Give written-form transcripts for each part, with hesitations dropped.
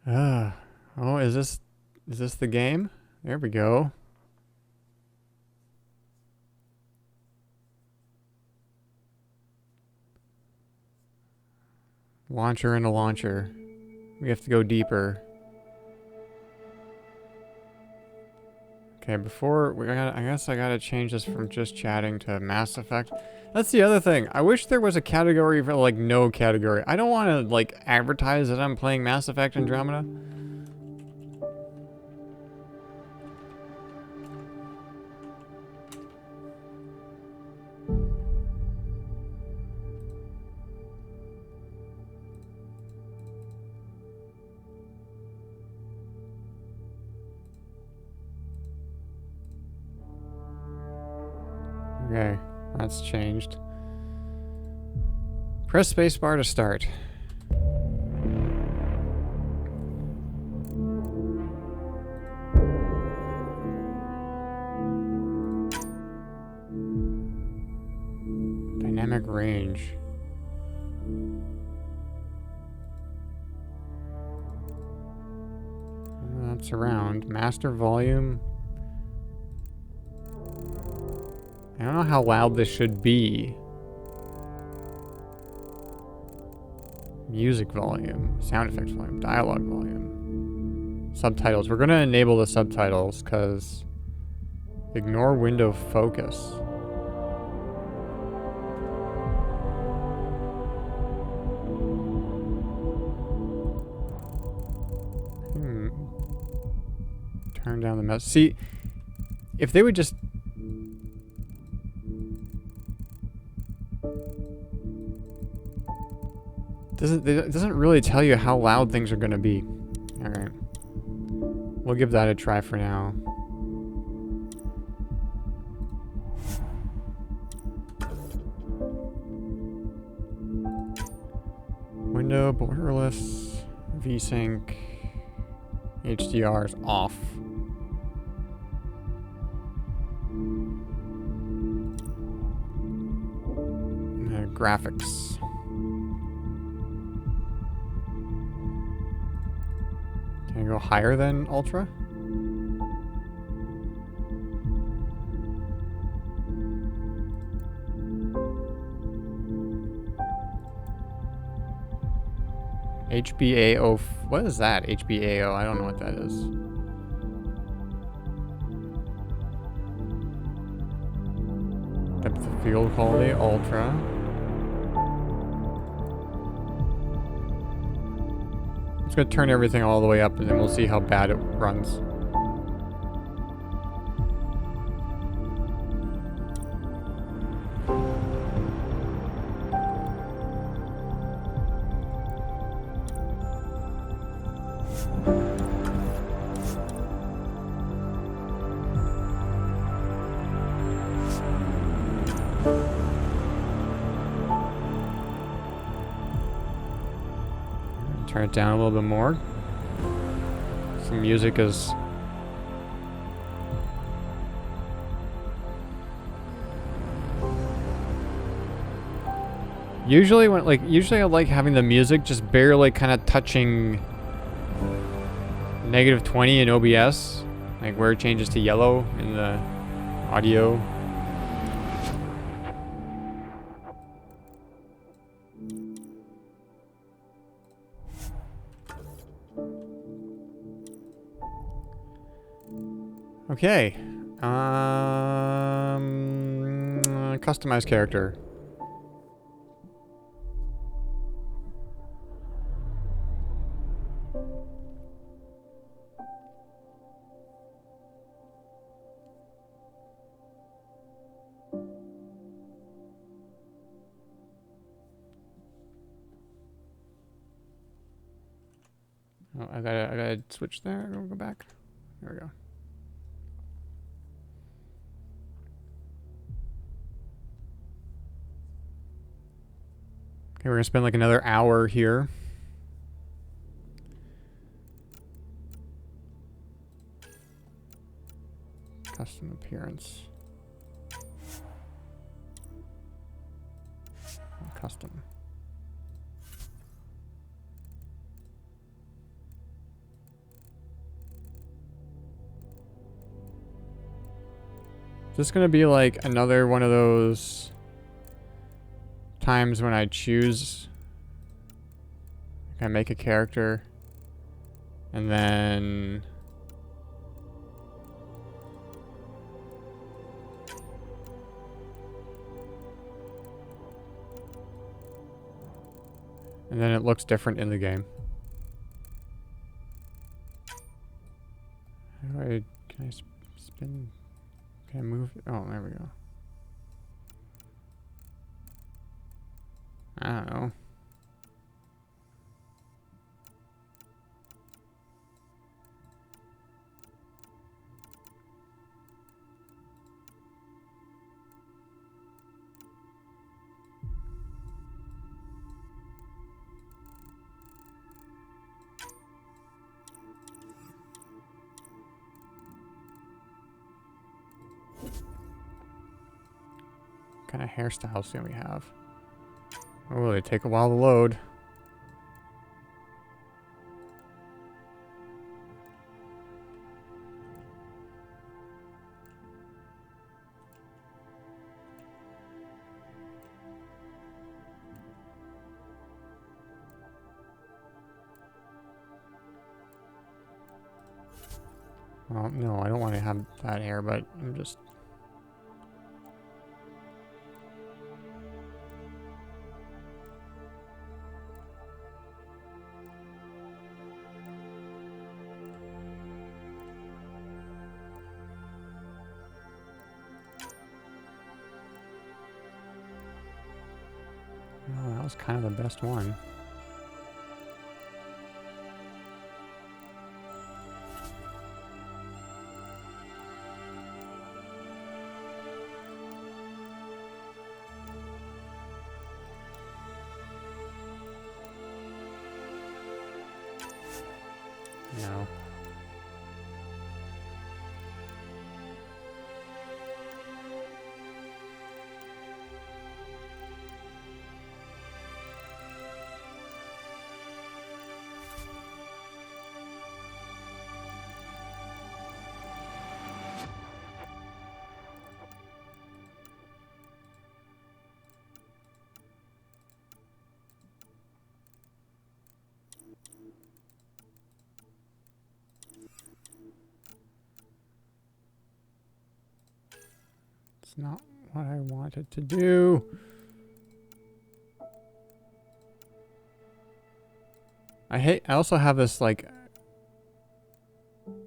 Oh, is this the game? There we go. Launcher and a launcher. We have to go deeper. Okay, I guess I gotta change this from just chatting to Mass Effect. That's the other thing. I wish there was a category for, like, no category. I don't want to, like, advertise that I'm playing Mass Effect Andromeda. Okay, that's changed. Press spacebar to start. Dynamic range. That's around. Master volume. I don't know how loud this should be. Music volume. Sound effects volume. Dialogue volume. Subtitles. We're going to enable the subtitles because ignore window focus. Turn down the mouse. See, if they would just... It doesn't really tell you how loud things are going to be. Alright. We'll give that a try for now. Window, borderless, VSync, HDR is off. Graphics. Can I go higher than Ultra? HBAO. What is that? HBAO. I don't know what that is. Depth of field quality, Ultra. I'm just gonna turn everything all the way up and then we'll see how bad it runs. Turn it down a little bit more. Some music is... Usually I like having the music just barely kind of touching -20 in OBS. Like where it changes to yellow in the audio. Okay. Customize character. Oh, I gotta switch there. Go back. There we go. Okay, we're gonna spend like another hour here. Custom appearance. Custom. Is this gonna be like another one of those times when I choose, I make a character, and then it looks different in the game? How do I, can I spin, can I move? Oh, there we go. I don't know. What kind of hairstyles do we have? Oh, they take a while to load. Well, no, I don't want to have that hair, but I'm just... Oh, that was kind of the best one. No. It's not what I wanted to do. I also have this, like,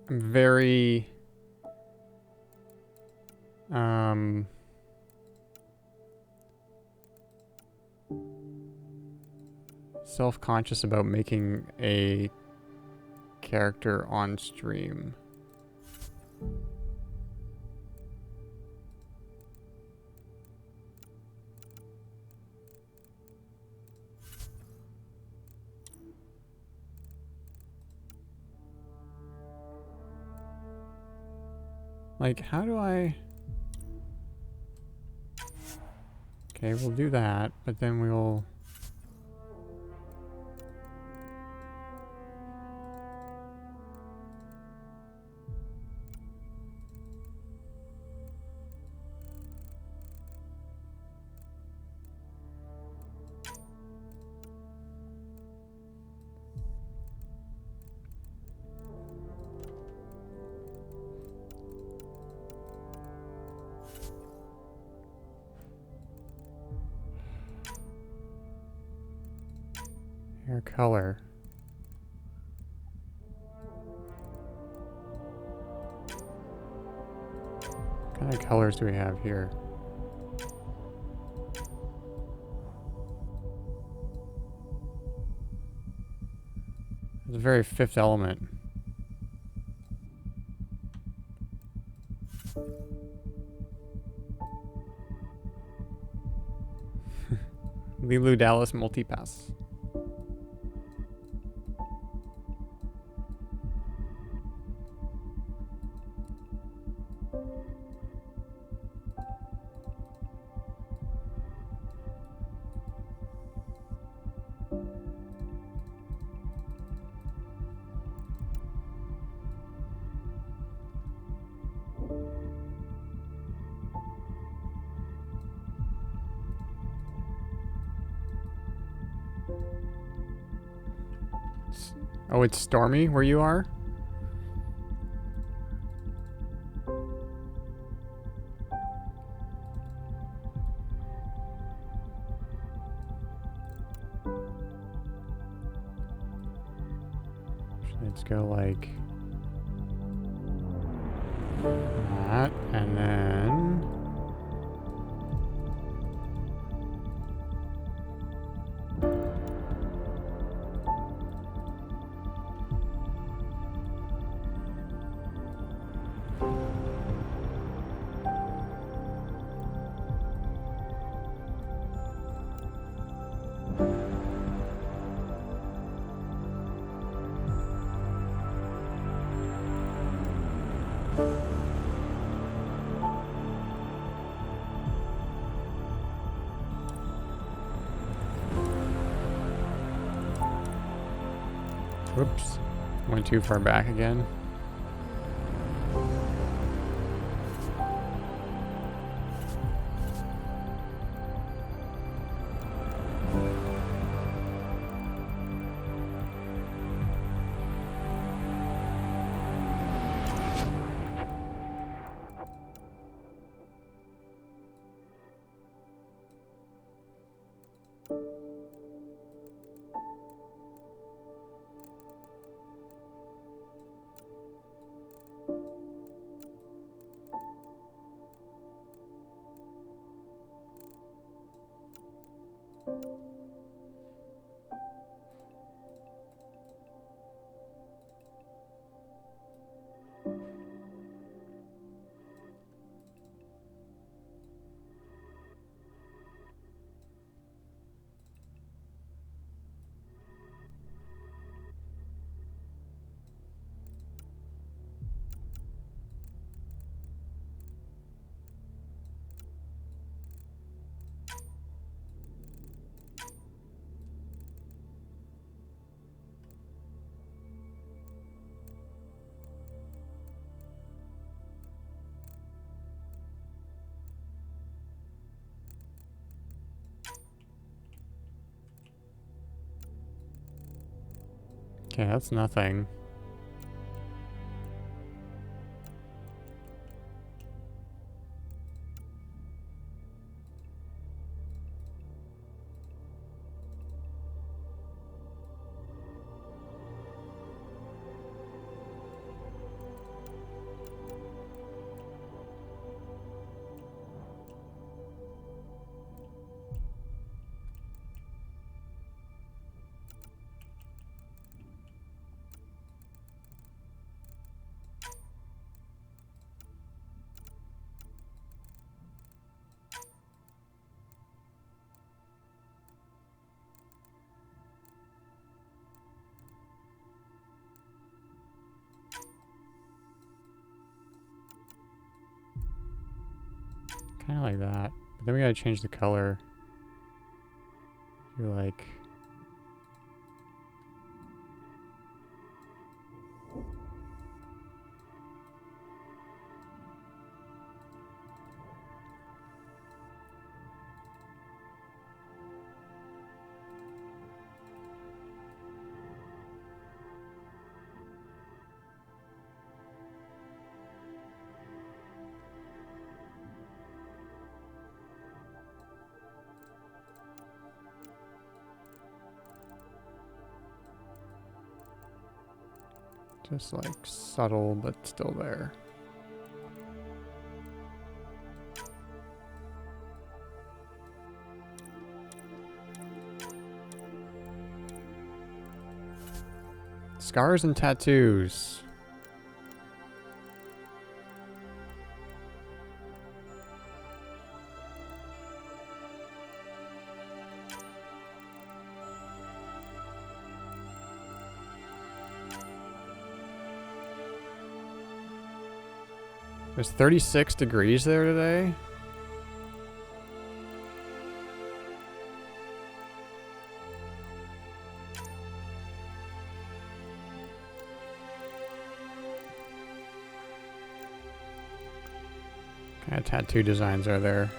very, self-conscious about making a character on stream. Like, how do I... Okay, we'll do that, but then we'll... Hair color. What kind of colors do we have here? It's a very Fifth Element. Lilu Dallas Multipass. Oh, it's stormy where you are? Let's go like that, and then whoops, went too far back again. Okay, that's nothing. Kind of like that. But then we gotta change the color. You're like... just like subtle, but still there. Scars and tattoos. There's 36 degrees there today. What kind of tattoo designs are there?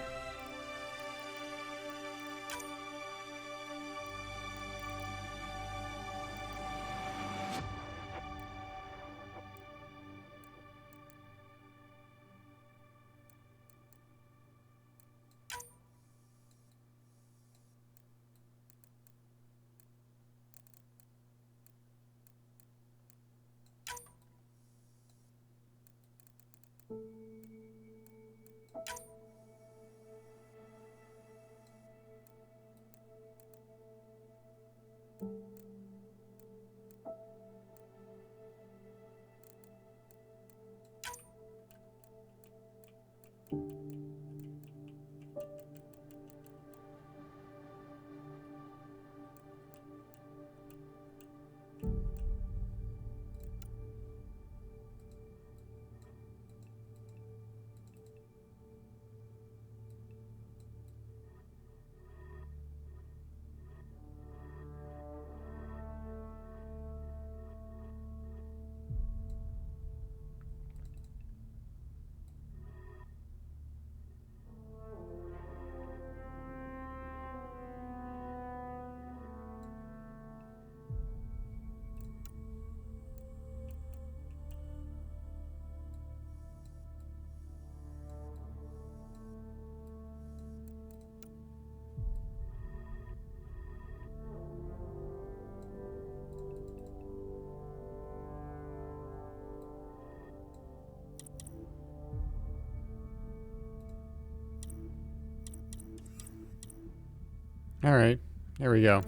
Alright, there we go.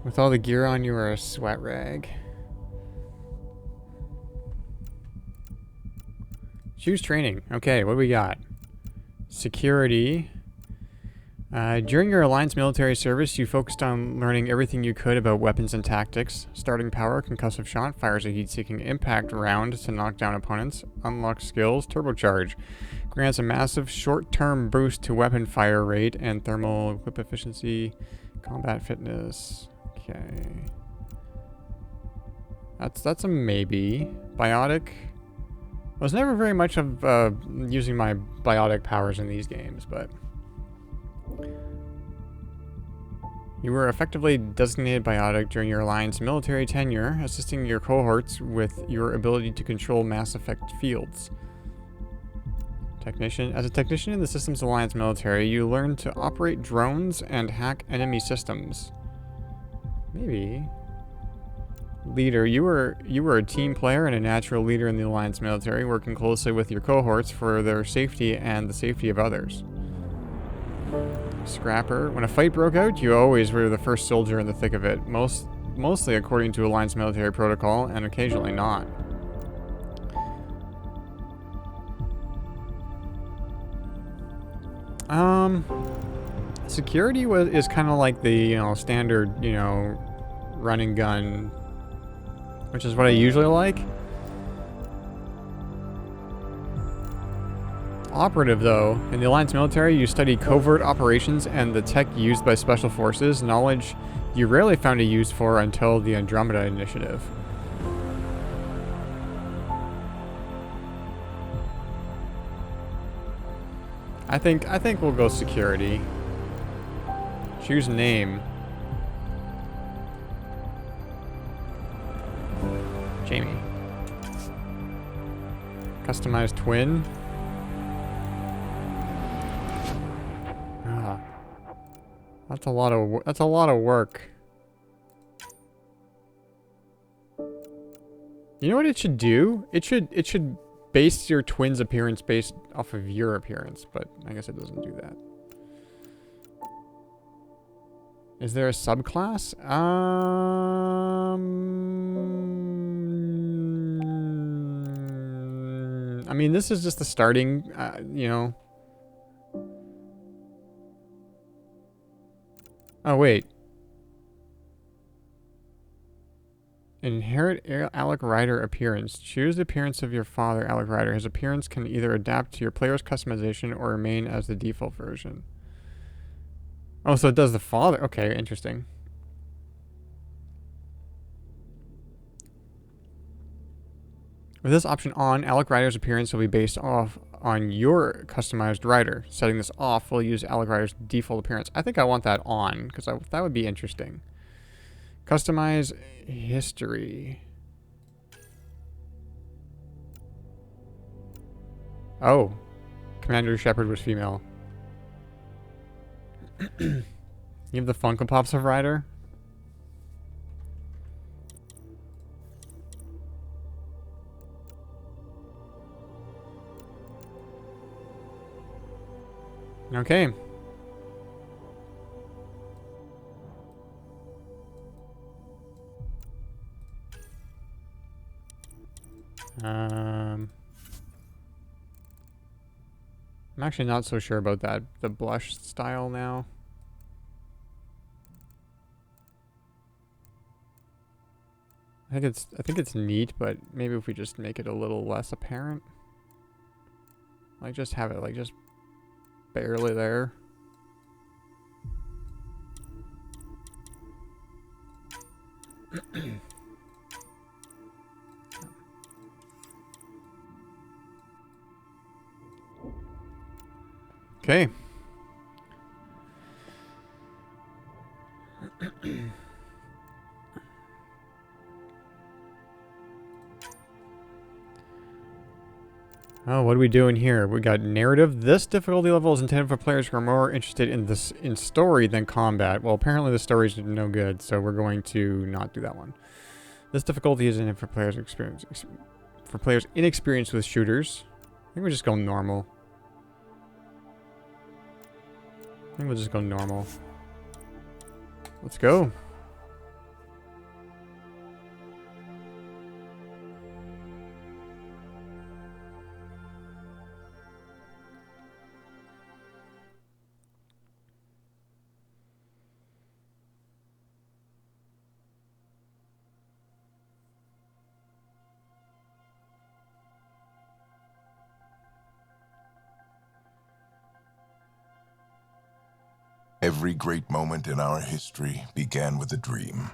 With all the gear on, you are a sweat rag. Choose training. Okay, what do we got? Security. During your Alliance military service, you focused on learning everything you could about weapons and tactics. Starting power, concussive shot, fires a heat-seeking impact round to knock down opponents. Unlock skills, turbocharge. Grants a massive short-term boost to weapon fire rate and thermal whip efficiency. Combat fitness. Okay. That's a maybe. Biotic. I was never very much of using my biotic powers in these games, but... You were effectively designated biotic during your Alliance military tenure, assisting your cohorts with your ability to control Mass Effect fields. Technician. As a technician in the Systems Alliance military, you learn to operate drones and hack enemy systems. Maybe. Leader. You were a team player and a natural leader in the Alliance military, working closely with your cohorts for their safety and the safety of others. Scrapper. When a fight broke out, you always were the first soldier in the thick of it, mostly according to Alliance military protocol, and occasionally not. Security is kind of like the, standard, run and gun, which is what I usually like. Operative, though. In the Alliance military, you study covert operations and the tech used by special forces, knowledge you rarely found a use for until the Andromeda initiative. I think we'll go security. Choose name. Jamie. Customized twin. That's a lot of work. You know what it should do? It should base your twin's appearance based off of your appearance, but I guess it doesn't do that. Is there a subclass? I mean, this is just the starting, Oh, wait. Inherit Alec Ryder appearance. Choose the appearance of your father, Alec Ryder. His appearance can either adapt to your player's customization or remain as the default version. Oh, so it does the father. Okay, interesting. With this option on, Alec Ryder's appearance will be based off on your customized rider. Setting this off will use Alec Ryder's default appearance. I think I want that on, because that would be interesting. Customize history. Oh. Commander Shepard was female. You have the Funko Pops of Ryder? Okay. I'm actually not so sure about that, the blush style now. I think it's neat, but maybe if we just make it a little less apparent. Like just have it like just barely there. Okay. Oh, what are we doing here? We got narrative. This difficulty level is intended for players who are more interested in story than combat. Well, apparently the story's no good, so we're going to not do that one. This difficulty is intended for players inexperienced with shooters. I think we'll just go normal. I think we'll just go normal. Let's go. Every great moment in our history began with a dream.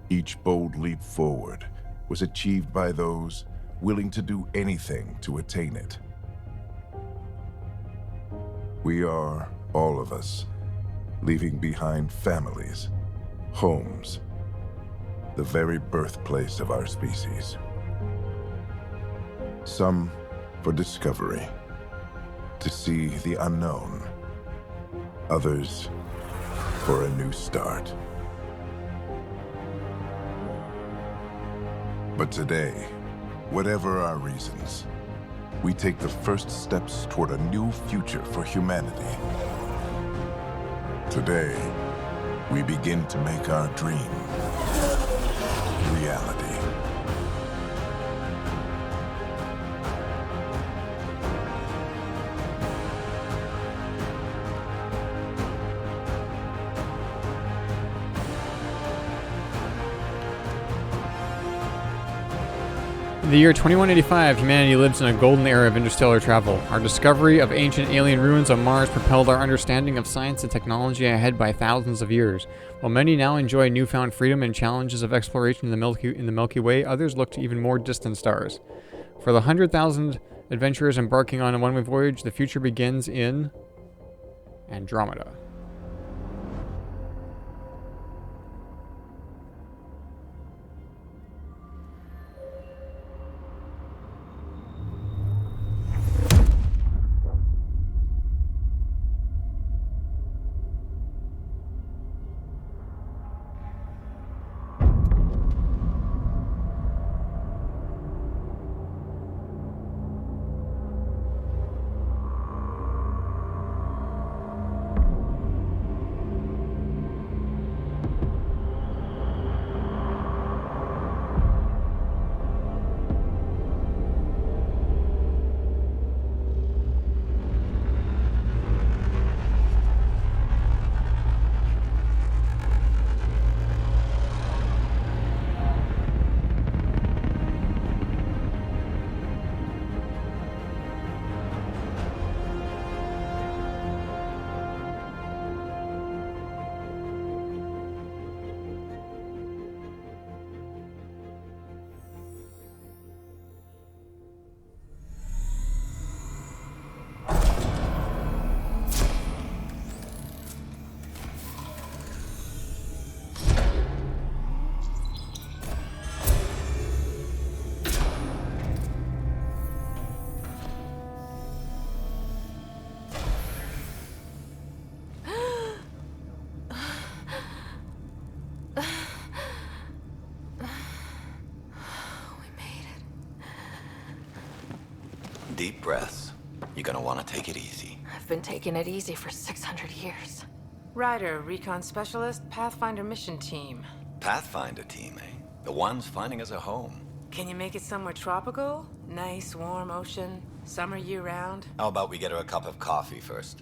Each bold leap forward was achieved by those willing to do anything to attain it. We are, all of us, leaving behind families, homes, the very birthplace of our species. Some for discovery, to see the unknown. Others for a new start. But today, whatever our reasons, we take the first steps toward a new future for humanity. Today, we begin to make our dream reality. In the year 2185, humanity lives in a golden era of interstellar travel. Our discovery of ancient alien ruins on Mars propelled our understanding of science and technology ahead by thousands of years. While many now enjoy newfound freedom and challenges of exploration in the Milky Way, others look to even more distant stars. For the 100,000 adventurers embarking on a one-way voyage, the future begins in Andromeda. deep breaths. You're gonna want to take it easy. I've been taking it easy for 600 years. Ryder, Recon Specialist, Pathfinder Mission Team. Pathfinder team, eh? The ones finding us a home. Can you make it somewhere tropical? Nice, warm ocean, summer year-round? How about we get her a cup of coffee first?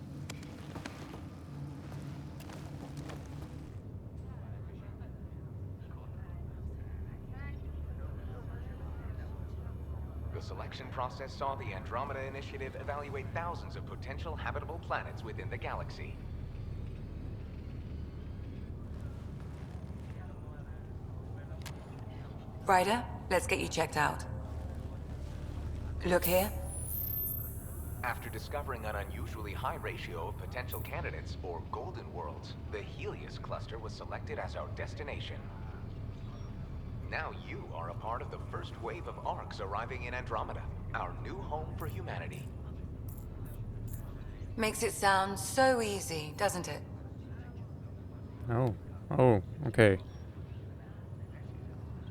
The selection process saw the Andromeda Initiative evaluate thousands of potential habitable planets within the galaxy. Ryder, let's get you checked out. Look here. After discovering an unusually high ratio of potential candidates, or golden worlds, the Helios cluster was selected as our destination. Now you are a part of the first wave of ARCs arriving in Andromeda, our new home for humanity. Makes it sound so easy, doesn't it? Oh, okay.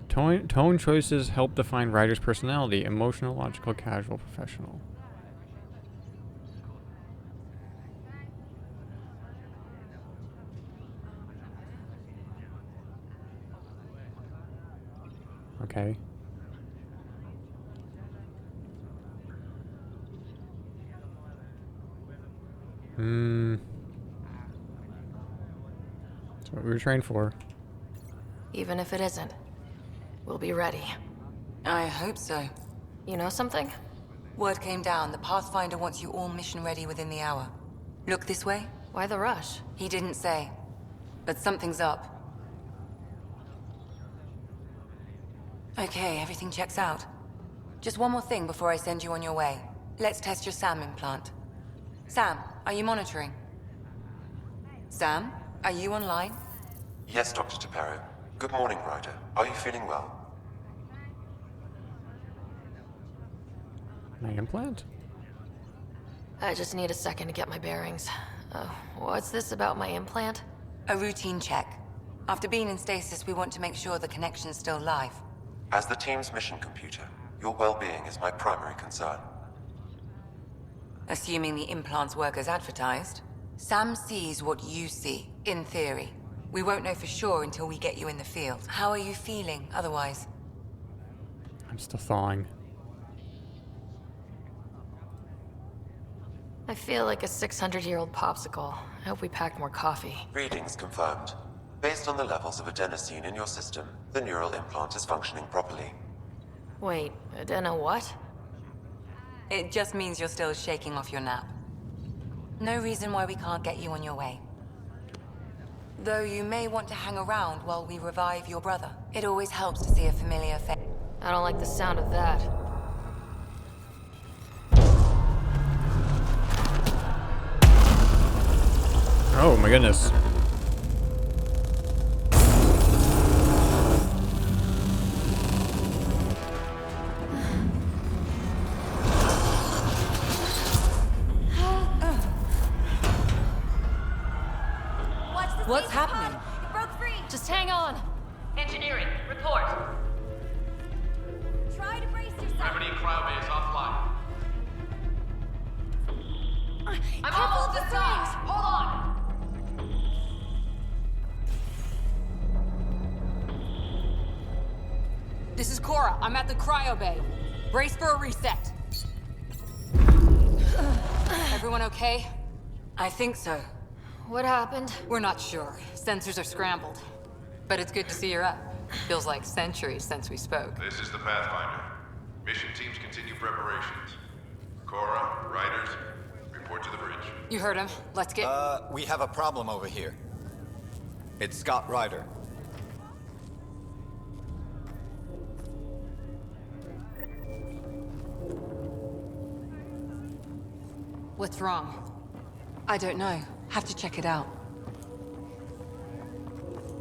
Tone choices help define Ryder's personality: emotional, logical, casual, professional. Okay. That's what we were trained for. Even if it isn't, we'll be ready. I hope so. You know something? Word came down. The Pathfinder wants you all mission ready within the hour. Look this way? Why the rush? He didn't say. But something's up. Okay, everything checks out. Just one more thing before I send you on your way. Let's test your SAM implant. Sam, are you monitoring? Sam, are you online? Yes, Dr. Tapero. Good morning, Ryder. Are you feeling well? My implant? I just need a second to get my bearings. What's this about my implant? A routine check. After being in stasis, we want to make sure the connection's still live. As the team's mission computer, your well-being is my primary concern. Assuming the implants work as advertised, Sam sees what you see, in theory. We won't know for sure until we get you in the field. How are you feeling otherwise? I'm still thawing. I feel like a 600-year-old popsicle. I hope we packed more coffee. Readings confirmed. Based on the levels of adenosine in your system, the neural implant is functioning properly. Wait, adeno what? It just means you're still shaking off your nap. No reason why we can't get you on your way. Though you may want to hang around while we revive your brother. It always helps to see a familiar face. I don't like the sound of that. Oh my goodness. What's happening? It broke free! Just hang on! Engineering, report. Try to brace yourself. Remedy cryobase offline. I'm almost inside! Hold on! This is Cora. I'm at the cryo bay. Brace for a reset. Everyone okay? I think so. What happened? We're not sure. Sensors are scrambled. But it's good to see you're up. Feels like centuries since we spoke. This is the Pathfinder. Mission teams continue preparations. Cora, Riders, report to the bridge. You heard him. Let's get... We have a problem over here. It's Scott Ryder. What's wrong? I don't know. Have to check it out.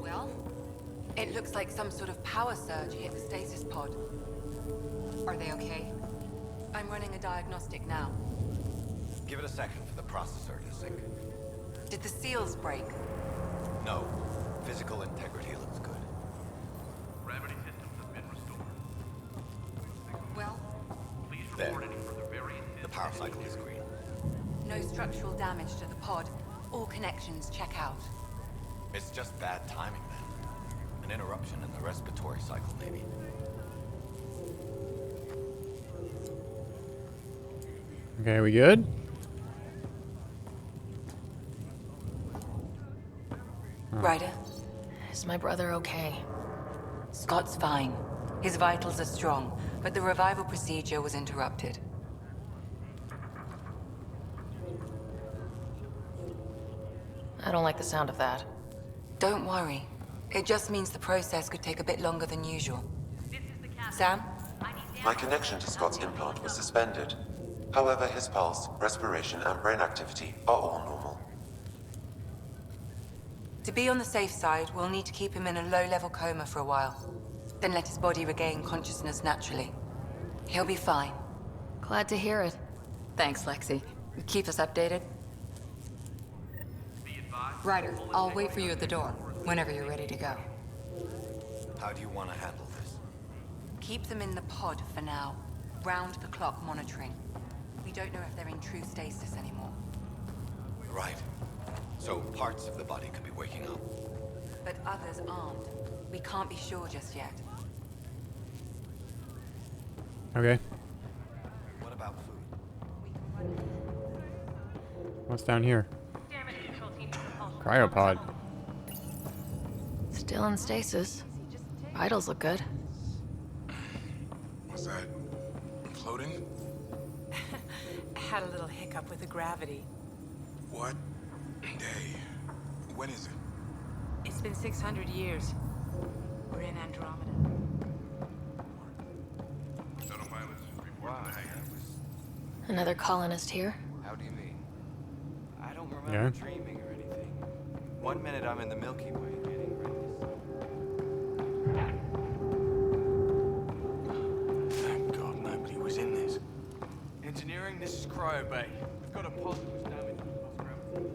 Well? It looks like some sort of power surge hit the stasis pod. Are they okay? I'm running a diagnostic now. Give it a second for the processor to sync. Did the seals break? No. Physical integrity looks good. Gravity systems have been restored. Well? Please There. report any further variants. structural damage to the pod. All connections check out. It's just bad timing then. An interruption in the respiratory cycle, maybe. Okay, we good? Ryder, Is my brother okay? Scott's fine. His vitals are strong, but the revival procedure was interrupted. I don't like the sound of that. Don't worry. It just means the process could take a bit longer than usual. Sam? My connection to Scott's implant was suspended. However, his pulse, respiration, and brain activity are all normal. To be on the safe side, we'll need to keep him in a low-level coma for a while. Then let his body regain consciousness naturally. He'll be fine. Glad to hear it. Thanks, Lexi. Keep us updated. Ryder, I'll wait for you at the door, whenever you're ready to go. How do you want to handle this? Keep them in the pod for now. Round-the-clock monitoring. We don't know if they're in true stasis anymore. Right. So parts of the body could be waking up. But others aren't. We can't be sure just yet. Okay. What about food? What's down here? Cryopod. Still in stasis. Vitals look good. What's that? Floating? Had a little hiccup with the gravity. What day? When is it? It's been 600 years. We're in Andromeda. Shuttle pilots, report to the hangar. Another colonist here. How do you mean? I don't remember Yeah. dreaming or anything. One minute I'm in the Milky Way getting ready to... Thank God nobody was in this. Engineering, this is Cryo Bay. We've got a pod that was damaged with lost gravity.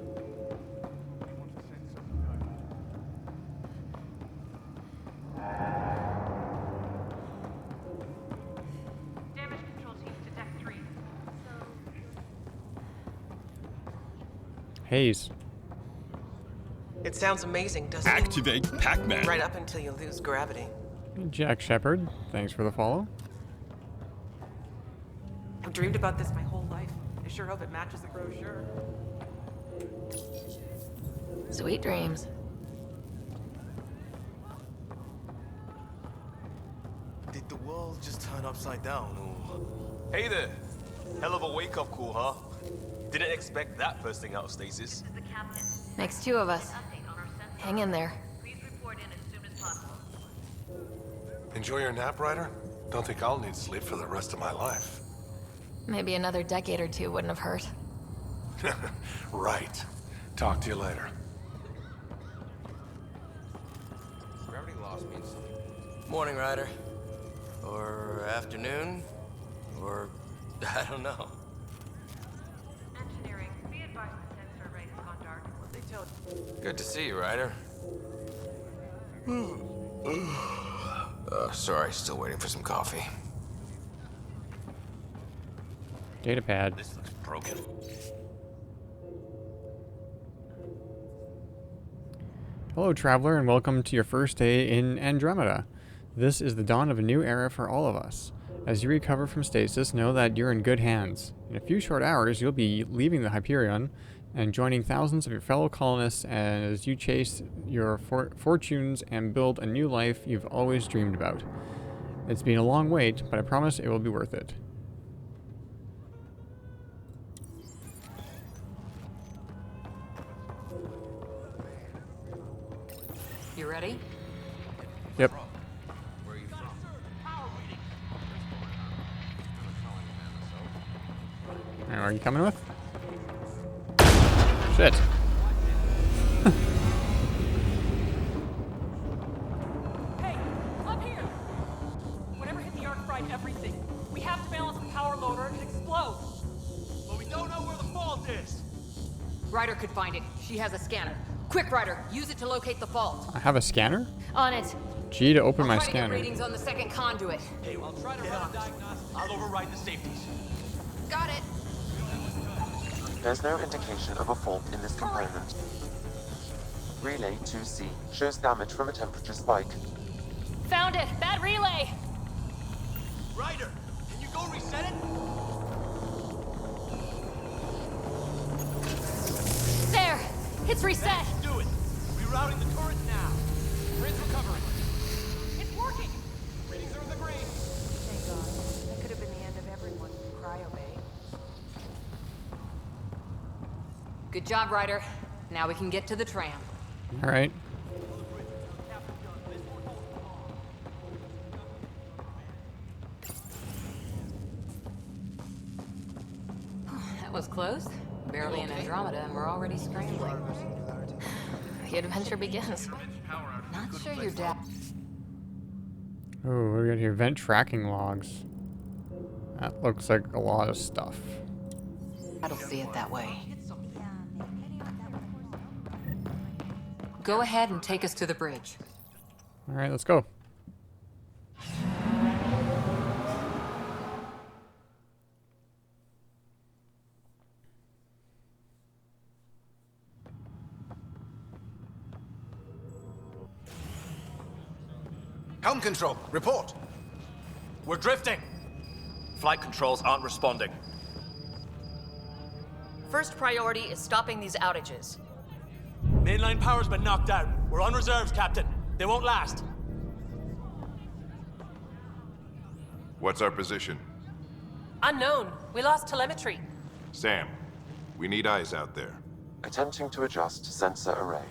We want to send something over. Damage control team to Deck 3. Haze. It sounds amazing, doesn't it? Activate Pac-Man. Right up until you lose gravity. Jack Shepard, thanks for the follow. I've dreamed about this my whole life. I sure hope it matches the brochure. Sweet dreams. Did the world just turn upside down, or... Hey there! Hell of a wake-up call, huh? Didn't expect that first thing out of stasis. Makes two of us. Hang in there. Enjoy your nap, Ryder? Don't think I'll need sleep for the rest of my life. Maybe another decade or two wouldn't have hurt. Right. Talk to you later. Gravity loss means something. Morning, Ryder. Or afternoon. Or... I don't know. Engineering, be advised the sensor array has gone dark. What they tell you? Good to see you, Ryder. Sorry, still waiting for some coffee. Datapad. This looks broken. Hello, traveler, and welcome to your first day in Andromeda. This is the dawn of a new era for all of us. As you recover from stasis, know that you're in good hands. In a few short hours, you'll be leaving the Hyperion and joining thousands of your fellow colonists as you chase your fortunes and build a new life you've always dreamed about. It's been a long wait, but I promise it will be worth it. You ready? Yep. Are you coming with? Shit. Hey, up here! Whatever hit the arc fried everything. We have to balance the power load or it explodes. But we don't know where the fault is. Ryder could find it. She has a scanner. Quick, Ryder, use it to locate the fault. I have a scanner? On it. G to open my Try to get scanner. readings on the second conduit. Hey, I'll try to run a diagnostic. I'll override the safeties. Got it. There's no indication of a fault in this component. Relay 2C shows damage from a temperature spike. Found it! Bad relay! Ryder, can you go reset it? There! It's reset! Do it! Rerouting the turret now. Grid's recovering. It's working! Readings are in the green. Thank God. That could have been the end of everyone. Cryo Bay. Good job, Ryder. Now we can get to the tram. All right. That was close. Barely in Andromeda, and we're already scrambling. The adventure begins. Not sure your dad. Oh, we got here vent tracking logs. That looks like a lot of stuff. I'll see it that way. Go ahead and take us to the bridge. All right, let's go. Helm control, report. We're drifting. Flight controls aren't responding. First priority is stopping these outages. Mainline power's been knocked out. We're on reserves, Captain. They won't last. What's our position? Unknown. We lost telemetry. Sam, we need eyes out there. Attempting to adjust sensor array.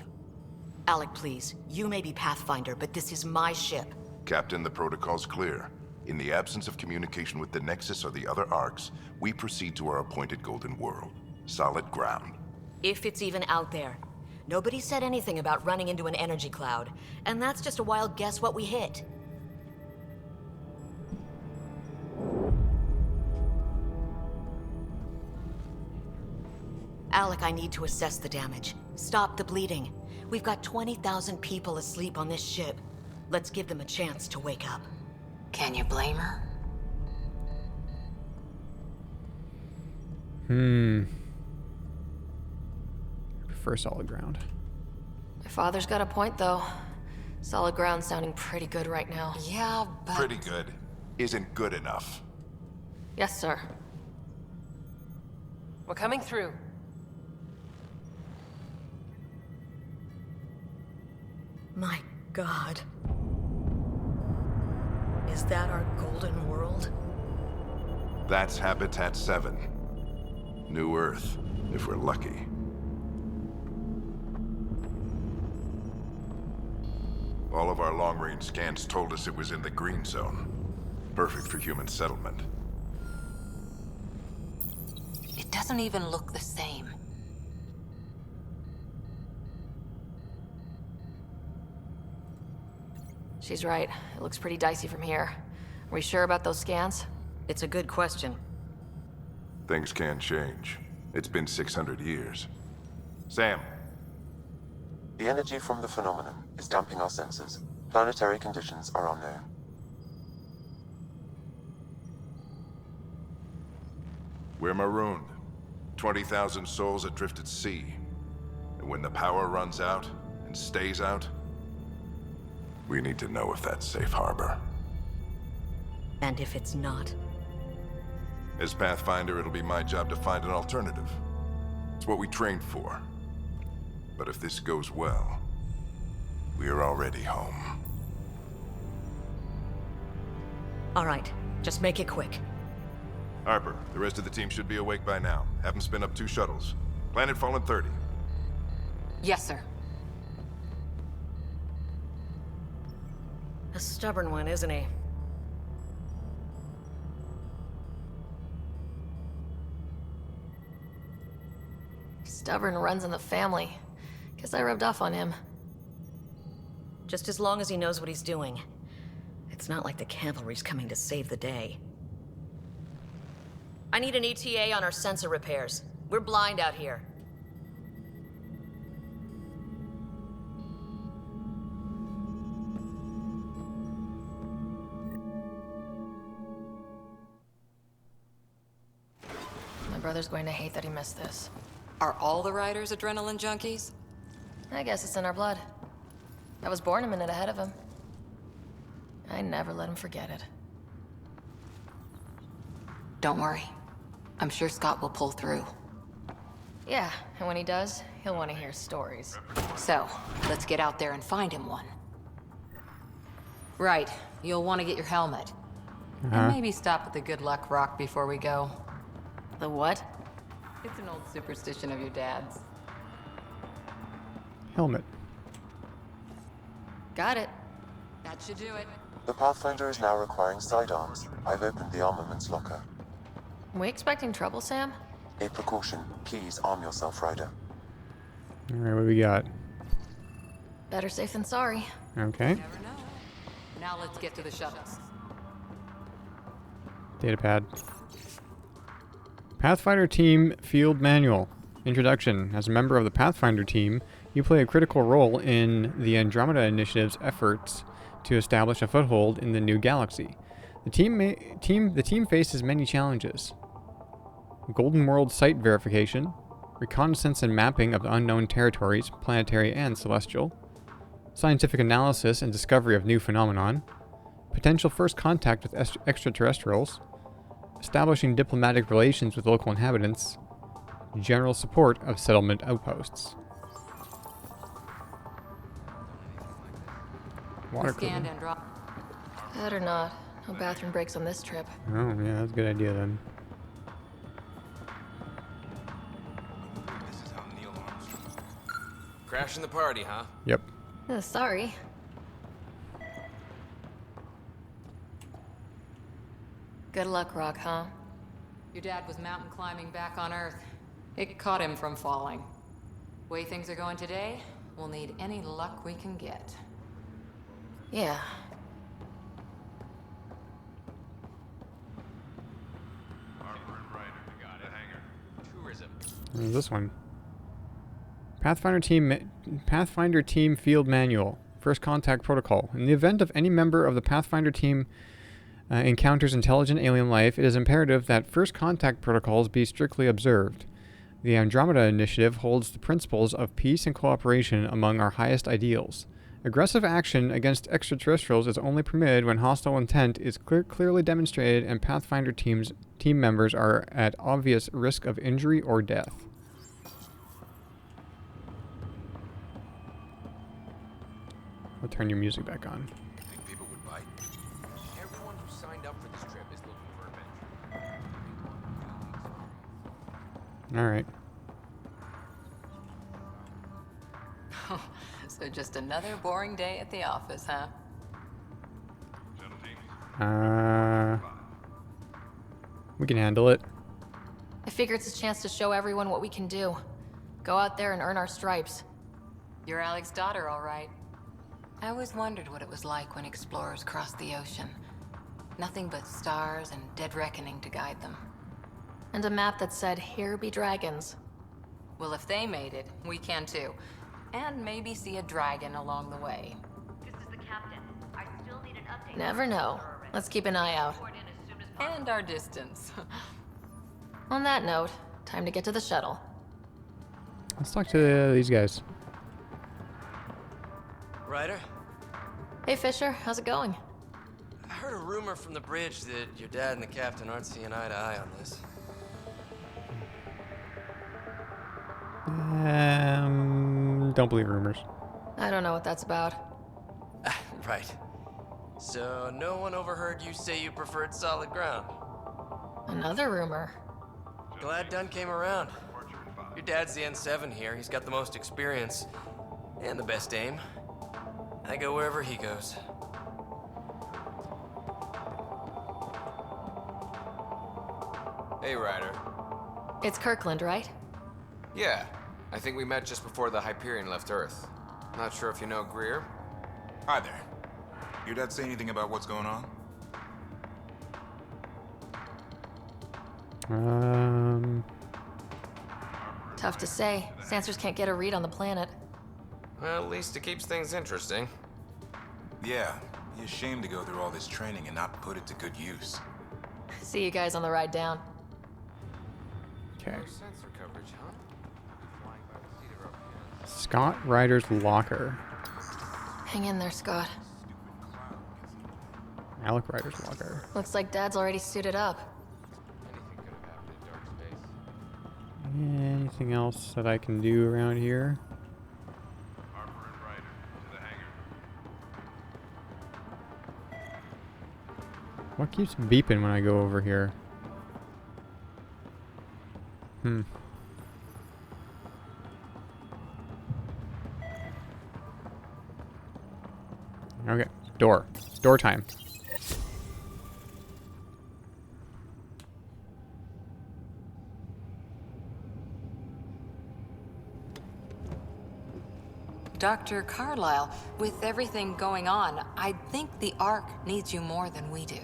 Alec, please. You may be Pathfinder, but this is my ship. Captain, the protocol's clear. In the absence of communication with the Nexus or the other arcs, we proceed to our appointed Golden World. Solid ground. If it's even out there. Nobody said anything about running into an energy cloud, and that's just a wild guess what we hit. Alec, I need to assess the damage. Stop the bleeding. We've got 20,000 people asleep on this ship. Let's give them a chance to wake up. Can you blame her? Prefer solid ground. My father's got a point, though. Solid ground sounding pretty good right now. Yeah, but... Pretty good. Isn't good enough. Yes, sir. We're coming through. My God. Is that our golden world? That's Habitat 7. New Earth, if we're lucky. All of our long-range scans told us it was in the green zone. Perfect for human settlement. It doesn't even look the same. She's right. It looks pretty dicey from here. Are we sure about those scans? It's a good question. Things can change. It's been 600 years. Sam. The energy from the phenomenon is damping our senses. Planetary conditions are unknown. We're marooned. 20,000 souls adrift at sea. And when the power runs out, and stays out, we need to know if that's safe harbor. And if it's not? As Pathfinder, it'll be my job to find an alternative. It's what we trained for. But if this goes well, we are already home. All right, just make it quick. Harper, the rest of the team should be awake by now. Have them spin up 2 shuttles. Planet Fallen 30. Yes, sir. A stubborn one, isn't he? Stubborn runs in the family. Guess I rubbed off on him. Just as long as he knows what he's doing. It's not like the cavalry's coming to save the day. I need an ETA on our sensor repairs. We're blind out here. My brother's going to hate that he missed this. Are all the riders adrenaline junkies? I guess it's in our blood. I was born a minute ahead of him. I never let him forget it. Don't worry. I'm sure Scott will pull through. Yeah, and when he does, he'll want to hear stories. So, let's get out there and find him one. Right, you'll want to get your helmet. And maybe stop at the Good Luck Rock before we go. The what? It's an old superstition of your dad's. Helmet. Got it. That should do it. The Pathfinder is now requiring sidearms. I've opened the armaments locker. We expecting trouble, Sam? A precaution. Please arm yourself, Ryder. Alright, what we got? Better safe than sorry. Okay. Never know. Now let's get to the shuttles. Datapad. Pathfinder Team Field Manual. Introduction. As a member of the Pathfinder team, you play a critical role in the Andromeda Initiative's efforts to establish a foothold in the new galaxy. The team faces many challenges. Golden World site verification, reconnaissance and mapping of the unknown territories, planetary and celestial, scientific analysis and discovery of new phenomenon, potential first contact with extraterrestrials, establishing diplomatic relations with local inhabitants, general support of settlement outposts. Water Scanned cooler. and drop. Better not. No bathroom breaks on this trip. Oh, yeah, that's a good idea then. This is how Neil Armstrong. Crashing the party, huh? Yep. Sorry. Good luck, Rock, huh? Your dad was mountain climbing back on Earth. It caught him from falling. Way things are going today, we'll need any luck we can get. Yeah. What is this one? Pathfinder Team Field Manual. First Contact Protocol. In the event of any member of the Pathfinder team encounters intelligent alien life, it is imperative that first contact protocols be strictly observed. The Andromeda Initiative holds the principles of peace and cooperation among our highest ideals. Aggressive action against extraterrestrials is only permitted when hostile intent is clearly demonstrated and Pathfinder team members are at obvious risk of injury or death. I'll turn your music back on. Think people would bite? Everyone who signed up for this trip is looking for adventure. Alright. So just another boring day at the office, huh? We can handle it. I figure it's a chance to show everyone what we can do. Go out there and earn our stripes. You're Alex's daughter, all right. I always wondered what it was like when explorers crossed the ocean. Nothing but stars and dead reckoning to guide them. And a map that said, "Here be dragons." Well, if they made it, we can too. And maybe see a dragon along the way. This is the captain. I still need an update. Never know. Let's keep an eye out. And our distance. On that note, time to get to the shuttle. Let's talk to these guys. Ryder? Hey Fisher, how's it going? I heard a rumor from the bridge that your dad and the captain aren't seeing eye to eye on this. Don't believe rumors. I don't know what that's about. Right. So no one overheard you say you preferred solid ground. Another rumor. Glad Dunn came around. Your dad's the N7 here. He's got the most experience and the best aim. I go wherever he goes. Hey, Ryder. It's Kirkland, right? Yeah, I think we met just before the Hyperion left Earth. Not sure if you know Greer. Hi there. Your dad say anything about what's going on? Tough to say. Sensors can't get a read on the planet. Well, at least it keeps things interesting. Yeah, be ashamed to go through all this training and not put it to good use. See you guys on the ride down. Okay. No sensor coverage, huh? Flying by the seat of our pants. Scott Ryder's locker. Hang in there, Scott. Alec Ryder's locker. Looks like Dad's already suited up. Anything could have happened in dark space. Anything else that I can do around here? Harper and Ryder, to the hangar. What keeps beeping when I go over here? Okay, door. Door time. Dr. Carlyle, with everything going on, I think the Ark needs you more than we do.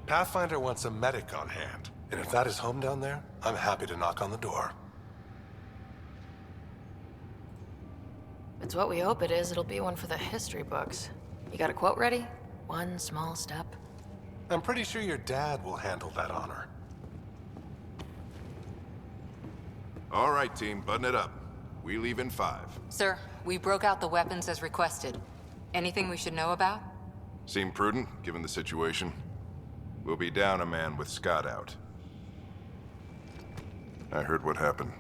Pathfinder wants a medic on hand, and if that is home down there, I'm happy to knock on the door. It's what we hope it is. It'll be one for the history books. You got a quote ready? One small step. I'm pretty sure your dad will handle that honor. All right, team, button it up. We leave in 5. Sir, we broke out the weapons as requested. Anything we should know about? Seem prudent, given the situation. We'll be down a man with Scott out. I heard what happened.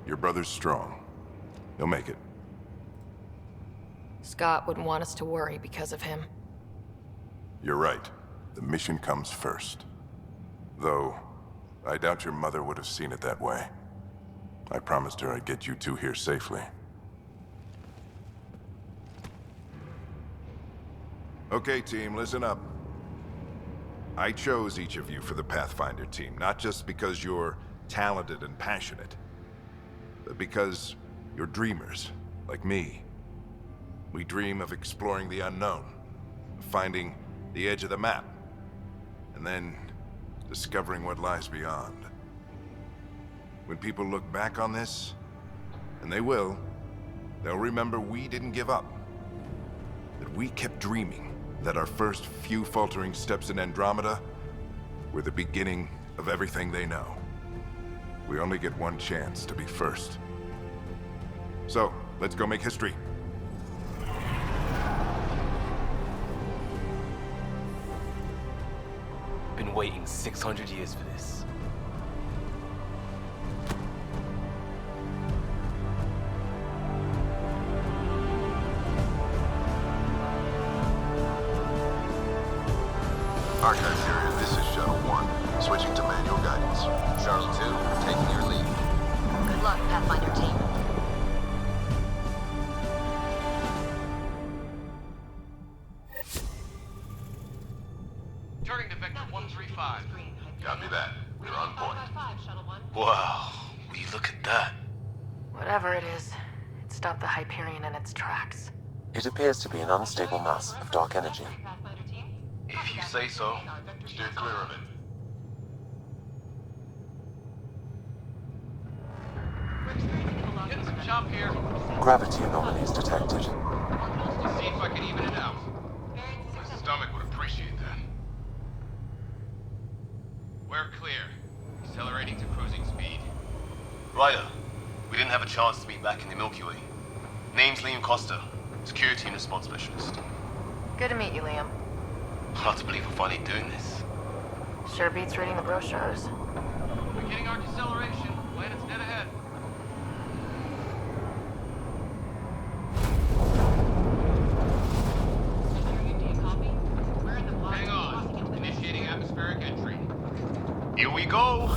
Your brother's strong. He'll make it. Scott wouldn't want us to worry because of him. You're right. The mission comes first. Though, I doubt your mother would have seen it that way. I promised her I'd get you two here safely. Okay, team, listen up. I chose each of you for the Pathfinder team, not just because you're talented and passionate, but because you're dreamers, like me. We dream of exploring the unknown, of finding the edge of the map, and then discovering what lies beyond. When people look back on this, and they will, they'll remember we didn't give up. That we kept dreaming, that our first few faltering steps in Andromeda were the beginning of everything they know. We only get one chance to be first. So, let's go make history. Been waiting 600 years for this. Archive area, this is Shuttle 1. Switching to manual guidance. Shuttle 2, taking your lead. Good luck, Pathfinder team. Turning to Vector 135. Copy that. We're on point. Wow, will you look at that? Whatever it is, it stopped the Hyperion in its tracks. It appears to be an unstable mass of dark energy. If you say so. Steer clear of it. Getting some chop here. Gravity anomalies detected. See if I can even it out. My stomach would appreciate that. We're clear. Accelerating to cruising speed. Ryder, we didn't have a chance to meet back in the Milky Way. Name's Liam Costa, Security and Response Specialist. Good to meet you, Liam. Hard to believe we're finally doing this. Sure beats reading the brochures. Beginning our deceleration. Planet's dead ahead. Hang on. Initiating atmospheric entry. Here we go.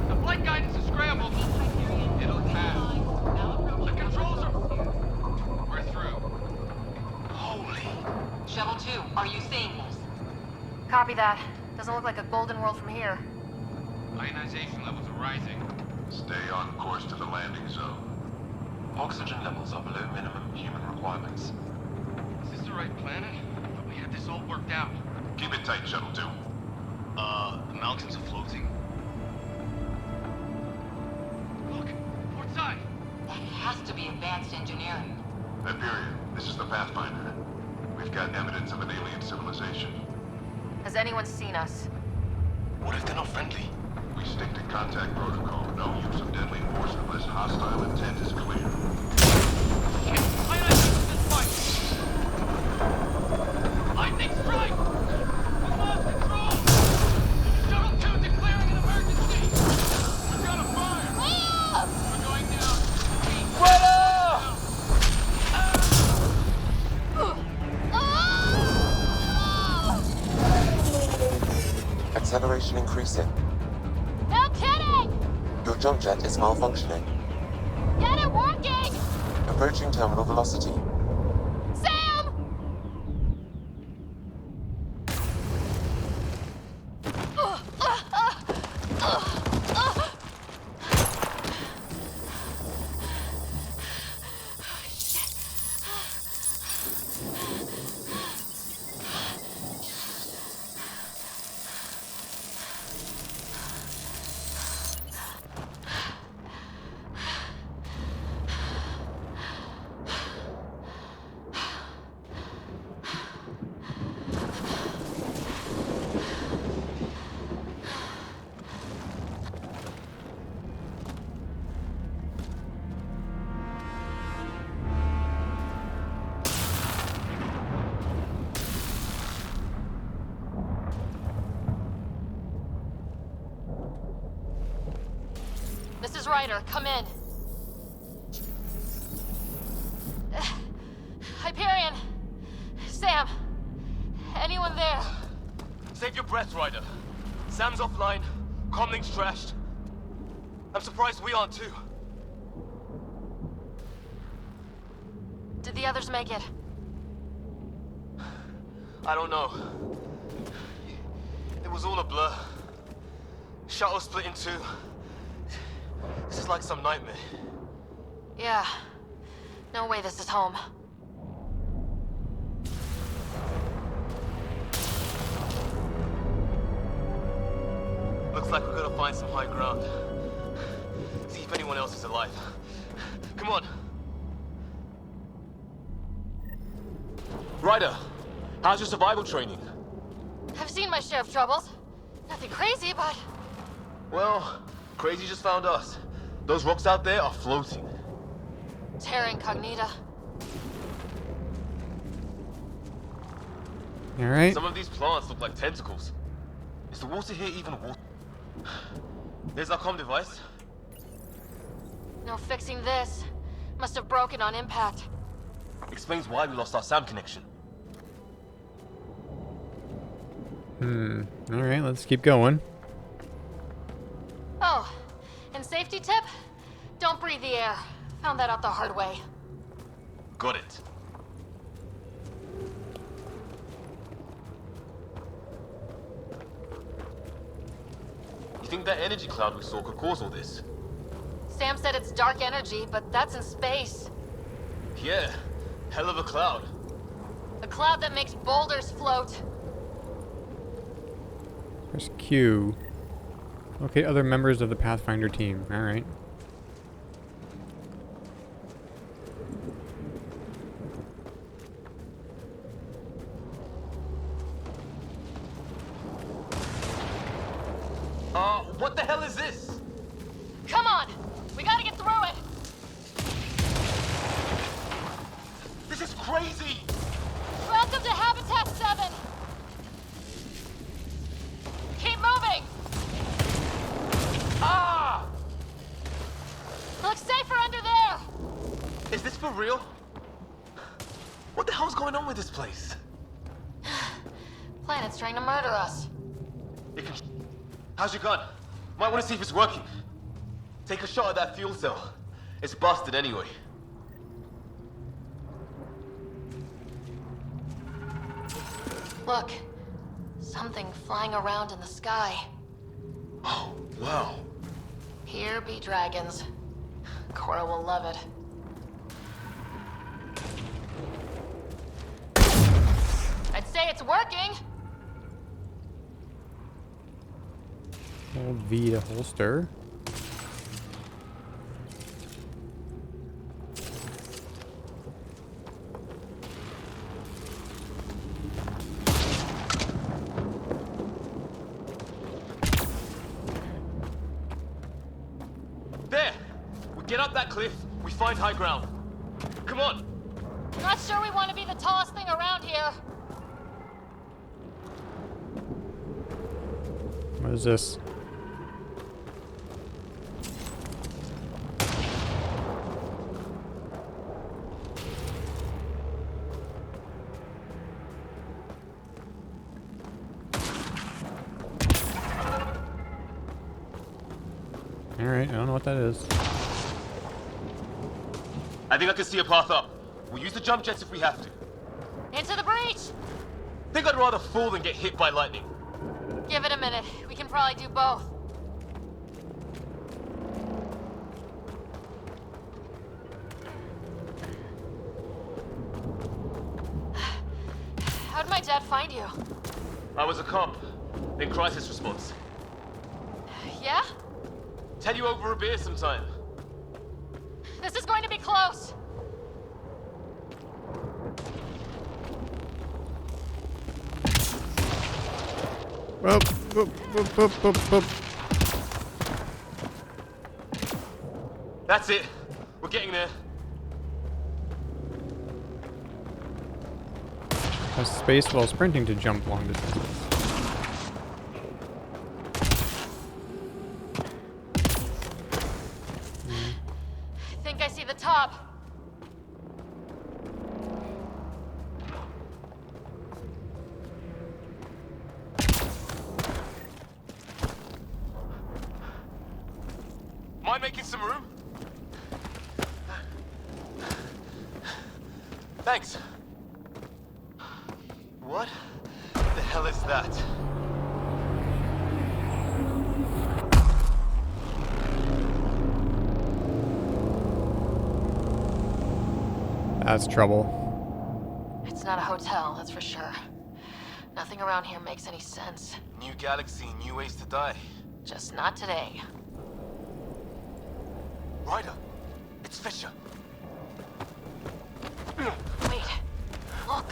The flight guidance is scrambled. It'll pass. The controls are... We're through. Holy. Shuttle 2, are you seeing this? Copy that. Doesn't look like a golden world from here. Ionization levels are rising. Stay on course to the landing zone. Oxygen levels are below minimum human requirements. Is this the right planet? I thought we had this all worked out. Keep it tight, Shuttle 2. The mountains are floating. Look, port side. That has to be advanced engineering. Hyperion, this is the Pathfinder. We've got evidence of an alien civilization. Has anyone seen us? What if they're not friendly? We stick to contact protocol. No use of deadly force unless hostile intent is clear. Lightning strike! We lost control! Shuttle 2 declaring an emergency! We've got a fire! We're going down. Acceleration increasing. No kidding! Your jump jet is malfunctioning. Get it working! Approaching terminal velocity. Sam! This is Ryder. Come in. Hyperion! Sam! Anyone there? Save your breath, Ryder. Sam's offline. Comlink's trashed. I'm surprised we aren't too. Did the others make it? I don't know. It was all a blur. Shuttle split in two. This is like some nightmare. Yeah. No way this is home. Looks like we're gonna find some high ground. See if anyone else is alive. Come on. Ryder, how's your survival training? I've seen my share of troubles. Nothing crazy, but... Well, crazy just found us. Those rocks out there are floating. Terra Incognita. Alright. Some of these plants look like tentacles. Is the water here even water? There's our comm device. No fixing this. Must have broken on impact. Explains why we lost our SAM connection. Alright, let's keep going. Oh, and safety tip? Don't breathe the air. Found that out the hard way. Got it. You think that energy cloud we saw could cause all this? Sam said it's dark energy, but that's in space. Yeah, hell of a cloud. A cloud that makes boulders float. Press Q. Locate other members of the Pathfinder team. Alright. What the hell is this? Come on! We gotta get through it! This is crazy! Welcome to Habitat 7! Keep moving! Ah! Looks safer under there! Is this for real? What the hell's going on with this place? Planet's trying to murder us. It can... How's your gun? Might want to see if it's working. Take a shot at that fuel cell. It's busted anyway. Look. Something flying around in the sky. Oh, wow. Here be dragons. Cora will love it. I'd say it's working! Hold V to holster. We get up that cliff, we find high ground. Come on! Not sure we want to be the tallest thing around here. What is this? Alright, I don't know what that is. I think I can see a path up. We'll use the jump jets if we have to. Into the breach! Think I'd rather fall than get hit by lightning. Give it a minute. We can probably do both. How'd my dad find you? I was a cop. In crisis response. Yeah? Tell you over a beer sometime. This is going to be close. Boop, boop, boop, boop, boop, boop. That's it. We're getting there. Press space while sprinting to jump long distances. I think I see the top. Mind making some room? Thanks. What the hell is that? That's trouble. It's not a hotel, that's for sure. Nothing around here makes any sense. New galaxy, new ways to die. Just not today. Ryder, it's Fisher. Wait, look.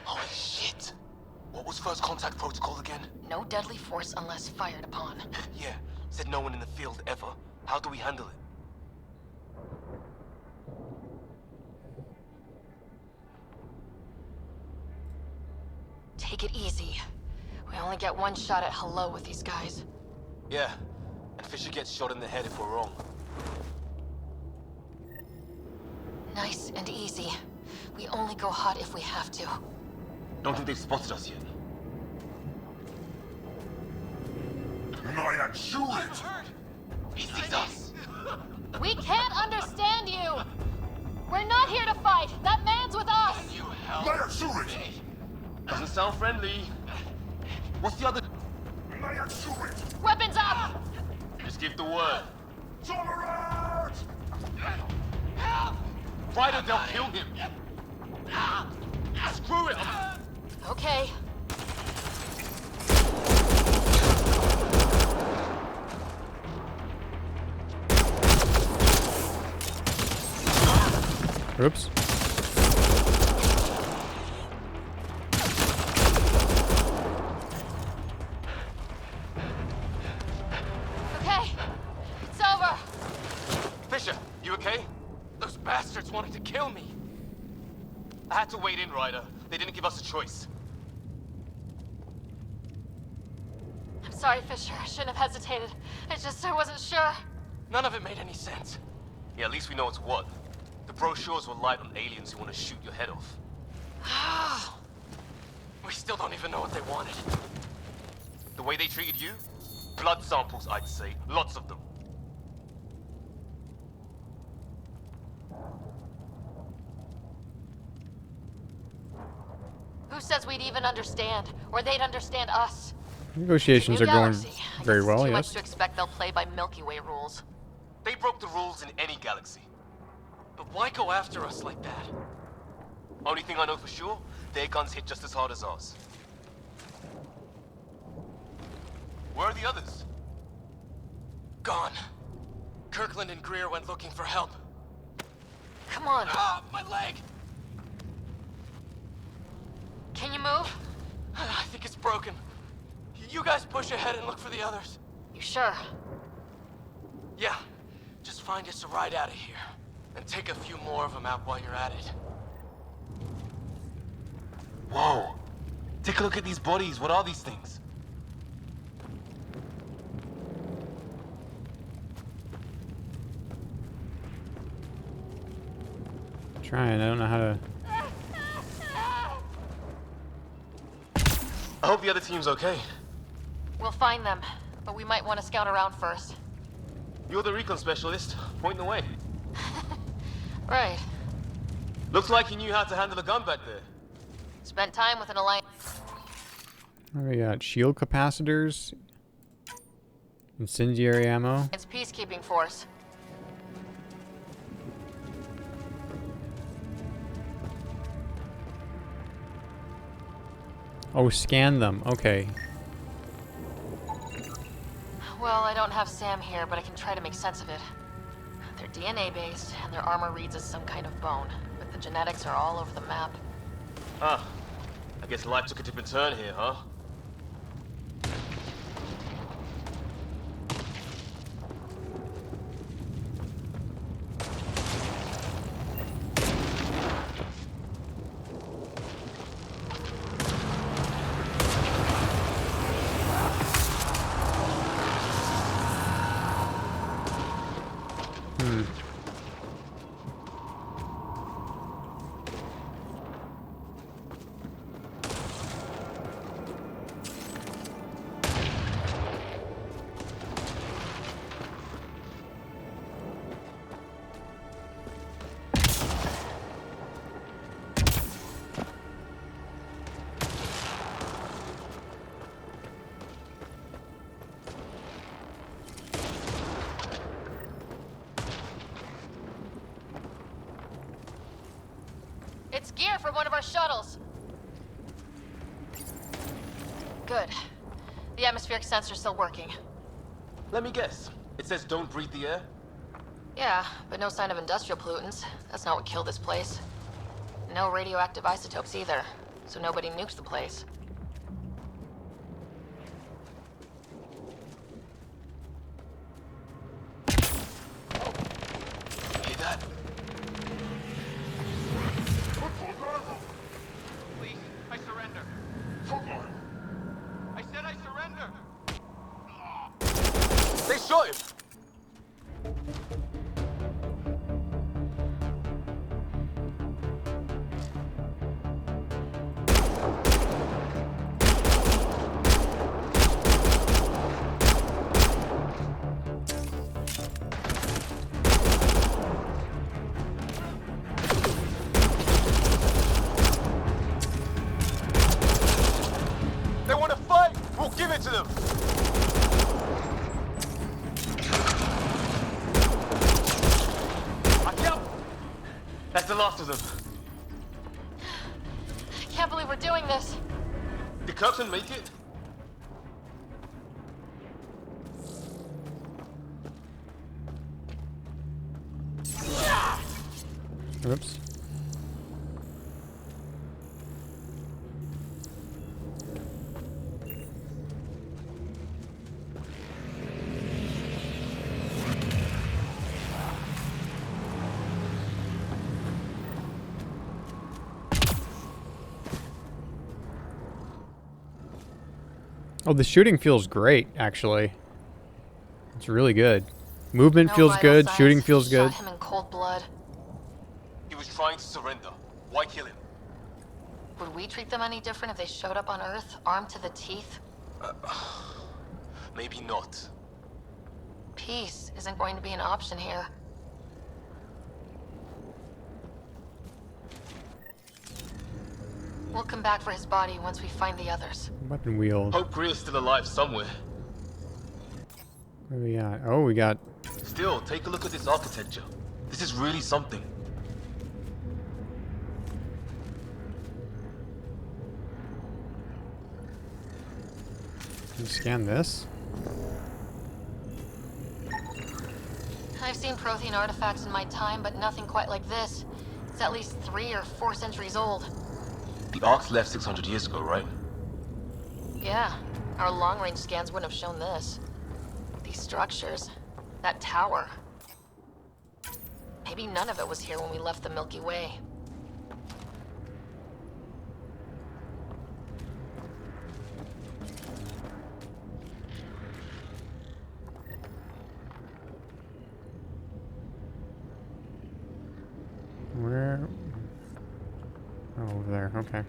Holy shit! What was first contact protocol again? No deadly force unless fired upon. Yeah, said no one in the field ever. How do we handle it? Take it easy. We only get one shot at hello with these guys. Yeah, and Fisher gets shot in the head if we're wrong. Nice and easy. We only go hot if we have to. Don't think they've spotted us yet. I am sure it! He sees us. We can't understand you! We're not here to fight! That man's with us! I am sure it! Doesn't sound friendly. What's the other? I am sure it! Weapons up! Just give the word. Tolerate! Ryder, they'll kill him. Screw it. Okay. Oops. Okay. It's over. Fisher, you okay? Those bastards wanted to kill me. I had to wait in, Ryder. They didn't give us a choice. I'm sorry, Fisher. I shouldn't have hesitated. I wasn't sure. None of it made any sense. Yeah, at least we know it's what. The brochures were light on aliens who want to shoot your head off. We still don't even know what they wanted. The way they treated you? Blood samples, I'd say. Lots of them. Who says we'd even understand? Or they'd understand us? Negotiations are New going galaxy. I very guess well, it's too yes. much to expect they'll play by Milky Way rules. They broke the rules in any galaxy. But why go after us like that? Only thing I know for sure, their guns hit just as hard as ours. Where are the others? Gone. Kirkland and Greer went looking for help. Come on. Ah, my leg! Can you move? I think it's broken. You guys push ahead and look for the others. You sure? Yeah. Just find us a ride out of here. And take a few more of them out while you're at it. Whoa! Take a look at these bodies. What are these things? Trying, I don't know how to... I hope the other team's okay. We'll find them, but we might want to scout around first. You're the recon specialist. Point the way. Right. Looks like you knew how to handle a gun back there. Spent time with an alliance. What do we got? Shield capacitors. Incendiary ammo. It's peacekeeping force. Oh, scan them. Okay. Well, I don't have Sam here, but I can try to make sense of it. They're DNA-based, and their armor reads as some kind of bone, but the genetics are all over the map. Ah, I guess life took a different turn here, huh? It's gear from one of our shuttles. Good. The atmospheric sensor's still working. Let me guess. It says don't breathe the air? Yeah, but no sign of industrial pollutants. That's not what killed this place. No radioactive isotopes either, so nobody nukes the place. Hear that? Please, I surrender. I said I surrender. They shot him! They want to fight! We'll give it to them! That's the last of them. I can't believe we're doing this. Did Kirkland make it? Oops. Oh, the shooting feels great, actually. It's really good. Movement No feels vital good, signs. shooting feels good. Shot him in cold blood. He was trying to surrender. Why kill him? Would we treat them any different if they showed up on Earth, armed to the teeth? Maybe not. Peace isn't going to be an option here. We'll come back for his body once we find the others. Weapon wheel. Hope Greer's still alive somewhere. What do we got? Oh, we got... Still, take a look at this architecture. This is really something. Can you scan this? I've seen Prothean artifacts in my time, but nothing quite like this. It's at least 3 or 4 centuries old. The Ark's left 600 years ago, right? Yeah, our long-range scans wouldn't have shown this. These structures, that tower. Maybe none of it was here when we left the Milky Way. Where? Oh, over there. Okay.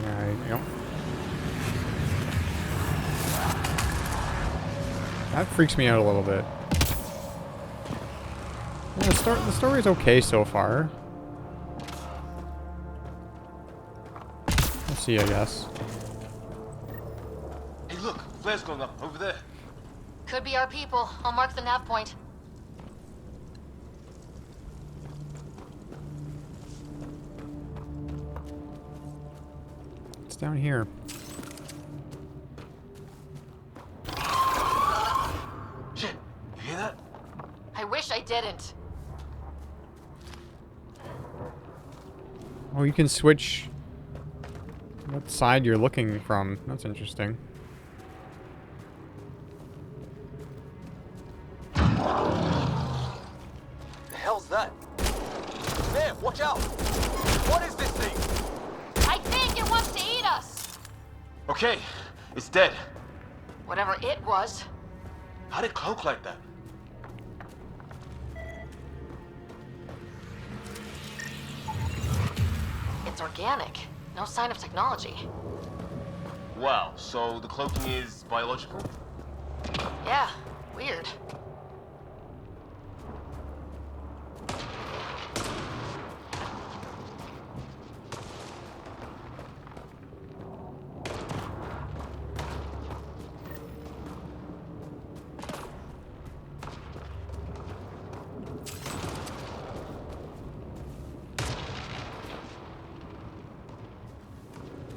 There you go. That freaks me out a little bit. Yeah, the story's okay so far. We'll see, I guess. Hey, look, flare's going up over there. Could be our people. I'll mark the nav point. It's down here. Shit, you hear that? I wish I didn't. Oh, you can switch what side you're looking from. That's interesting. The hell's that? There, watch out! What is this thing? I think it wants to eat us! Okay, it's dead. Whatever it was. How'd it cloak like that? It's organic. No sign of technology. Wow, so the cloaking is biological? Yeah, weird.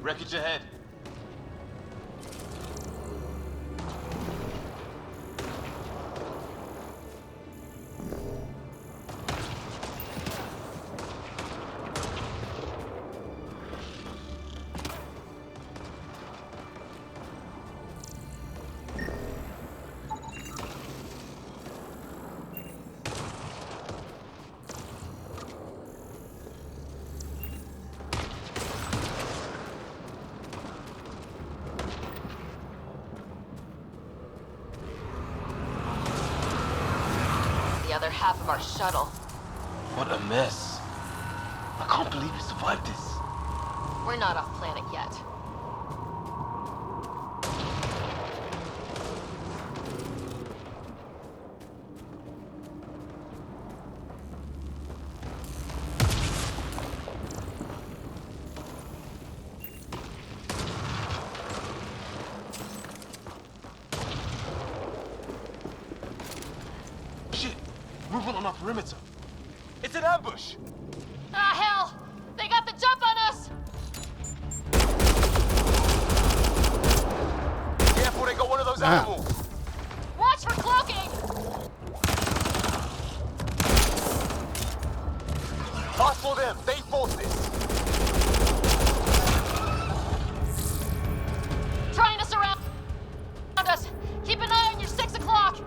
Wreckage ahead. The other half of our shuttle. What a mess. I can't believe we survived this. We're not off planet yet. Shit! Movement on our perimeter. It's an ambush! Ah, hell! They got the jump on us! Careful, they got one of those animals! Watch for cloaking! Pass for them! They forced this! Trying to surround us! Keep an eye on your 6 o'clock!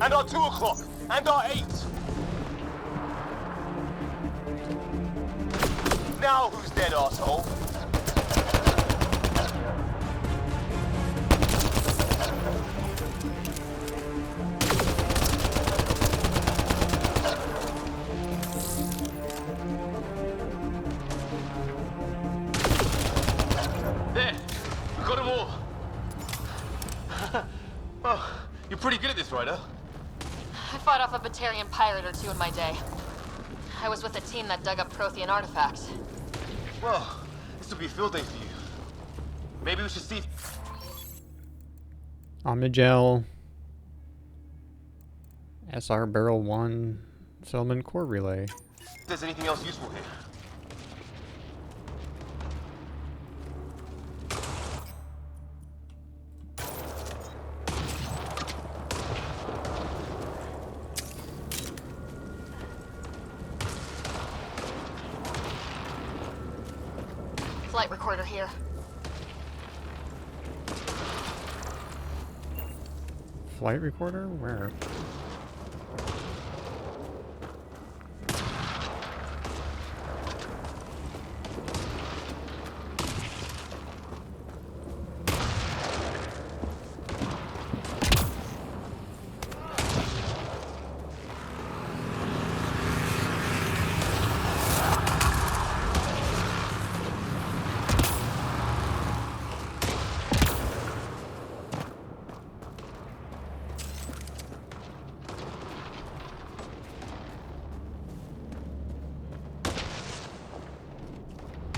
And our 2 o'clock! And our 8! Now who's dead, asshole? There! We got them all! Oh, you're pretty good at this, Ryder. I fought off a Batarian pirate or two in my day. I was with a team that dug up Prothean artifacts. Well, this will be a field day for you. Maybe we should see... Omnigel. SR Barrel 1. Settlement core relay. If there's anything else useful here. Flight recorder here. Flight recorder? Where?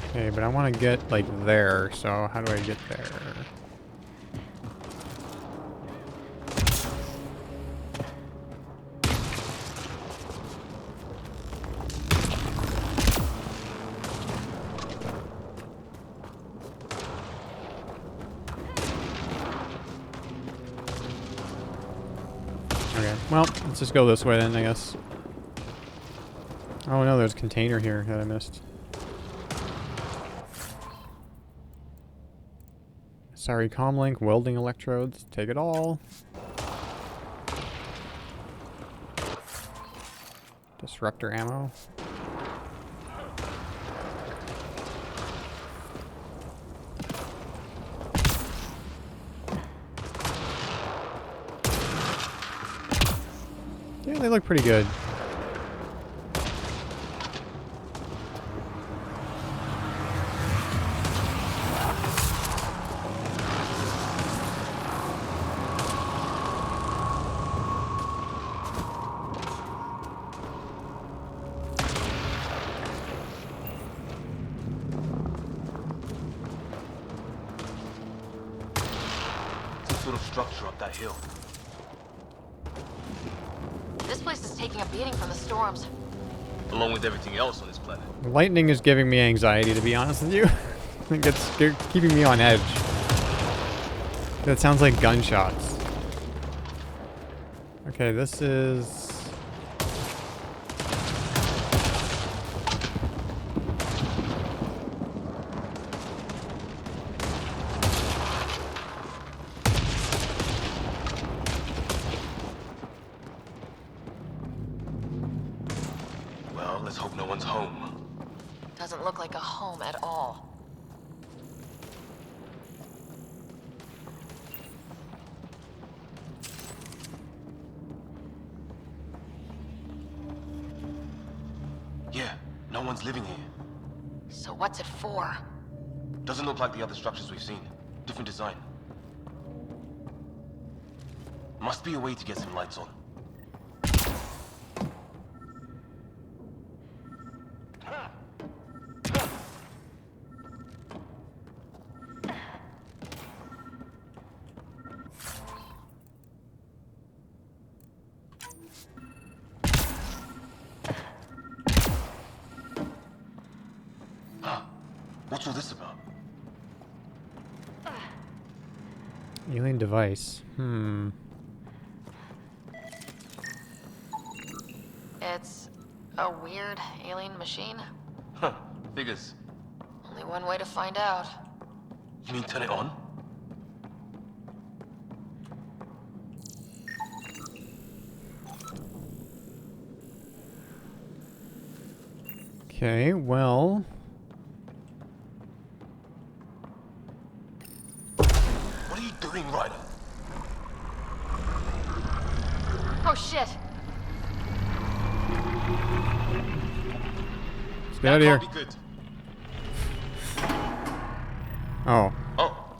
Okay, but I want to get, like, there, so how do I get there? Okay, well, let's just go this way then, I guess. Oh no, there's a container here that I missed. Sorry, comlink, welding electrodes, take it all. Disruptor ammo. Yeah, they look pretty good. Sort of structure up that hill. This place is taking a beating from the storms. Along with everything else on this planet. Lightning is giving me anxiety, to be honest with you. I think it's keeping me on edge. That sounds like gunshots. Okay, this is... Well, let's hope no one's home. Doesn't look like a home at all. Yeah, no one's living here. So what's it for? Doesn't look like the other structures we've seen. Different design. Must be a way to get some lights on. What's all this about? Alien device. It's a weird alien machine. Huh, figures. Only one way to find out. You mean turn it on? Okay, well... What are you doing, Ryder? Oh shit! Let's get out of here. Can't be good. Oh, Oh,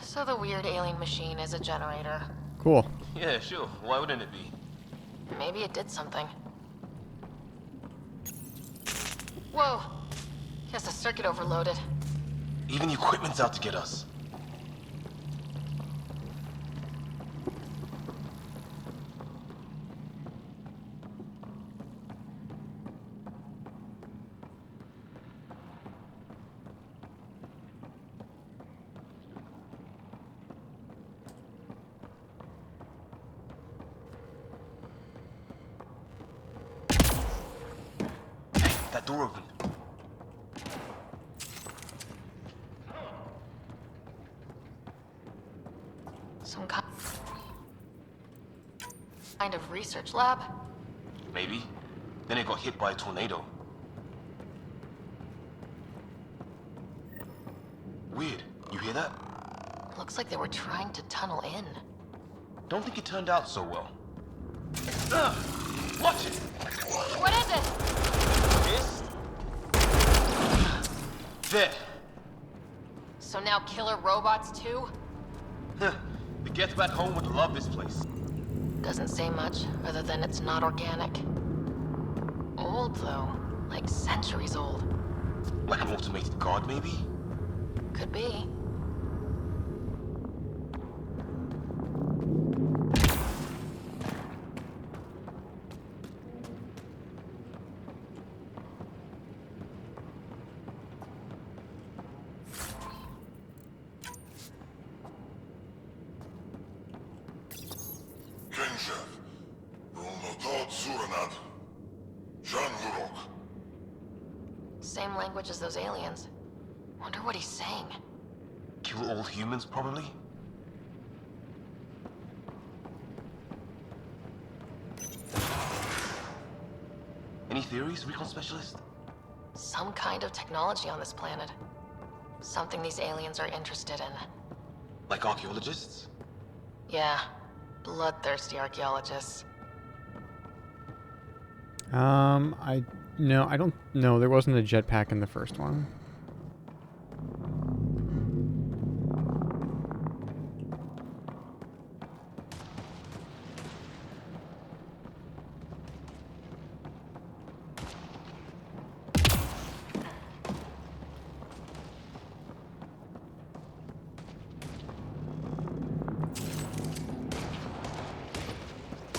So the weird alien machine is a generator. cool. yeah, sure. Why wouldn't it be? Maybe it did something. Whoa! Guess the circuit overloaded. Even the equipment's out to get us. that door open. Some kind of research lab? Maybe. Then it got hit by a tornado. Weird. You hear that? Looks like they were trying to tunnel in. Don't think it turned out so well. Watch it! What is it? This? There. So now killer robots too? The Get Back Home would love this place. Doesn't say much, other than it's not organic. Old, though. Like centuries old. Like an automated guard, maybe? Could be. Same language as those aliens. Wonder what he's saying. Kill all humans, probably? Any theories, recon specialist? Some kind of technology on this planet. Something these aliens are interested in. Like archaeologists? Yeah. Bloodthirsty archaeologists. No, I don't know. There wasn't a jetpack in the first one.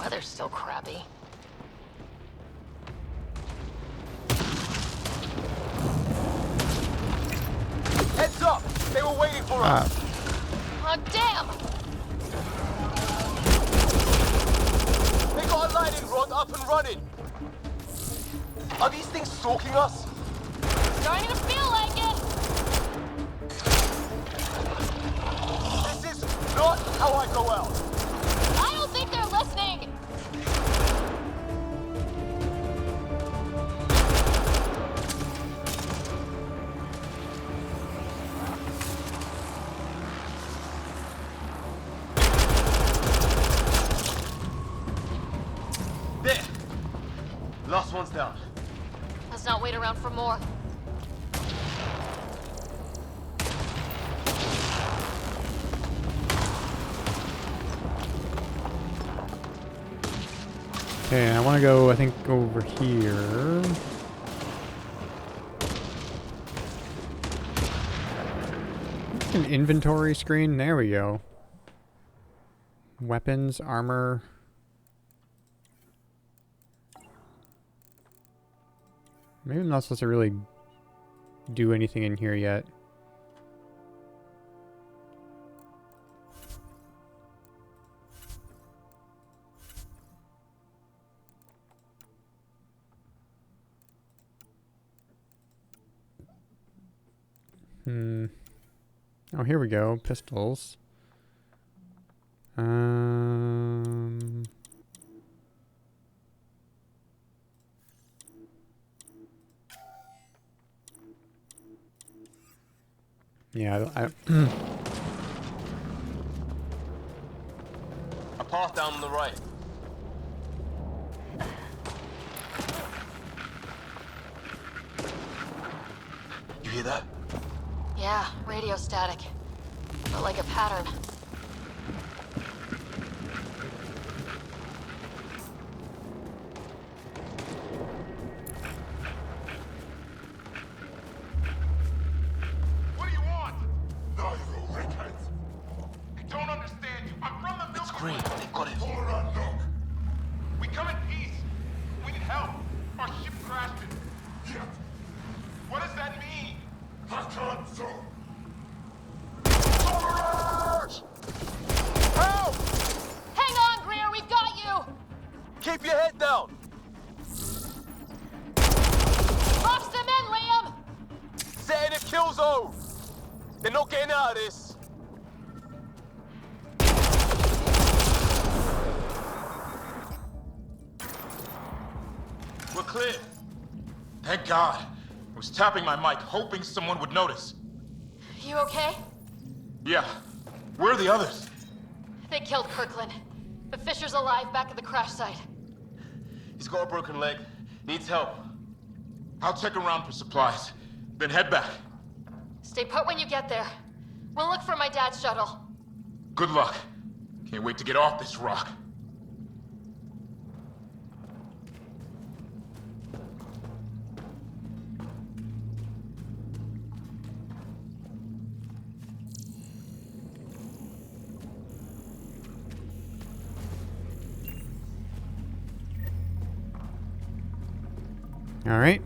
Weather's still crappy. Heads up! They were waiting for us! Oh, damn! They got a lightning rod up and running! Are these things stalking us? Starting to feel like it! This is not how I go out! I don't think they're listening! There! Last one's down. Let's not wait around for more. Okay, I want to go, I think, over here. An inventory screen. There we go. Weapons, armor. Maybe I'm not supposed to really do anything in here yet. Oh, here we go. Pistols. Yeah, A path down on the right. You hear that? Yeah, radio static. But like a pattern. What do you want? No, you rickheads. I don't understand you. I'm from the Milky Way. It's great. They got it. Hold on, look. We come in peace. We need help. Our ship crashed it. Yeah. What does that mean? I can't so. kill zone! They're not getting out of this! We're clear. Thank God. I was tapping my mic, hoping someone would notice. You okay? Yeah. Where are the others? They killed Kirkland. But Fisher's alive back at the crash site. He's got a broken leg. Needs help. I'll check around for supplies, then head back. Stay put when you get there. We'll look for my dad's shuttle. Good luck. Can't wait to get off this rock. All right.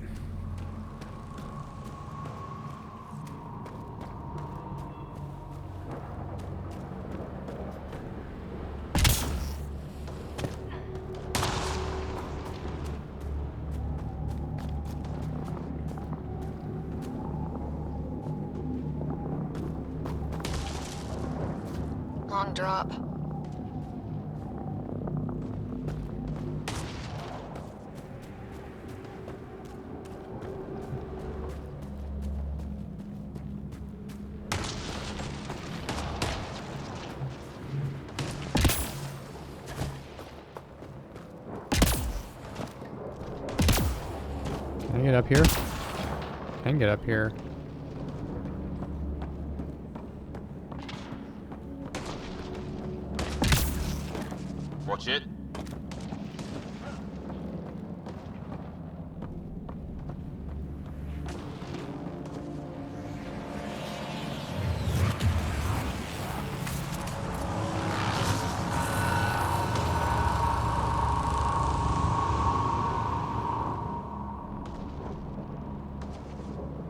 Long drop. Can I get up here? I can get up here. Watch it.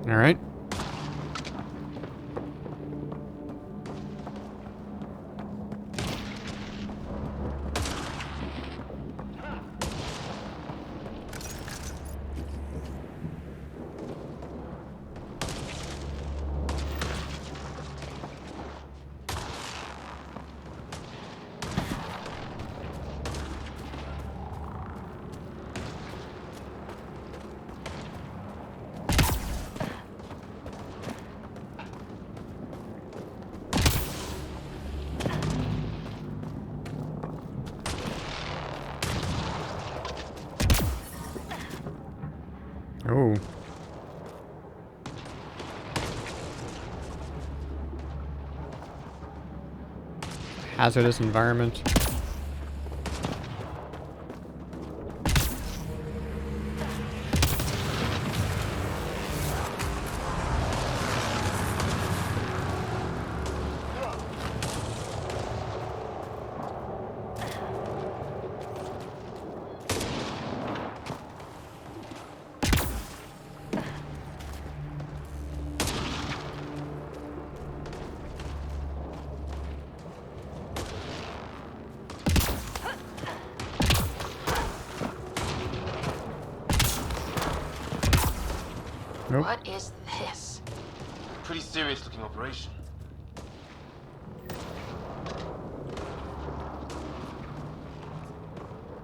All right. Oh. Hazardous environment. Nope. What is this? Pretty serious looking operation.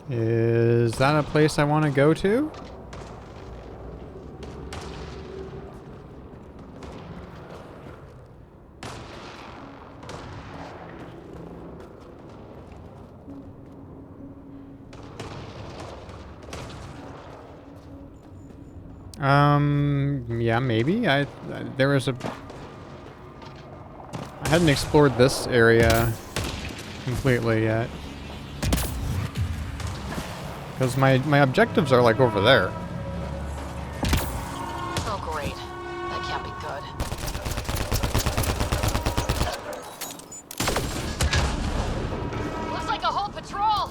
Is that a place I want to go to? Yeah, maybe. There was a... I hadn't explored this area completely yet. Because my objectives are like over there. Oh great. That can't be good. Looks like a whole patrol!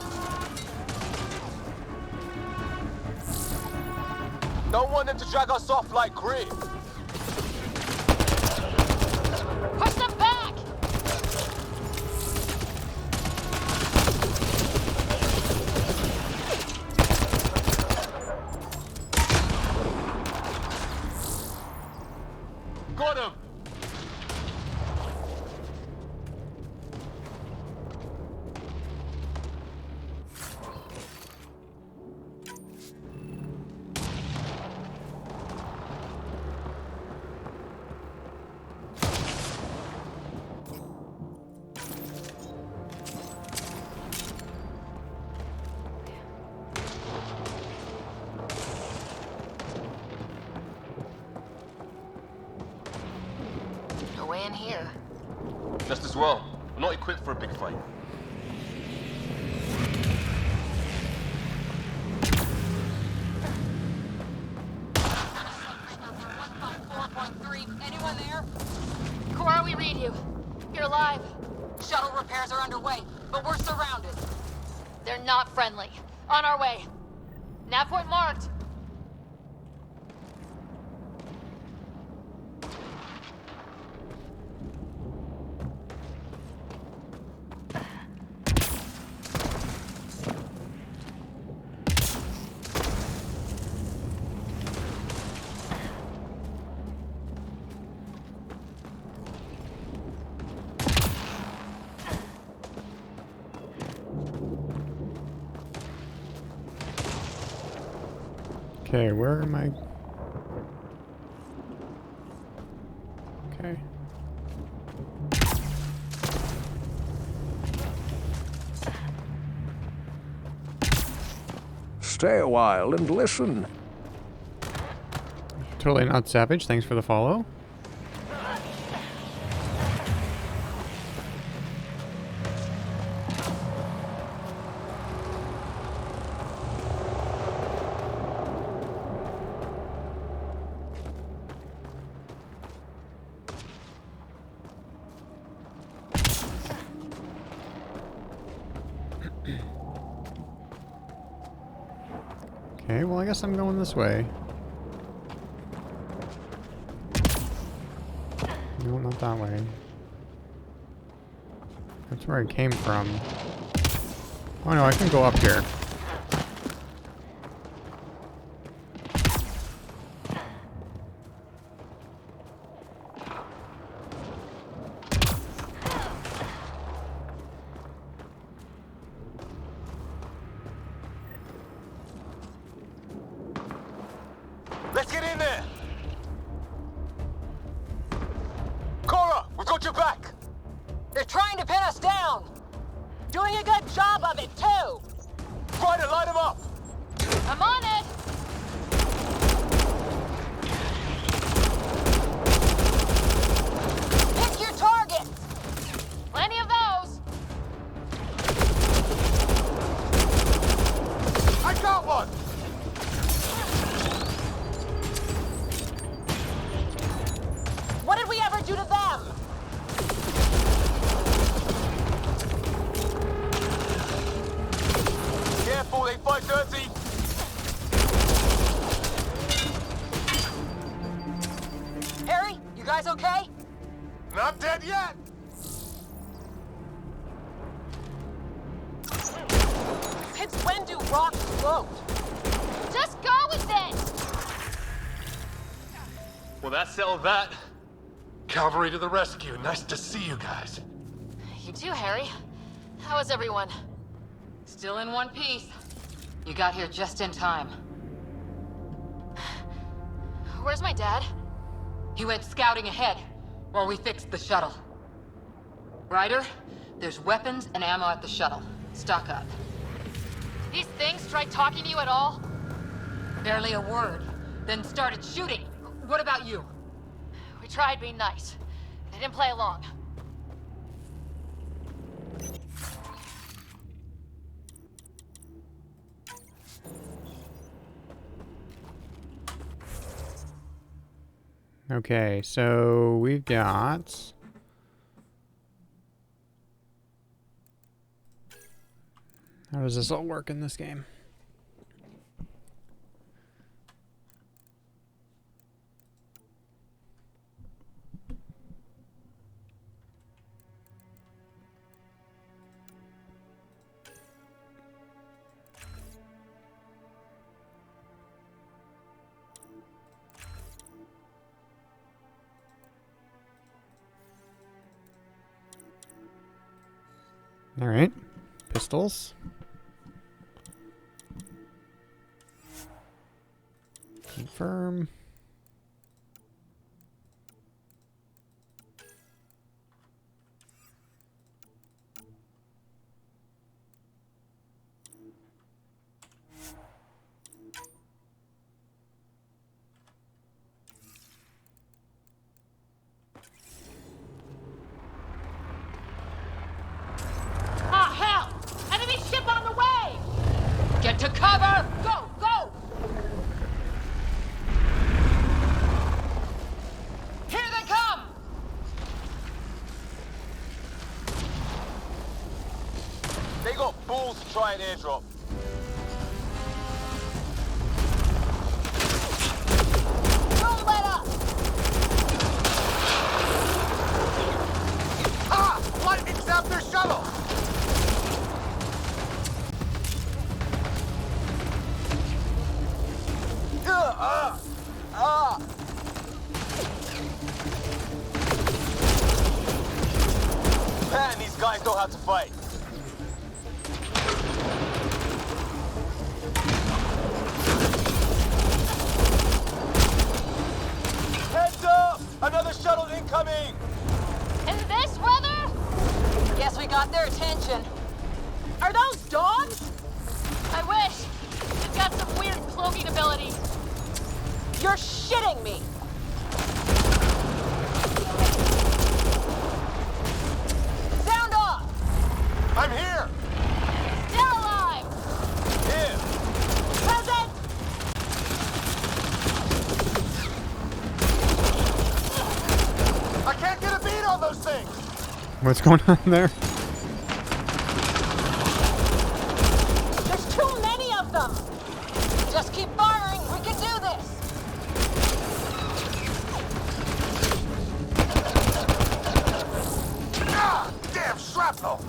Don't want them to drag us off like grit. Push them back! Got him! No way in here. Just as well. We're not equipped for a big fight. Anyone there? Cora, we read you. You're alive. Shuttle repairs are underway, but we're surrounded. They're not friendly. On our way. Nav point marked. Okay, where am I? Okay. Stay a while and listen. Totally not savage. Thanks for the follow. Okay, well, I guess I'm going this way. No, not that way. That's where I came from. Oh no, I can go up here. Let's get in there! Cora, we've got your back! They're trying to pin us down! Doing a good job of it, too! Try to light them up! I'm on it! Pick your target! Plenty of those! I got one! What did we ever do to them? Careful, they fight dirty! Harry, you guys okay? Not dead yet! Since when do rocks float? Just go with it! Well, that settled that. Cavalry to the rescue. Nice to see you guys. You too, Harry. How is everyone? Still in one piece. You got here just in time. Where's my dad? He went scouting ahead while we fixed the shuttle. Ryder, there's weapons and ammo at the shuttle. Stock up. These things tried talking to you at all? Barely a word. Then started shooting. What about you? We tried being nice. They didn't play along. Okay, so we've got... How does this all work in this game? Alright. Pistols. Confirm. Ah, hell! Enemy ship on the way! Get to cover! Go, go! Here they come! They got balls to try an airdrop. Don't let up! Ah! Lightning zapped their shuttle! Man, these guys know how to fight. Heads up! Another shuttle incoming! In this weather? Guess we got their attention. Are those dogs? I wish. They've got some weird cloaking abilities. You're shitting me! Sound off! I'm here! They're alive! Here! Present! I can't get a beat on those things! What's going on there? There's too many of them! Just keep firing, we can do this! Ah! Damn shrapnel!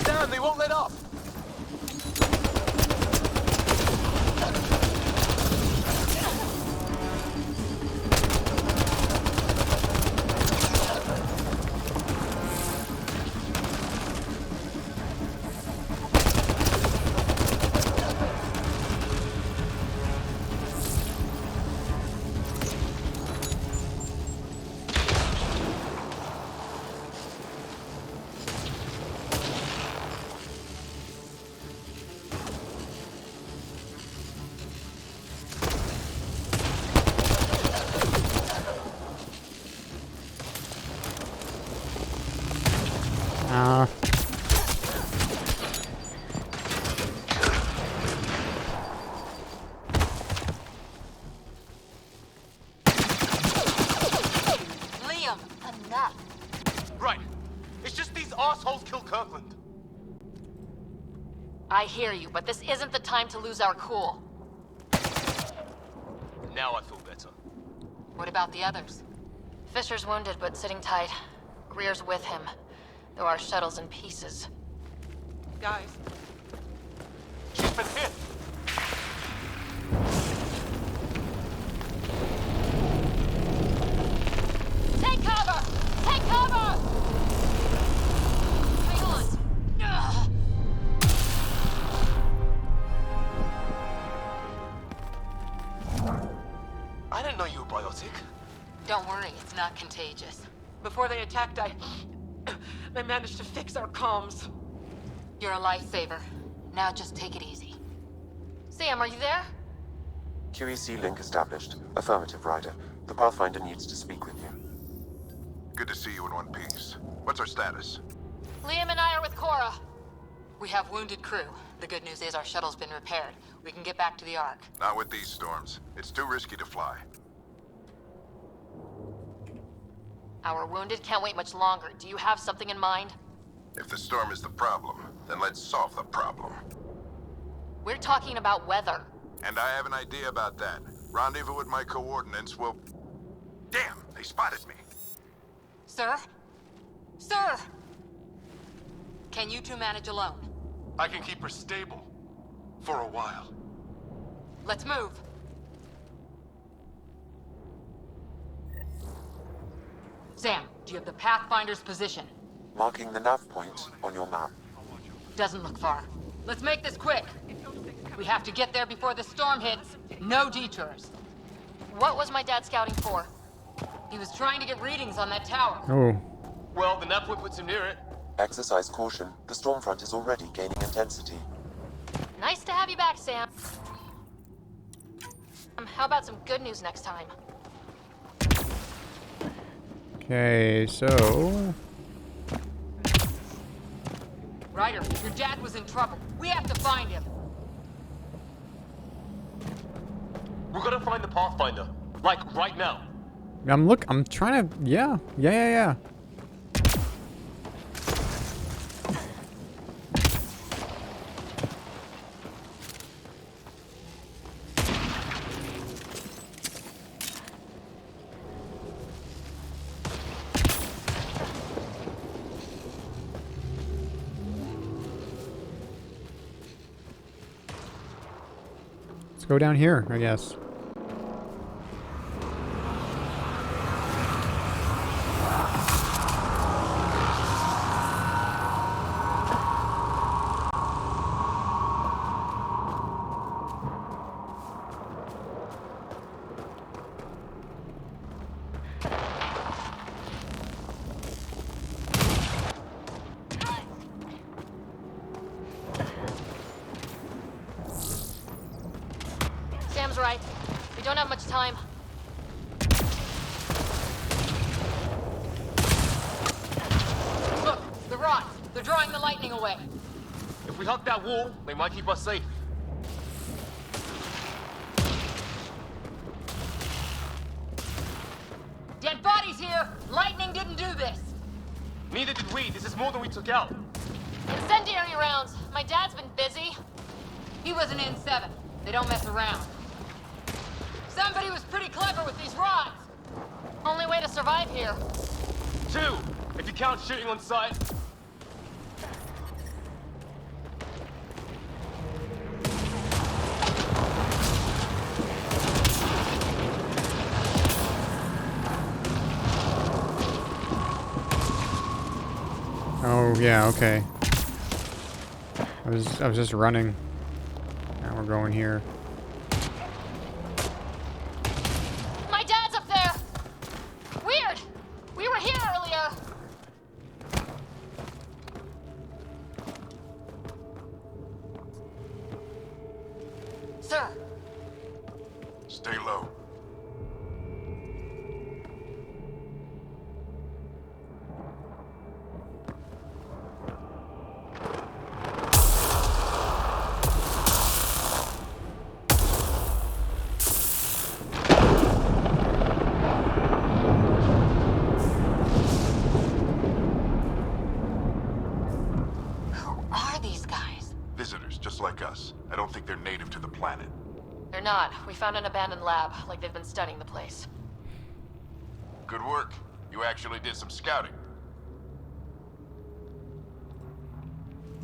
Damn, they won't let up! Liam, enough. Right. It's just these assholes kill Kirkland. I hear you, but this isn't the time to lose our cool. Now I feel better. What about the others? Fisher's wounded, but sitting tight. Greer's with him, though our shuttle's in pieces. Guys, She's been hit! Take cover! Take cover! Hang on! Ugh. I didn't know you were biotic. Don't worry, it's not contagious. before they attacked, I managed to fix our comms. You're a lifesaver. Now just take it easy. Sam, are you there? QEC link established. Affirmative, Ryder. The Pathfinder needs to speak with you. Good to see you in one piece. What's our status? Liam and I are with Cora. We have wounded crew. The good news is our shuttle's been repaired. We can get back to the Ark. Not with these storms. It's too risky to fly. Our wounded can't wait much longer. Do you have something in mind? If the storm is the problem, then let's solve the problem. We're talking about weather. And I have an idea about that. Rendezvous with my coordinates will... Damn, they spotted me. Sir? Sir! Can you two manage alone? I can keep her stable. For a while. Let's move. Sam, do you have the Pathfinder's position? Marking the nav point on your map. Doesn't look far. Let's make this quick. We have to get there before the storm hits. No detours. What was my dad scouting for? He was trying to get readings on that tower. Oh. Well, the nav point puts him near it. Exercise caution. The storm front is already gaining intensity. Nice to have you back, Sam. How about some good news next time? Okay, so... Ryder, your dad was in trouble. We have to find him. We gotta find the Pathfinder. Like, right now. I'm trying to... Yeah. Let's go down here, I guess. Sam's right. We don't have much time. Look, the rods. They're drawing the lightning away. If we hug that wall, they might keep us safe. Dead bodies here! Lightning didn't do this! Neither did we. This is more than we took out. Incendiary rounds. My dad's been busy. He was an N7. They don't mess around. Somebody was pretty clever with these rods! Only way to survive here. 2, if you count shooting on sight. Oh, yeah, okay. I was just running. Now we're going here. My dad's up there! Weird! We were here earlier! Sir! Stay low. Visitors, just like us. I don't think they're native to the planet. They're not. We found an abandoned lab, like they've been studying the place. Good work. You actually did some scouting.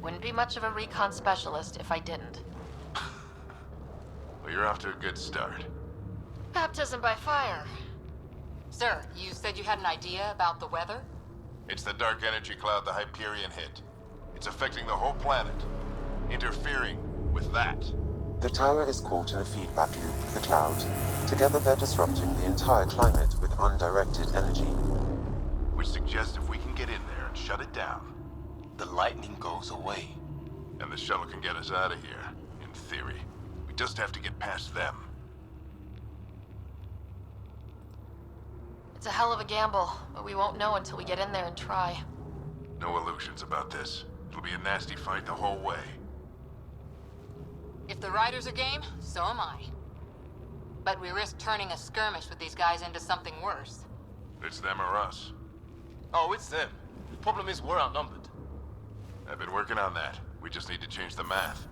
Wouldn't be much of a recon specialist if I didn't. Well, you're off to a good start. Baptism by fire. Sir, you said you had an idea about the weather? It's the dark energy cloud the Hyperion hit. It's affecting the whole planet. Interfering with that. The tower is caught in a feedback loop with the cloud. Together they're disrupting the entire climate with undirected energy. Which suggests if we can get in there and shut it down, the lightning goes away. And the shuttle can get us out of here, in theory. We just have to get past them. It's a hell of a gamble, but we won't know until we get in there and try. No illusions about this. It'll be a nasty fight the whole way. If the riders are game, so am I. But we risk turning a skirmish with these guys into something worse. It's them or us. Oh, it's them. The problem is we're outnumbered. I've been working on that. We just need to change the math.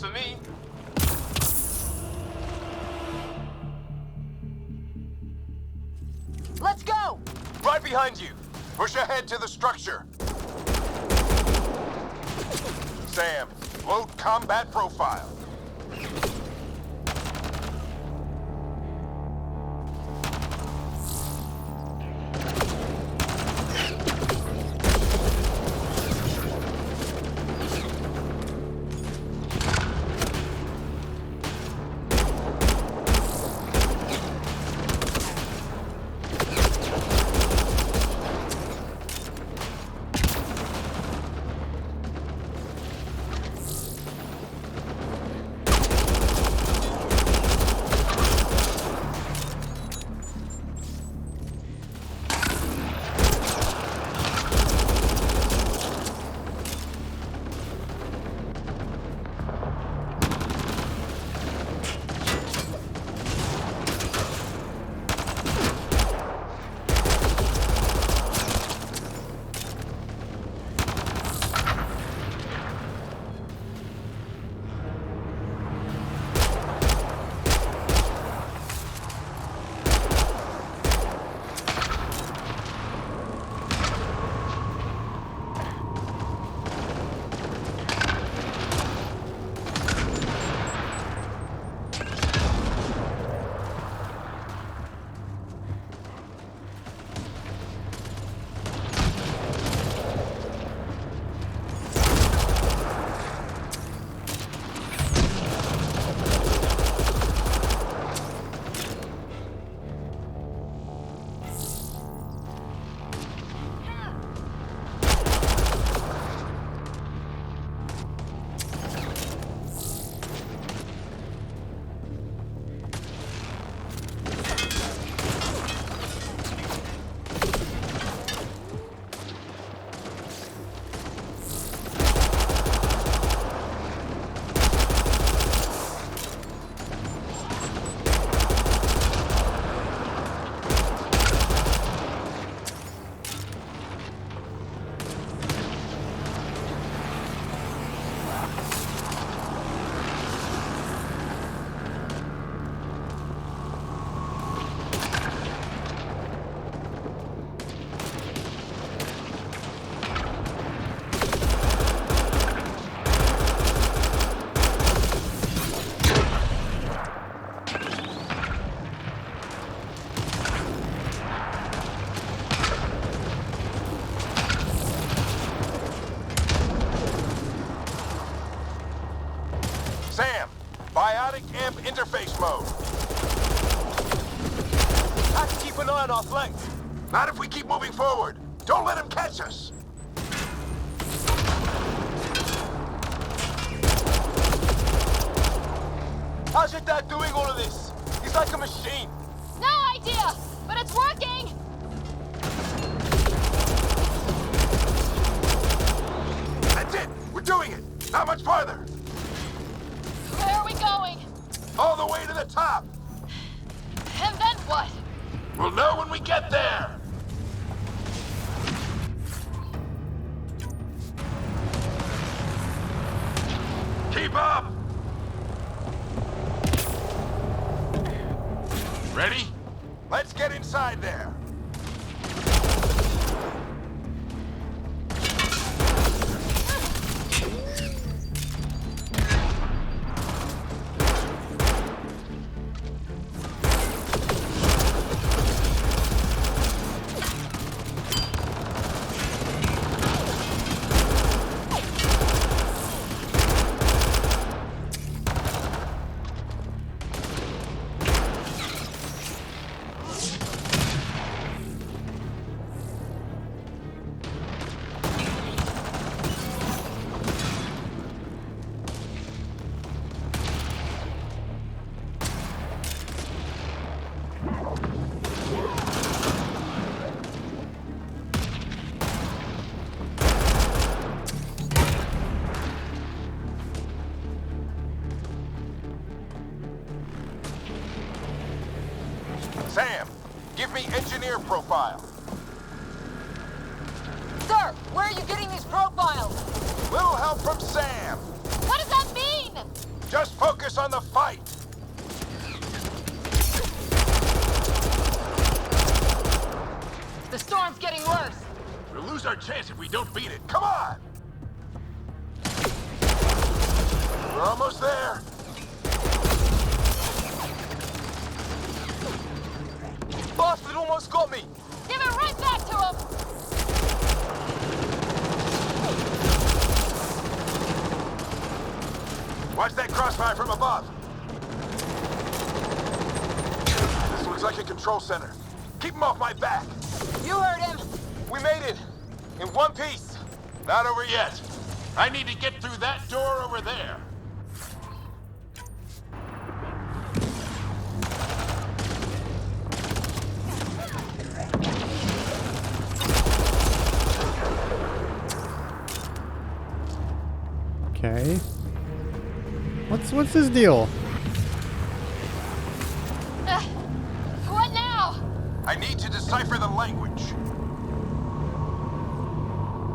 Works for me. Let's go! Right behind you. Push ahead to the structure. Sam, load combat profile. Sam, biotic amp interface mode. Have to keep an eye on our flanks. Not if we keep moving forward. Don't let him catch us. How's your dad doing all of this? He's like a machine. No idea, but it's working! That's it. We're doing it. Not much farther. Where are we going? All the way to the top. And then what? We'll know when we get there. Keep up. Ready? Let's get inside there. Sam, give me engineer profile. Sir, where are you getting these profiles? Little help from Sam. What does that mean? Just focus on the fight! The storm's getting worse. We'll lose our chance if we don't beat it. Come on! We're almost there. Bastard almost got me! Give it right back to him! Watch that crossfire from above. This looks like a control center. Keep him off my back. You heard him. We made it! In one piece! Not over yet. I need to get through that door over there. Okay. What's his deal? What now? I need to decipher the language.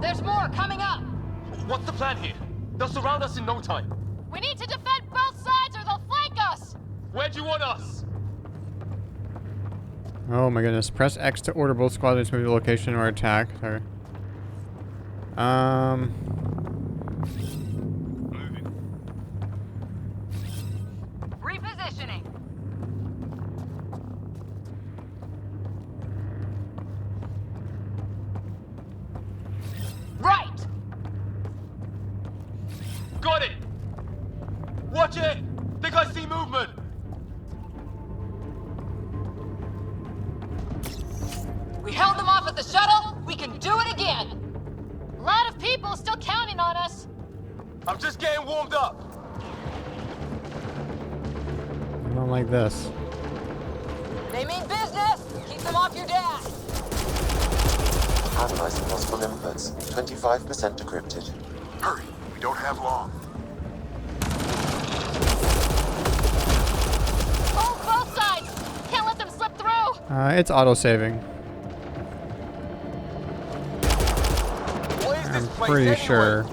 There's more coming up. What's the plan here? They'll surround us in no time. We need to defend both sides or they'll flank us. Where do you want us? Oh my goodness. Press X to order both squadrons to move to location or attack. Sorry. Repositioning. Right. Got it! Watch it! Think I see movement! We held them off at the shuttle. We can do it again. A lot of people still counting on us. I'm just getting warmed up. I don't like this. They mean business. Keep them off your dad. Analyzing possible inputs. 25% decrypted. Hurry, we don't have long. Hold both sides. Can't let them slip through. It's auto-saving. What is this I'm place pretty anyway? sure.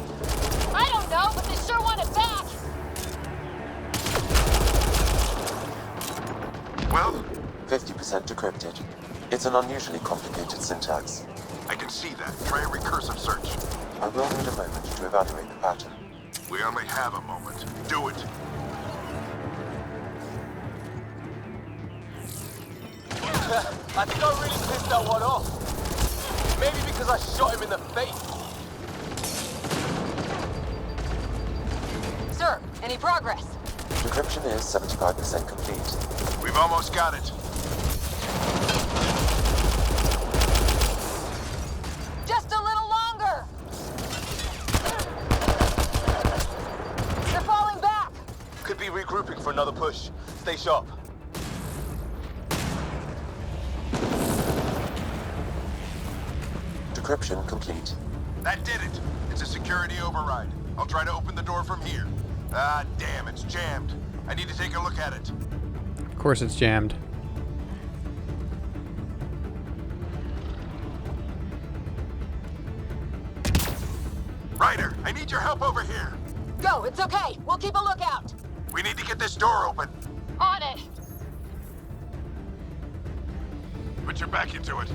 I don't know, but they sure want it back. Well? 50% decrypted. It's an unusually complicated syntax. I can see that. Try a recursive search. I will need a moment to evaluate the pattern. We only have a moment. Do it. I think I really pissed that one off. Maybe because I shot him in the face. Sir, any progress? Decryption is 75% complete. We've almost got it. Just a little longer. They're falling back. Could be regrouping for another push. Stay sharp. Decryption complete. That did it. It's a security override. I'll try to open the door from here. Ah, damn, it's jammed. I need to take a look at it. Of course it's jammed. Ryder, I need your help over here. Go, it's okay. We'll keep a lookout. We need to get this door open. On it. Put your back into it.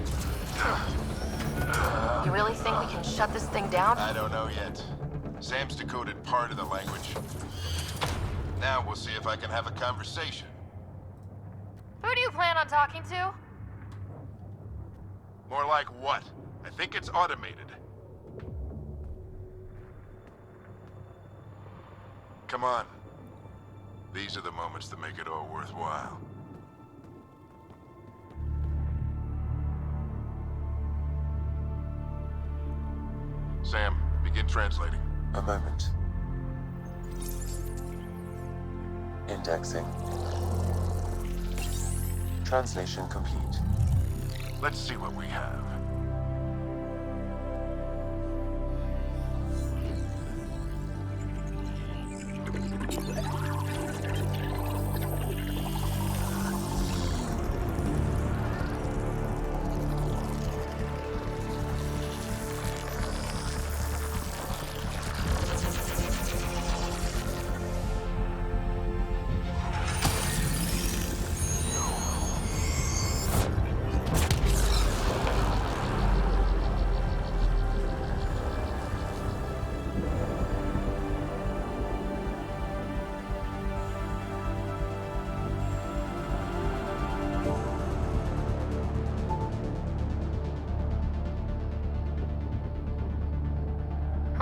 You really think we can shut this thing down? I don't know yet. Sam's decoded part of the language. Now we'll see if I can have a conversation. Who do you plan on talking to? More like what? I think it's automated. Come on. These are the moments that make it all worthwhile. Sam, begin translating. A moment. Indexing. Translation complete. Let's see what we have.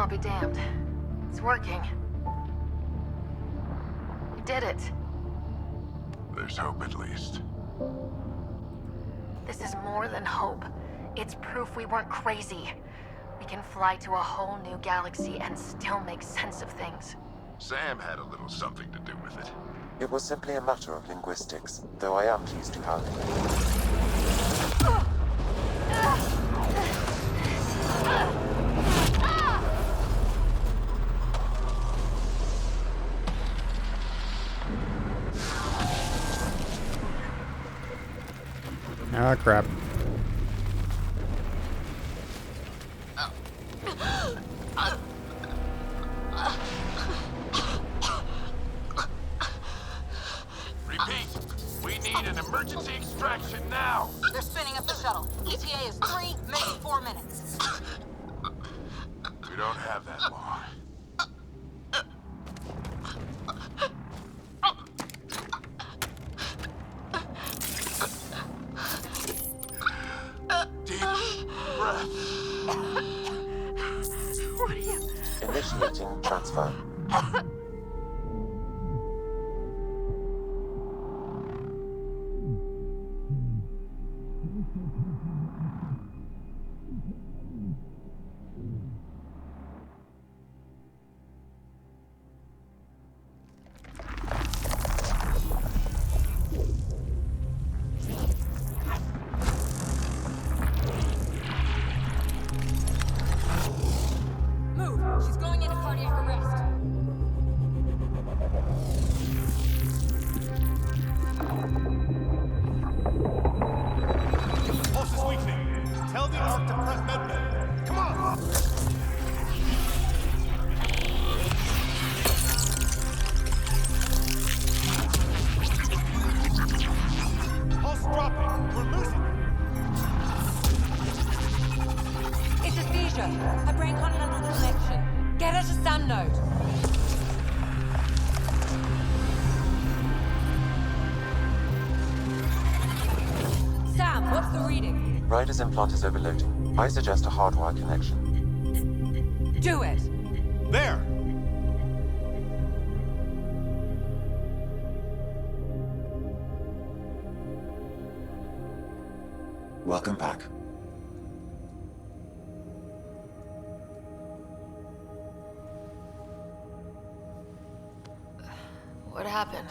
I'll be damned. It's working. We did it. There's hope at least. This is more than hope. It's proof we weren't crazy. We can fly to a whole new galaxy and still make sense of things. Sam had a little something to do with it. It was simply a matter of linguistics, though I am pleased to have it. Ah, crap. Repeat, we need an emergency extraction now. They're spinning up the shuttle. ETA is 3, maybe 4 minutes. We don't have that long. Deep breath. What are you... Initiating transfer. Move! She's going into cardiac arrest. Pulse is weakening. Tell the ARC to press medbay. Come on! Pulse dropping. We're losing. It's a seizure. Her brain can't handle the connection. Get her to Sam node. Sam, what's the reading? Ryder's implant is overloading. I suggest a hardwire connection. Do it. There! Welcome back. What happened?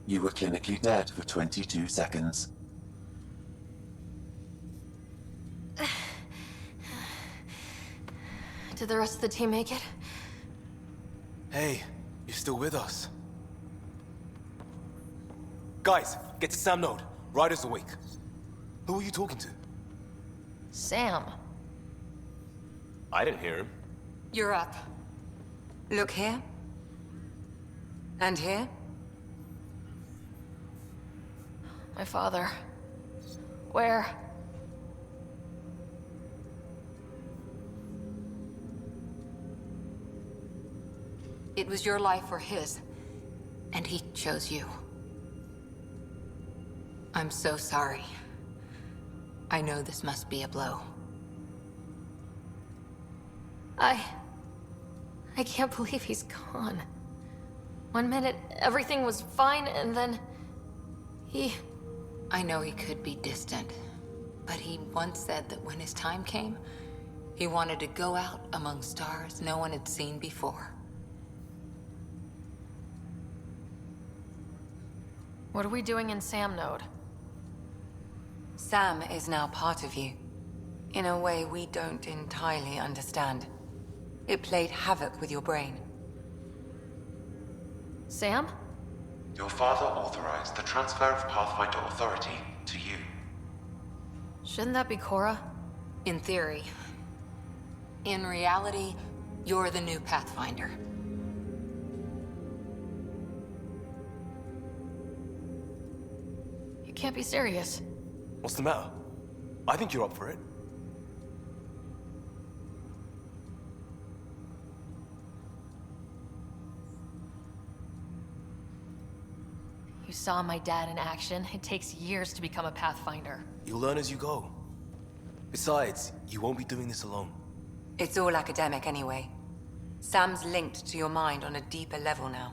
You were clinically dead for 22 seconds. Did the rest of the team make it? Hey, you're still with us. Guys, get to Sam node. Ryder's awake. Who are you talking to? Sam. I didn't hear him. You're up. Look here. And here. My father. Where? It was your life or his, and he chose you. I'm so sorry. I know this must be a blow. I can't believe he's gone. 1 minute, everything was fine, and then... I know he could be distant, but he once said that when his time came, he wanted to go out among stars no one had seen before. What are we doing in Sam node? Sam is now part of you. In a way we don't entirely understand. It played havoc with your brain. Sam? Your father authorized the transfer of Pathfinder authority to you. Shouldn't that be Cora? In theory. In reality, you're the new Pathfinder. You can't be serious. What's the matter? I think you're up for it. You saw my dad in action. It takes years to become a Pathfinder. You'll learn as you go. Besides, you won't be doing this alone. It's all academic anyway. Sam's linked to your mind on a deeper level now.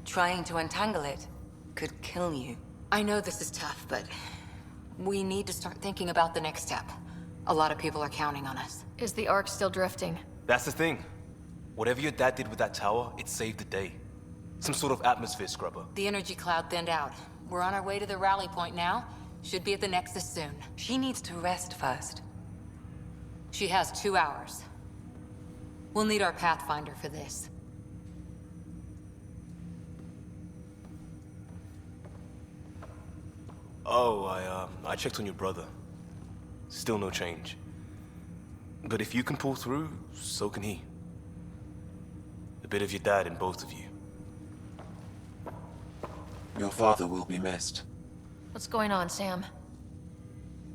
Trying to untangle it could kill you. I know this is tough, but we need to start thinking about the next step. A lot of people are counting on us. Is the Ark still drifting? That's the thing. Whatever your dad did with that tower, it saved the day. Some sort of atmosphere scrubber. The energy cloud thinned out. We're on our way to the rally point now. Should be at the Nexus soon. She needs to rest first. She has 2 hours. We'll need our Pathfinder for this. Oh, I checked on your brother. Still no change. But if you can pull through, so can he. A bit of your dad in both of you. Your father will be missed. What's going on, Sam?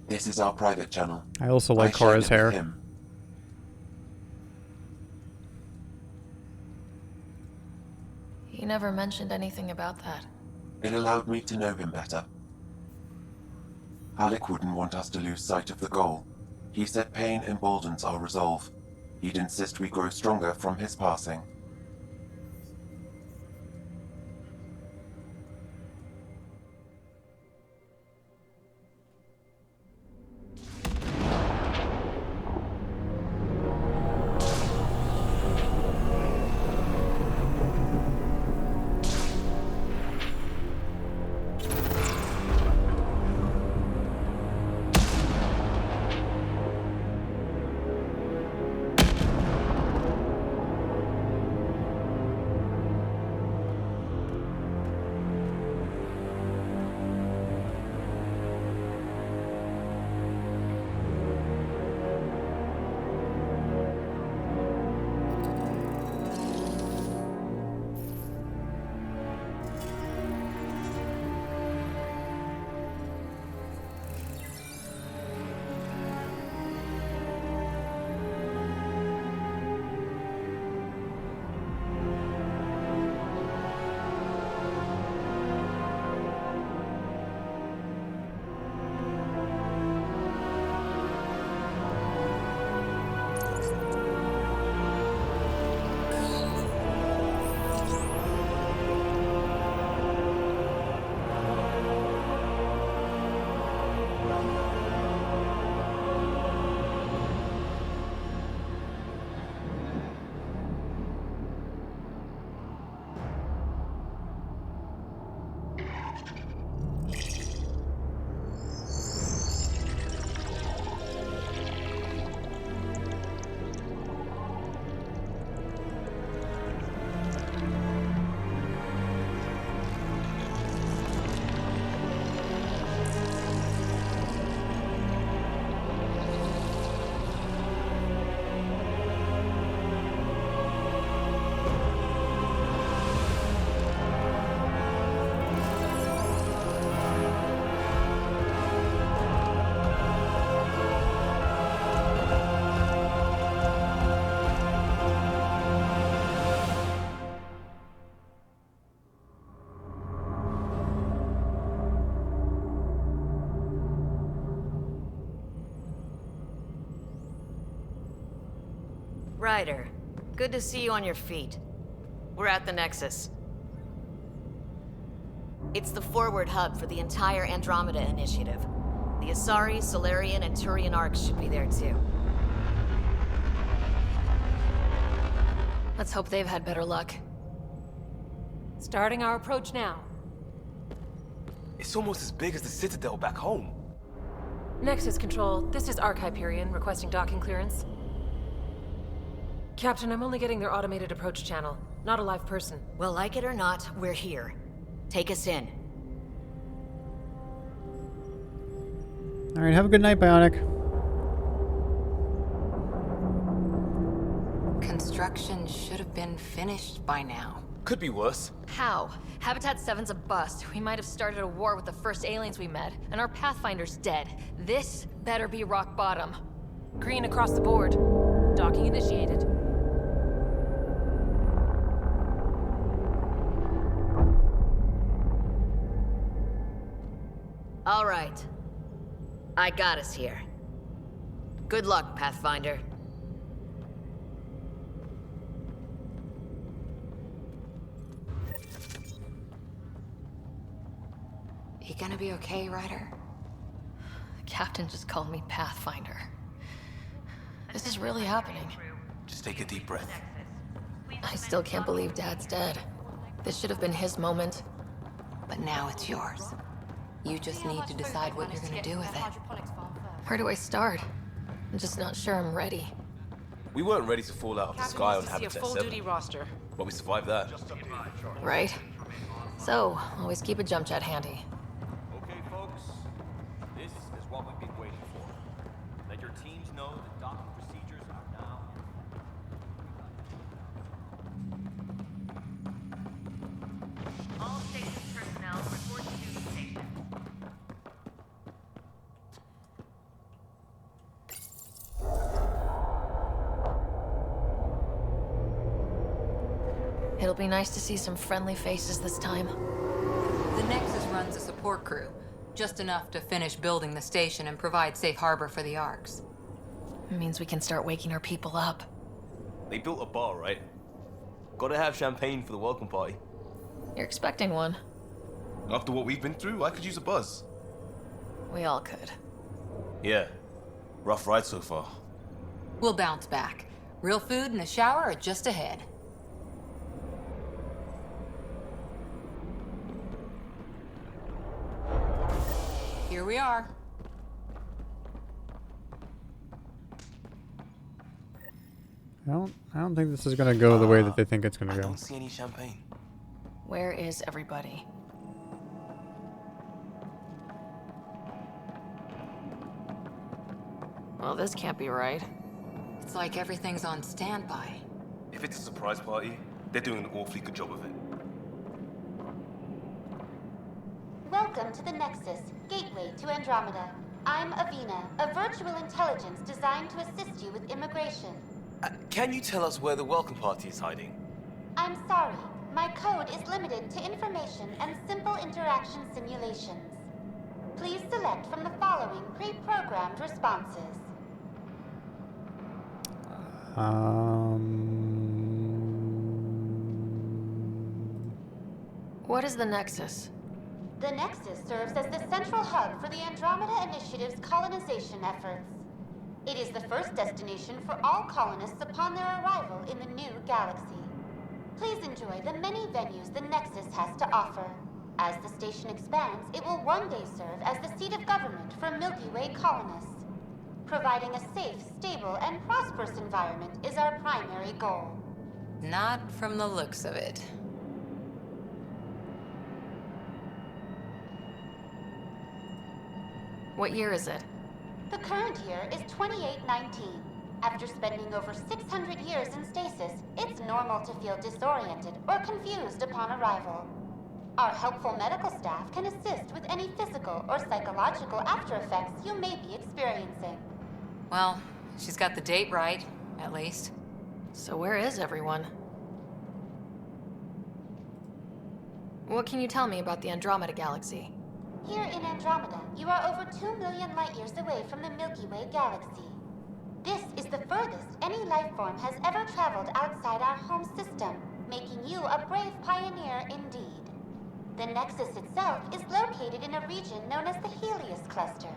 This is our private channel. I also like shared Cora's it with hair. him. He never mentioned anything about that. It allowed me to know him better. Alec wouldn't want us to lose sight of the goal. He said pain emboldens our resolve. He'd insist we grow stronger from his passing. Ryder, good to see you on your feet. We're at the Nexus. It's the forward hub for the entire Andromeda initiative. The Asari, Solarian, and Turian arcs should be there too. Let's hope they've had better luck. Starting our approach now. It's almost as big as the Citadel back home. Nexus Control, this is Arc Hyperion requesting docking clearance. Captain, I'm only getting their automated approach channel, not a live person. Well, like it or not, we're here. Take us in. Alright, have a good night, Bionic. Construction should have been finished by now. Could be worse. How? Habitat 7's a bust. We might have started a war with the first aliens we met, and our Pathfinder's dead. This better be rock bottom. Green across the board. Docking initiated. All right. I got us here. Good luck, Pathfinder. You gonna be okay, Ryder? The captain just called me Pathfinder. This is really happening. Just take a deep breath. I still can't believe Dad's dead. This should have been his moment. But now it's yours. You just need to decide what you're gonna do with it. Where do I start? I'm just not sure I'm ready. We weren't ready to fall out of the Captain sky on wants to see a Habitat full-duty 7. roster. But we survived that. Right? So, always keep a jump jet handy. Okay, folks. This is what we've been waiting for. Let your teams know that docking procedures are now... All station personnel report to station. It'll be nice to see some friendly faces this time. The Nexus runs a support crew, just enough to finish building the station and provide safe harbor for the Arks. It means we can start waking our people up. They built a bar, right? Gotta have champagne for the welcome party. You're expecting one. After what we've been through, I could use a buzz. We all could. Yeah. Rough ride so far. We'll bounce back. Real food and a shower are just ahead. Here we are. I don't think this is gonna go the way that they think it's gonna I go. don't see any champagne. Where is everybody? Well, this can't be right. It's like everything's on standby. If it's a surprise party, they're doing an awfully good job of it. Welcome to the Nexus, gateway to Andromeda. I'm Avina, a virtual intelligence designed to assist you with immigration. Can you tell us where the welcome party is hiding? I'm sorry, my code is limited to information and simple interaction simulations. Please select from the following pre-programmed responses. What is the Nexus? The Nexus serves as the central hub for the Andromeda Initiative's colonization efforts. It is the first destination for all colonists upon their arrival in the new galaxy. Please enjoy the many venues the Nexus has to offer. As the station expands, it will one day serve as the seat of government for Milky Way colonists. Providing a safe, stable, and prosperous environment is our primary goal. Not from the looks of it. What year is it? The current year is 2819. After spending over 600 years in stasis, it's normal to feel disoriented or confused upon arrival. Our helpful medical staff can assist with any physical or psychological after effects you may be experiencing. Well, she's got the date right, at least. So where is everyone? What can you tell me about the Andromeda Galaxy? Here in Andromeda, you are over 2 million light-years away from the Milky Way galaxy. This is the furthest any life form has ever traveled outside our home system, making you a brave pioneer indeed. The Nexus itself is located in a region known as the Helios Cluster.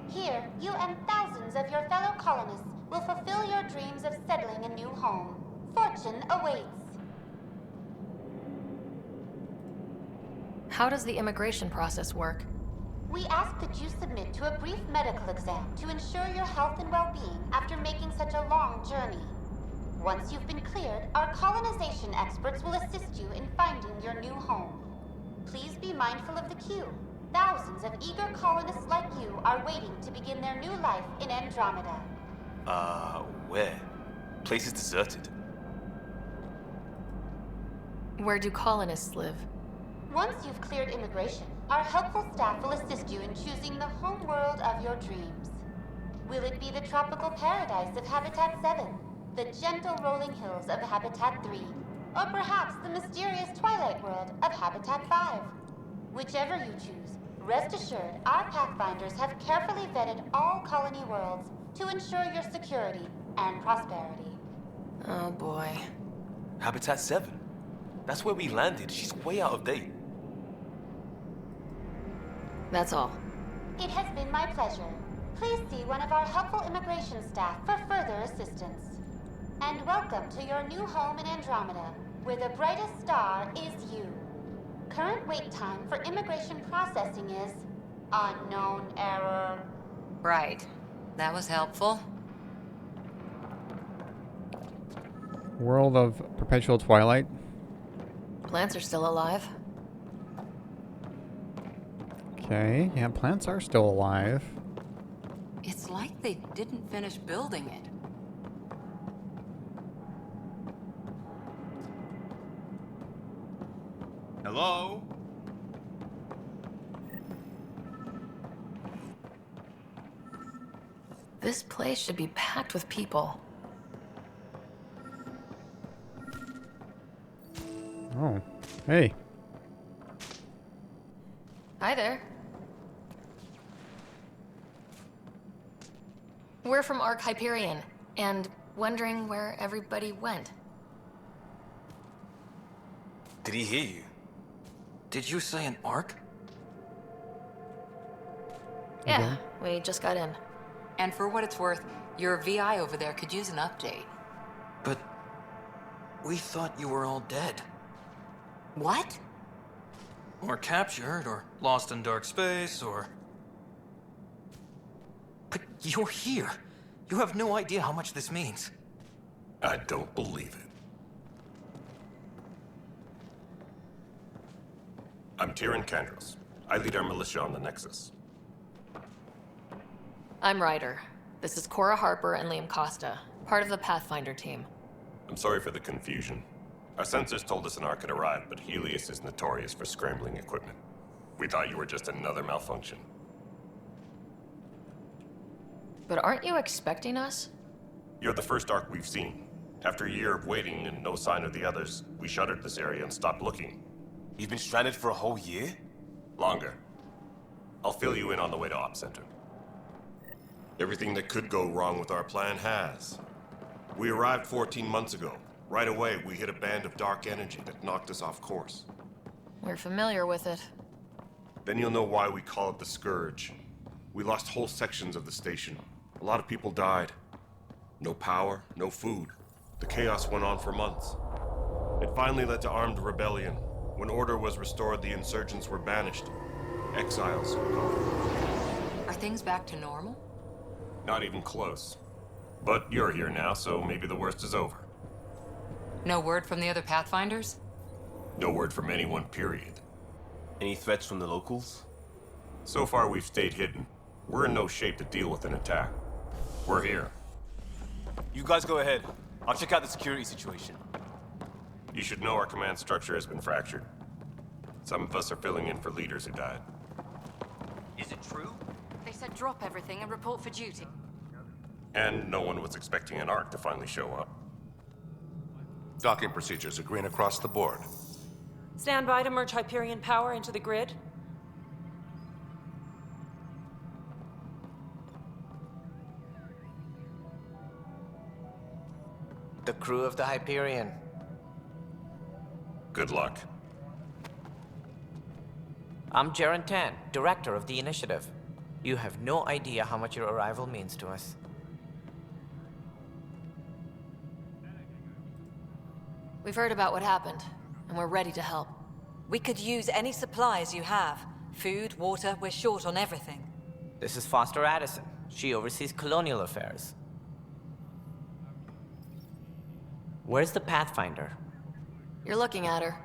Here, you and thousands of your fellow colonists will fulfill your dreams of settling a new home. Fortune awaits. How does the immigration process work? We ask that you submit to a brief medical exam to ensure your health and well-being after making such a long journey. Once you've been cleared, our colonization experts will assist you in finding your new home. Please be mindful of the queue. Thousands of eager colonists like you are waiting to begin their new life in Andromeda. Where? Place is deserted. Where do colonists live? Once you've cleared immigration, our helpful staff will assist you in choosing the home world of your dreams. Will it be the tropical paradise of Habitat 7, the gentle rolling hills of Habitat 3, or perhaps the mysterious twilight world of Habitat 5? Whichever you choose, rest assured our Pathfinders have carefully vetted all colony worlds to ensure your security and prosperity. Oh boy. Habitat 7. That's where we landed. She's way out of date. That's all. It has been my pleasure. Please see one of our helpful immigration staff for further assistance. And welcome to your new home in Andromeda, where the brightest star is you. Current wait time for immigration processing is unknown error. Right. That was helpful. World of Perpetual Twilight. Plants are still alive. Okay, yeah, plants are still alive. It's like they didn't finish building it. Hello? This place should be packed with people. Oh, hey. Hi there. We're from Ark Hyperion, and wondering where everybody went. Did he hear you? Did you say an arc? Yeah, we just got in. And for what it's worth, your VI over there could use an update. But we thought you were all dead. What? Or captured, or lost in dark space, or... But you're here. You have no idea how much this means. I don't believe it. I'm Tyrion Kandros. I lead our militia on the Nexus. I'm Ryder. This is Cora Harper and Liam Costa, part of the Pathfinder team. I'm sorry for the confusion. Our sensors told us an Ark had arrived, but Helios is notorious for scrambling equipment. We thought you were just another malfunction. But aren't you expecting us? You're the first Ark we've seen. After a year of waiting and no sign of the others, we shuttered this area and stopped looking. You've been stranded for a whole year? Longer. I'll fill you in on the way to Op Center. Everything that could go wrong with our plan has. We arrived 14 months ago. Right away, we hit a band of dark energy that knocked us off course. We're familiar with it. Then you'll know why we call it the Scourge. We lost whole sections of the station. A lot of people died. No power, no food. The chaos went on for months. It finally led to armed rebellion. When order was restored, the insurgents were banished. Exiles. Are things back to normal? Not even close. But you're here now, so maybe the worst is over. No word from the other Pathfinders? No word from anyone, period. Any threats from the locals? So far, we've stayed hidden. We're in no shape to deal with an attack. We're here. You guys go ahead. I'll check out the security situation. You should know our command structure has been fractured. Some of us are filling in for leaders who died. Is it true? They said drop everything and report for duty. And no one was expecting an Ark to finally show up. Docking procedures are green across the board. Stand by to merge Hyperion power into the grid. The crew of the Hyperion. Good luck. I'm Jaren Tan, director of the initiative. You have no idea how much your arrival means to us. We've heard about what happened, and we're ready to help. We could use any supplies you have. Food, water, we're short on everything. This is Foster Addison. She oversees colonial affairs. Where's the Pathfinder? You're looking at her.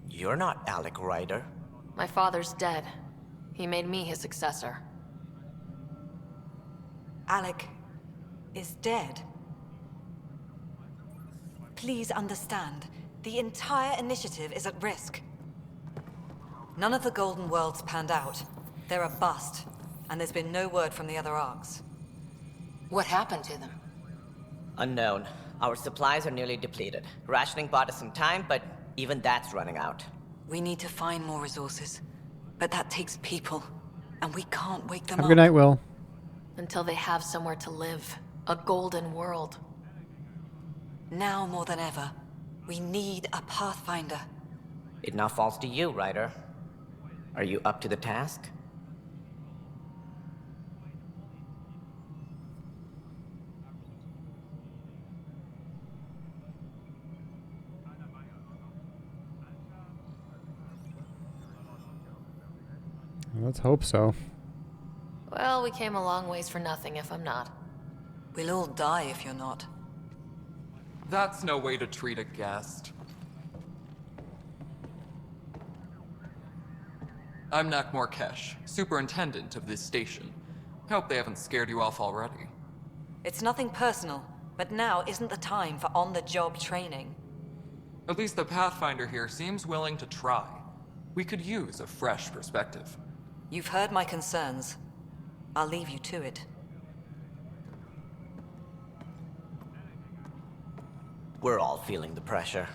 You're not Alec Ryder. My father's dead. He made me his successor. Alec is dead. Please understand, the entire initiative is at risk. None of the Golden Worlds panned out. They're a bust, and there's been no word from the other arcs. What happened to them? Unknown. Our supplies are nearly depleted. Rationing bought us some time, but even that's running out. We need to find more resources, but that takes people, and we can't wake them Have a up. good night, Will. Until they have somewhere to live. A golden world. Now more than ever, we need a Pathfinder. It now falls to you, Ryder. Are you up to the task? Let's hope so. Well, we came a long ways for nothing if I'm not. We'll all die if you're not. That's no way to treat a guest. I'm Nak Morkesh, superintendent of this station. Hope they haven't scared you off already. It's nothing personal, but now isn't the time for on-the-job training. At least the Pathfinder here seems willing to try. We could use a fresh perspective. You've heard my concerns. I'll leave you to it. We're all feeling the pressure.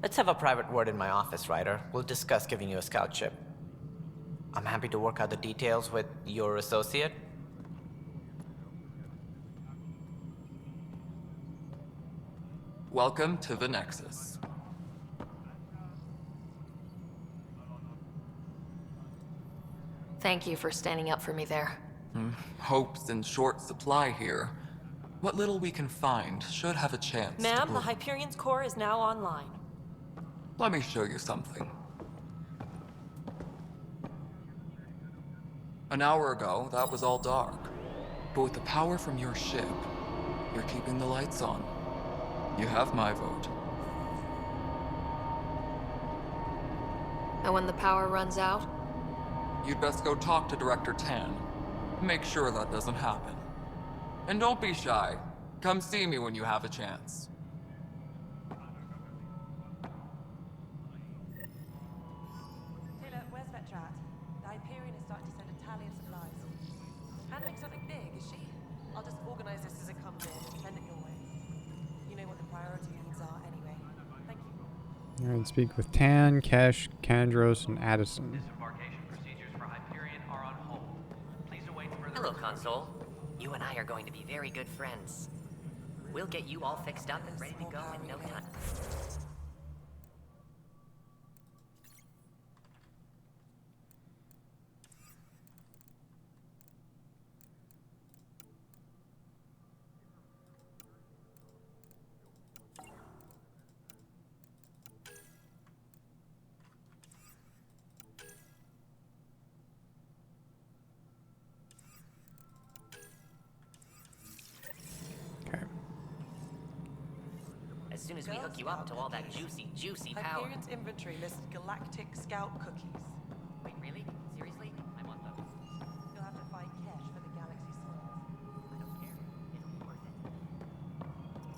Let's have a private word in my office, Ryder. We'll discuss giving you a scout ship. I'm happy to work out the details with your associate. Welcome to the Nexus. Thank you for standing up for me there. Hope's in short supply here. What little we can find should have a chance to Ma'am, grow. the Hyperion's core is now online. Let me show you something. An hour ago, that was all dark. But with the power from your ship, you're keeping the lights on. You have my vote. And when the power runs out? You'd best go talk to Director Tan. Make sure that doesn't happen. And don't be shy. Come see me when you have a chance. Taylor, where's Vetrat? The Hyperion is starting to send a tally of supplies. Handling something big, is she? I'll just organize this as it comes in and send it your way. You know what the priority needs are anyway. Thank you. Alright, speak with Tan, Kesh, Kandros, and Addison. Disembarkation procedures for Hyperion are on hold. Please await further. Hello, Console. You and I are going to be very good friends. We'll get you all fixed up and ready to go in no time. As soon as we hook you up to all that juicy power. Hyperion's inventory lists galactic scout cookies. Wait, really? Seriously? I want those. You'll have to fight Kesh for the galaxy spoils. I don't care. It'll be worth it.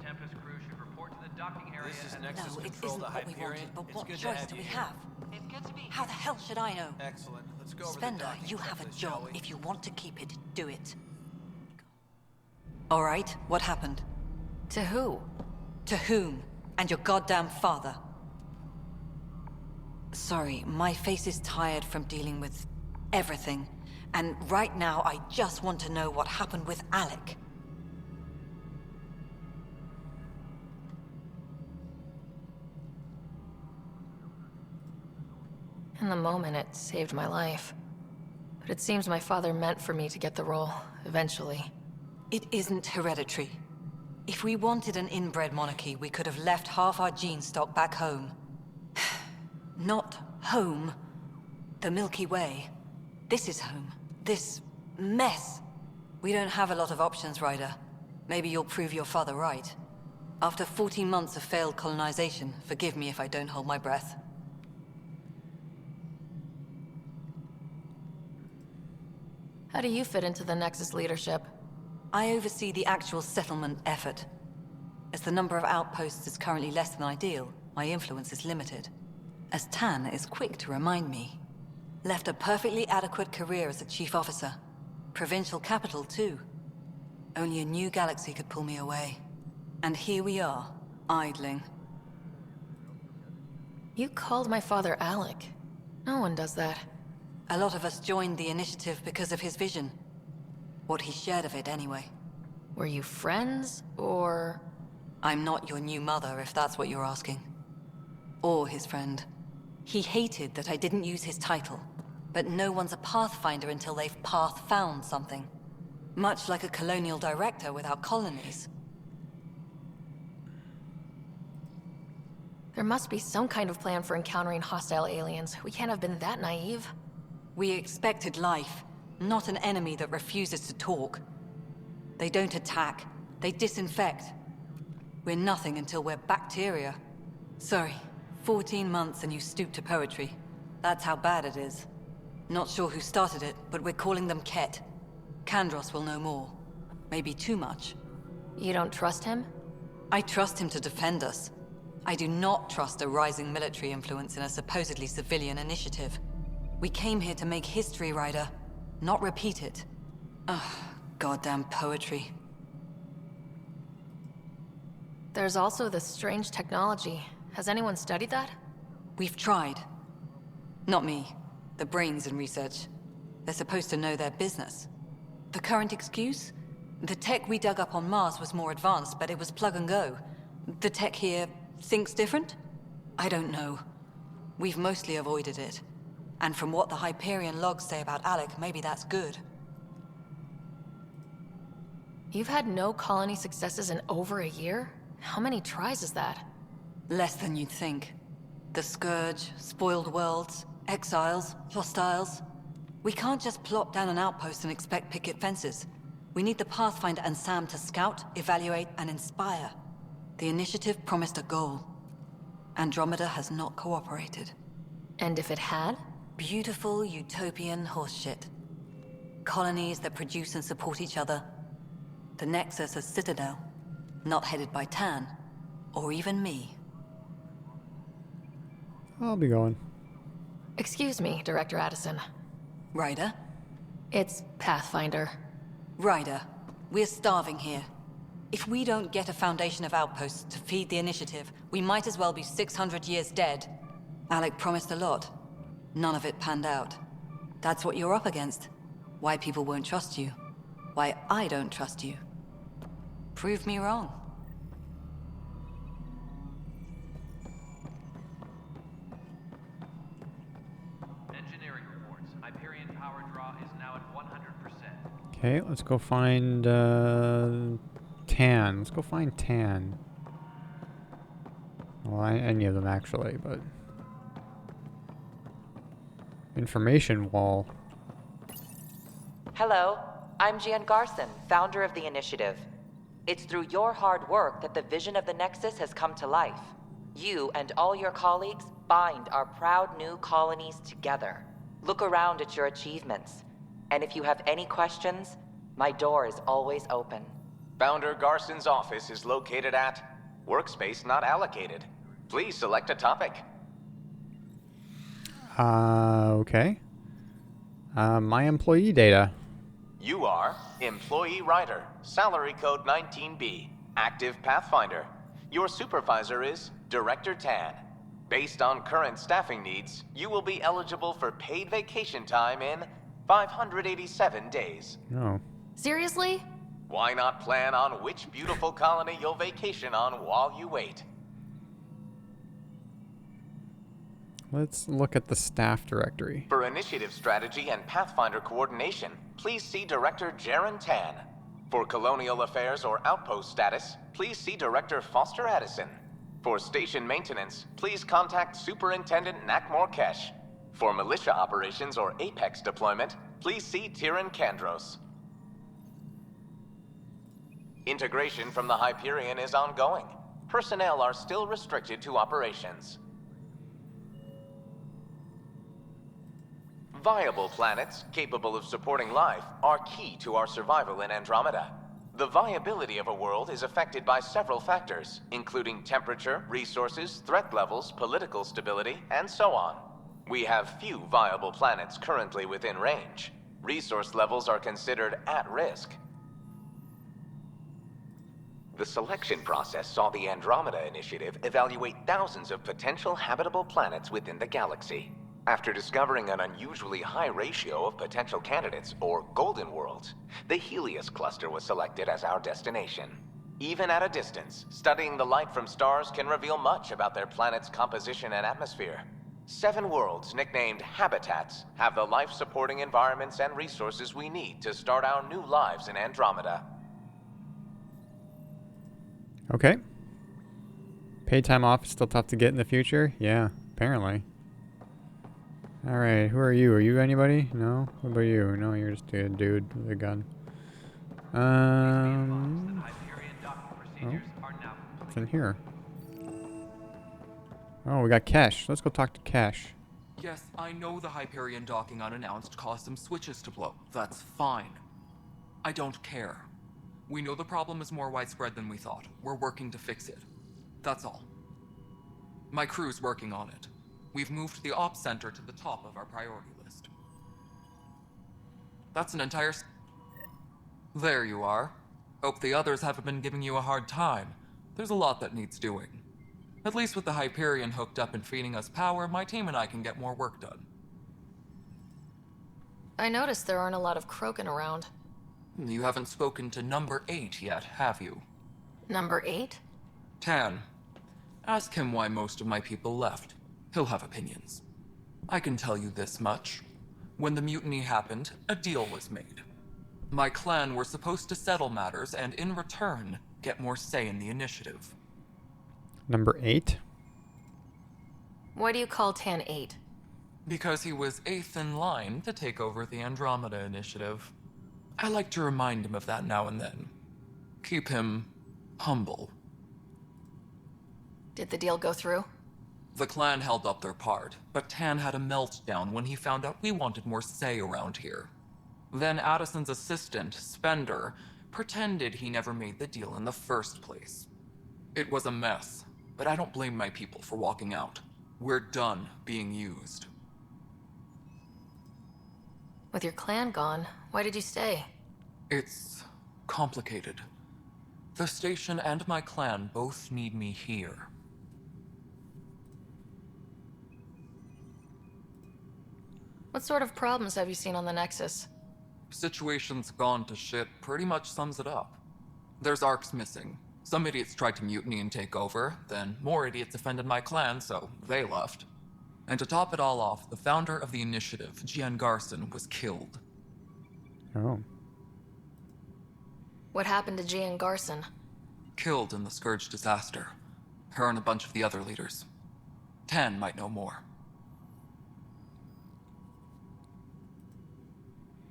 Tempest crew should report to the docking area. This is at- Nexus No, it Control isn't to what we Hyperion. wanted, but It's what good to choice have do you we here. have? It's good to be How the hell should I know? Excellent. Let's go over the Spender, docking you have a checklist, shall job. we? If you want to keep it, do it. All right, what happened? To who? To whom? And your goddamn father. Sorry, my face is tired from dealing with everything. And right now, I just want to know what happened with Alec. In the moment, it saved my life. But it seems my father meant for me to get the role, eventually. It isn't hereditary. If we wanted an inbred monarchy, we could have left half our gene stock back home. Not home. The Milky Way. This is home. This mess. We don't have a lot of options, Ryder. Maybe you'll prove your father right. After 14 months of failed colonization, forgive me if I don't hold my breath. How do you fit into the Nexus leadership? I oversee the actual settlement effort. As the number of outposts is currently less than ideal, my influence is limited. As Tan is quick to remind me. Left a perfectly adequate career as a chief officer. Provincial capital, too. Only a new galaxy could pull me away. And here we are, idling. You called my father Alec. No one does that. A lot of us joined the initiative because of his vision. What he shared of it, anyway. Were you friends, or...? I'm not your new mother, if that's what you're asking. Or his friend. He hated that I didn't use his title. But no one's a Pathfinder until they've path-found something. Much like a colonial director without colonies. There must be some kind of plan for encountering hostile aliens. We can't have been that naive. We expected life, not an enemy that refuses to talk. They don't attack, they disinfect. We're nothing until we're bacteria. Sorry, 14 months and you stoop to poetry. That's how bad it is. Not sure who started it, but we're calling them Ket. Kandros will know more. Maybe too much. You don't trust him? I trust him to defend us. I do not trust a rising military influence in a supposedly civilian initiative. We came here to make history, Ryder, not repeat it. Ugh, goddamn poetry. There's also this strange technology. Has anyone studied that? We've tried. Not me. The brains in research. They're supposed to know their business. The current excuse? The tech we dug up on Mars was more advanced, but it was plug and go. The tech here thinks different? I don't know. We've mostly avoided it. And from what the Hyperion logs say about Alec, maybe that's good. You've had no colony successes in over a year? How many tries is that? Less than you'd think. The Scourge, spoiled worlds, exiles, hostiles. We can't just plop down an outpost and expect picket fences. We need the Pathfinder and Sam to scout, evaluate, and inspire. The initiative promised a goal. Andromeda has not cooperated. And if it had? Beautiful utopian horseshit. Colonies that produce and support each other. The Nexus a citadel, not headed by Tan, or even me. I'll be going. Excuse me, Director Addison. Ryder? It's Pathfinder. Ryder, we're starving here. If we don't get a foundation of outposts to feed the initiative, we might as well be 600 years dead. Alec promised a lot. None of it panned out. That's what you're up against. Why people won't trust you. Why I don't trust you. Prove me wrong. Engineering reports. Hyperion power draw is now at 100%. Okay, let's go find Tan. Let's go find Tan. Well, any of them actually, but information wall. Hello, I'm Gian Garson, founder of the initiative. It's through your hard work that the vision of the Nexus has come to life. You and all your colleagues bind our proud new colonies together. Look around at your achievements. And if you have any questions, my door is always open. Founder Garson's office is located at Workspace Not Allocated. Please select a topic. Okay. My employee data. You are Employee Rider, Salary Code 19B, Active Pathfinder. Your supervisor is Director Tan. Based on current staffing needs, you will be eligible for paid vacation time in 587 days. No. Seriously? Why not plan on which beautiful colony you'll vacation on while you wait? Let's look at the staff directory. For initiative strategy and Pathfinder coordination, please see Director Jaren Tan. For colonial affairs or outpost status, please see Director Foster Addison. For station maintenance, please contact Superintendent Nakmor Kesh. For militia operations or Apex deployment, please see Tyran Kandros. Integration from the Hyperion is ongoing. Personnel are still restricted to operations. Viable planets capable of supporting life are key to our survival in Andromeda. The viability of a world is affected by several factors, including temperature, resources, threat levels, political stability, and so on. We have few viable planets currently within range. Resource levels are considered at risk. The selection process saw the Andromeda Initiative evaluate thousands of potential habitable planets within the galaxy. After discovering an unusually high ratio of potential candidates, or golden worlds, the Helios cluster was selected as our destination. Even at a distance, studying the light from stars can reveal much about their planet's composition and atmosphere. 7 worlds, nicknamed habitats, have the life-supporting environments and resources we need to start our new lives in Andromeda. Okay. Paid time off is still tough to get in the future? Yeah, apparently. Alright, who are you? Are you anybody? No? What about you? No, you're just a dude with a gun. Oh, what's in here? Oh, we got Cash. Let's go talk to Cash. Yes, I know the Hyperion docking unannounced caused some switches to blow. That's fine. I don't care. We know the problem is more widespread than we thought. We're working to fix it. That's all. My crew's working on it. We've moved the ops center to the top of our priority list. That's an entire... There you are. Hope the others haven't been giving you a hard time. There's a lot that needs doing. At least with the Hyperion hooked up and feeding us power, my team and I can get more work done. I noticed there aren't a lot of Krogan around. You haven't spoken to number 8 yet, have you? Number 8? Tan. Ask him why most of my people left. He'll have opinions. I can tell you this much. When the mutiny happened, a deal was made. My clan were supposed to settle matters and, in return, get more say in the initiative. Number 8? Why do you call Tan 8? Because he was 8th in line to take over the Andromeda initiative. I like to remind him of that now and then. Keep him humble. Did the deal go through? The clan held up their part, but Tan had a meltdown when he found out we wanted more say around here. Then Addison's assistant, Spender, pretended he never made the deal in the first place. It was a mess, but I don't blame my people for walking out. We're done being used. With your clan gone, why did you stay? It's complicated. The station and my clan both need me here. What sort of problems have you seen on the Nexus? Situation's gone to shit pretty much sums it up. There's arcs missing. Some idiots tried to mutiny and take over, then more idiots offended my clan, so they left. And to top it all off, the founder of the initiative, Gian Garson, was killed. Oh. What happened to Gian Garson? Killed in the Scourge disaster. Her and a bunch of the other leaders. Tan might know more.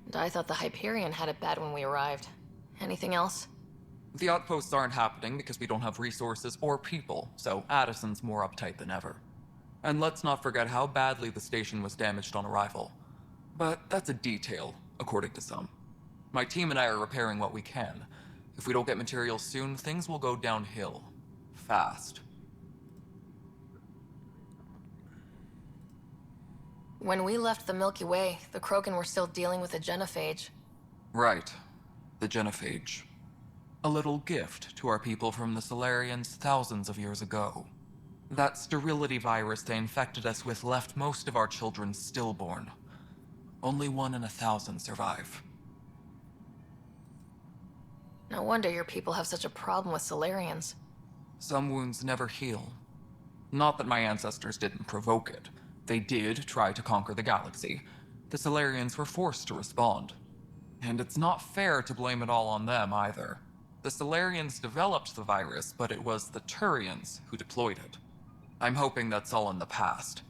And I thought the Hyperion had it bad when we arrived. Anything else? The outposts aren't happening because we don't have resources or people, so Addison's more uptight than ever. And let's not forget how badly the station was damaged on arrival. But that's a detail, according to some. My team and I are repairing what we can. If we don't get materials soon, things will go downhill. Fast. When we left the Milky Way, the Krogan were still dealing with the genophage. Right. The genophage. A little gift to our people from the Solarians thousands of years ago. That sterility virus they infected us with left most of our children stillborn. Only 1 in 1,000 survive. No wonder your people have such a problem with Solarians. Some wounds never heal. Not that my ancestors didn't provoke it. They did try to conquer the galaxy. The Solarians were forced to respond. And it's not fair to blame it all on them either. The Solarians developed the virus, but it was the Turians who deployed it. I'm hoping that's all in the past.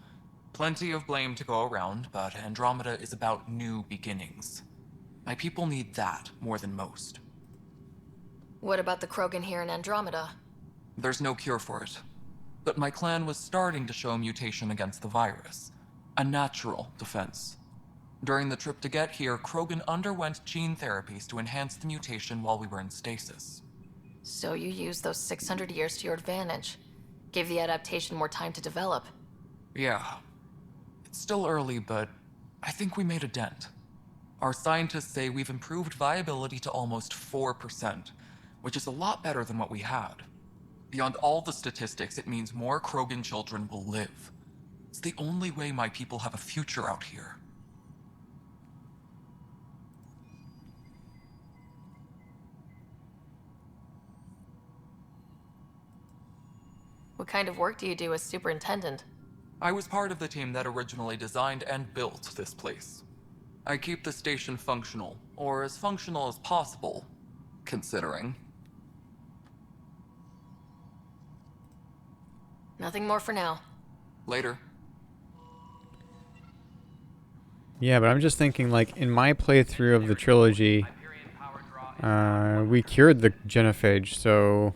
Plenty of blame to go around, but Andromeda is about new beginnings. My people need that more than most. What about the Krogan here in Andromeda? There's no cure for it. But my clan was starting to show mutation against the virus. A natural defense. During the trip to get here, Krogan underwent gene therapies to enhance the mutation while we were in stasis. So you used those 600 years to your advantage. Gave the adaptation more time to develop. Yeah. It's still early, but I think we made a dent. Our scientists say we've improved viability to almost 4%, which is a lot better than what we had. Beyond all the statistics, it means more Krogan children will live. It's the only way my people have a future out here. What kind of work do you do as superintendent? I was part of the team that originally designed and built this place. I keep the station functional, or as functional as possible, considering. Nothing more for now. Later. Yeah, but I'm just thinking, like, in my playthrough of the trilogy, we cured the genophage, so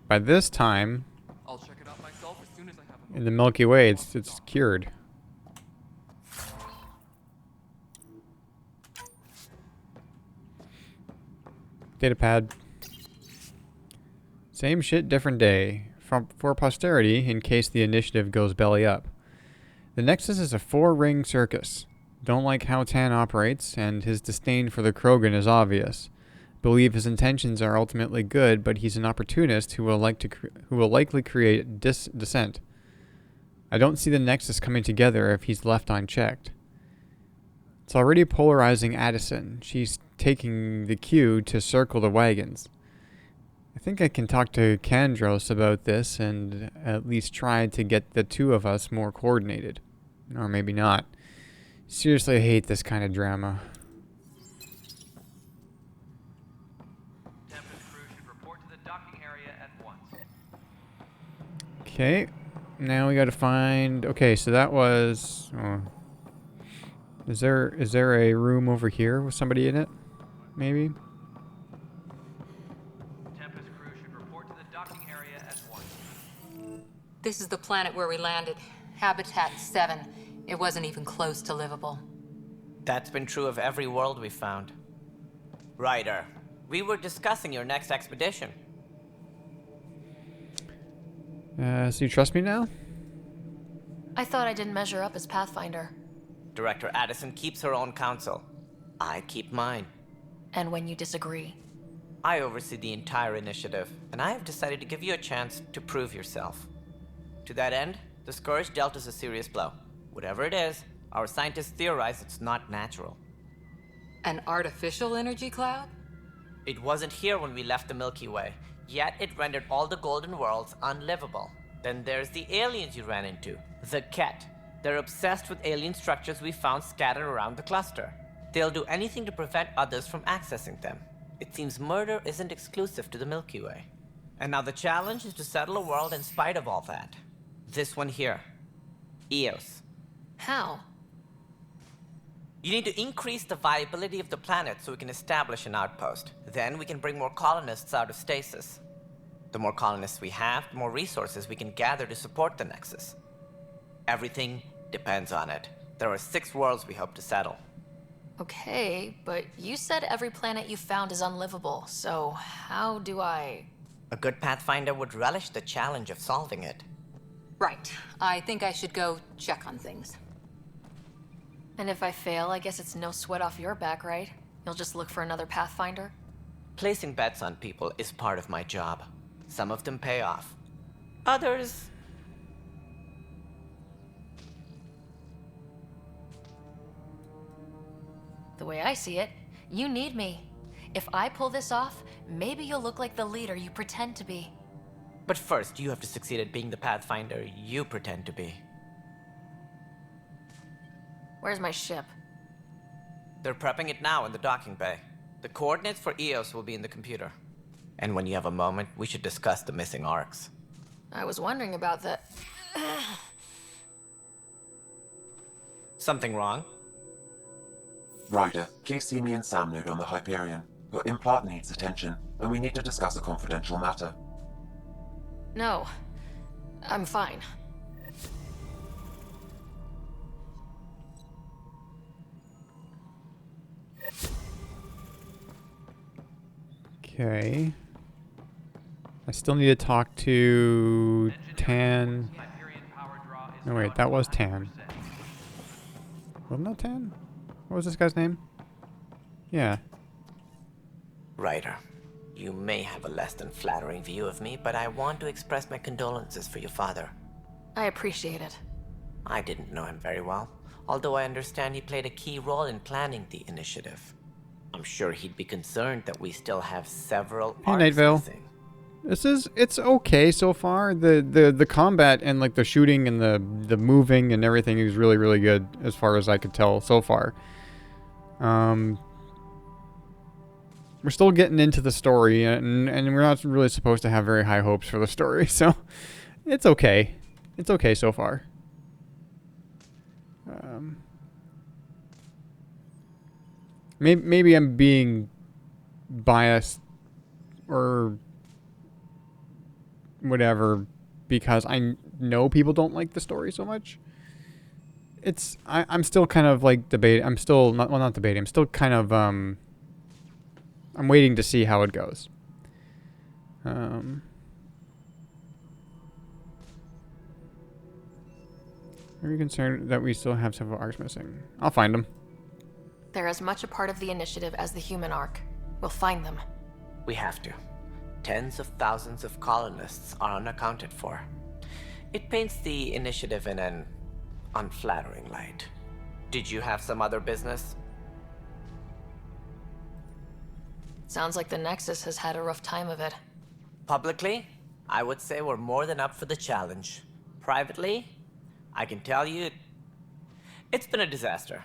by this time, I'll check it out myself as soon as I have a... in the Milky Way, it's cured. Datapad. Same shit, different day. For posterity, in case the initiative goes belly up. The Nexus is a 4-ring circus. Don't like how Tan operates, and his disdain for the Krogan is obvious. Believe his intentions are ultimately good, but he's an opportunist who will likely create dissent. I don't see the Nexus coming together if he's left unchecked. It's already polarizing Addison. She's taking the cue to circle the wagons. I think I can talk to Kandros about this and at least try to get the two of us more coordinated. Or maybe not. Seriously, I hate this kind of drama. Tempest crew should report to the docking area at once. Okay, now we gotta find... Okay, so that was... Oh. Is there a room over here with somebody in it? Maybe? Tempest crew should report to the docking area at once. This is the planet where we landed. Habitat 7. It wasn't even close to livable. That's been true of every world we've found. Ryder, we were discussing your next expedition. So you trust me now? I thought I didn't measure up as Pathfinder. Director Addison keeps her own counsel. I keep mine. And when you disagree? I oversee the entire initiative, and I have decided to give you a chance to prove yourself. To that end, the Scourge dealt us a serious blow. Whatever it is, our scientists theorize it's not natural. An artificial energy cloud? It wasn't here when we left the Milky Way, yet it rendered all the Golden Worlds unlivable. Then there's the aliens you ran into, the Ket. They're obsessed with alien structures we found scattered around the cluster. They'll do anything to prevent others from accessing them. It seems murder isn't exclusive to the Milky Way. And now the challenge is to settle a world in spite of all that. This one here. Eos. How? You need to increase the viability of the planet so we can establish an outpost. Then we can bring more colonists out of stasis. The more colonists we have, the more resources we can gather to support the Nexus. Everything depends on it. There are 6 worlds we hope to settle. Okay, but you said every planet you found is unlivable, so how do I... A good Pathfinder would relish the challenge of solving it. Right. I think I should go check on things. And if I fail, I guess it's no sweat off your back, right? You'll just look for another Pathfinder? Placing bets on people is part of my job. Some of them pay off. Others... The way I see it, you need me. If I pull this off, maybe you'll look like the leader you pretend to be. But first, you have to succeed at being the Pathfinder you pretend to be. Where's my ship? They're prepping it now in the docking bay. The coordinates for Eos will be in the computer. And when you have a moment, we should discuss the missing arcs. I was wondering about that. Something wrong? Ryder, please see me and Sam node on the Hyperion. Your implant needs attention, and we need to discuss a confidential matter. No. I'm fine. Okay. I still need to talk to Tan. No, wait, that was Tan. Wasn't that Tan? What was this guy's name? Yeah. Ryder, you may have a less than flattering view of me, but I want to express my condolences for your father. I appreciate it. I didn't know him very well, although I understand he played a key role in planning the initiative. I'm sure he'd be concerned that we still have several Hey, arcs Nightveil. missing. It's okay so far. The combat and like the shooting and the moving and everything is really, really good as far as I could tell so far. We're still getting into the story, and we're not really supposed to have very high hopes for the story, so it's okay. It's okay so far. Maybe I'm being biased or whatever because I know people don't like the story so much. I'm still kind of like I'm still not debating. I'm still kind of I'm waiting to see how it goes. Are you concerned that we still have several arcs missing? I'll find them. They're as much a part of the initiative as the human arc. We'll find them. We have to. Tens of thousands of colonists are unaccounted for. It paints the initiative in an unflattering light. Did you have some other business? Sounds like the Nexus has had a rough time of it. Publicly, I would say we're more than up for the challenge. Privately, I can tell you, it's been a disaster.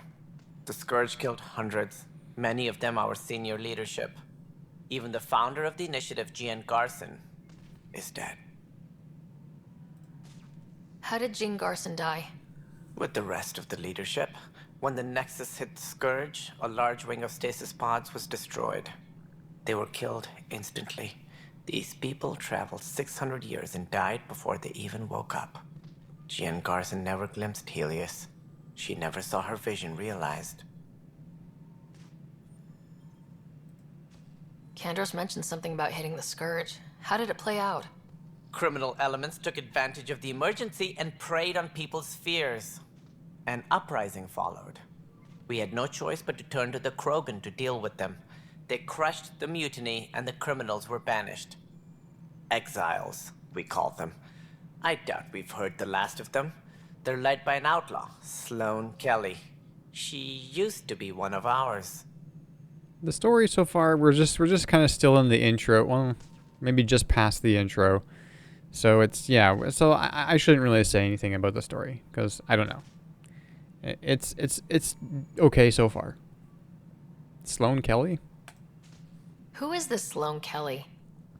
The Scourge killed hundreds, many of them our senior leadership. Even the founder of the initiative, Gian Garson, is dead. How did Jean Garson die? With the rest of the leadership, when the Nexus hit the Scourge, a large wing of stasis pods was destroyed. They were killed instantly. These people traveled 600 years and died before they even woke up. Jean Garson never glimpsed Helios. She never saw her vision realized. Kandros mentioned something about hitting the Scourge. How did it play out? Criminal elements took advantage of the emergency and preyed on people's fears. An uprising followed. We had no choice but to turn to the Krogan to deal with them. They crushed the mutiny and the criminals were banished. Exiles, we called them. I doubt we've heard the last of them. They're led by an outlaw, Sloane Kelly. She used to be one of ours. The story so far, we're just kind of still in the intro. Well, maybe just past the intro. So yeah. So I shouldn't really say anything about the story because I don't know. It's okay so far. Sloane Kelly? Who is this Sloane Kelly?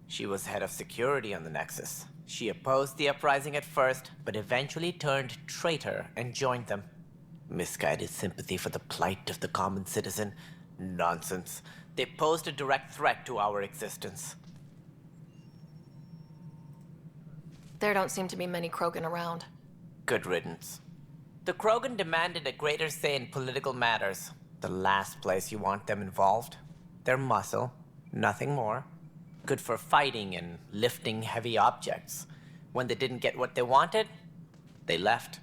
She was head of security on the Nexus. She opposed the uprising at first, but eventually turned traitor and joined them. Misguided sympathy for the plight of the common citizen. Nonsense. They posed a direct threat to our existence. There don't seem to be many Krogan around. Good riddance. The Krogan demanded a greater say in political matters. The last place you want them involved. Their muscle, nothing more. Good for fighting and lifting heavy objects. When they didn't get what they wanted, they left.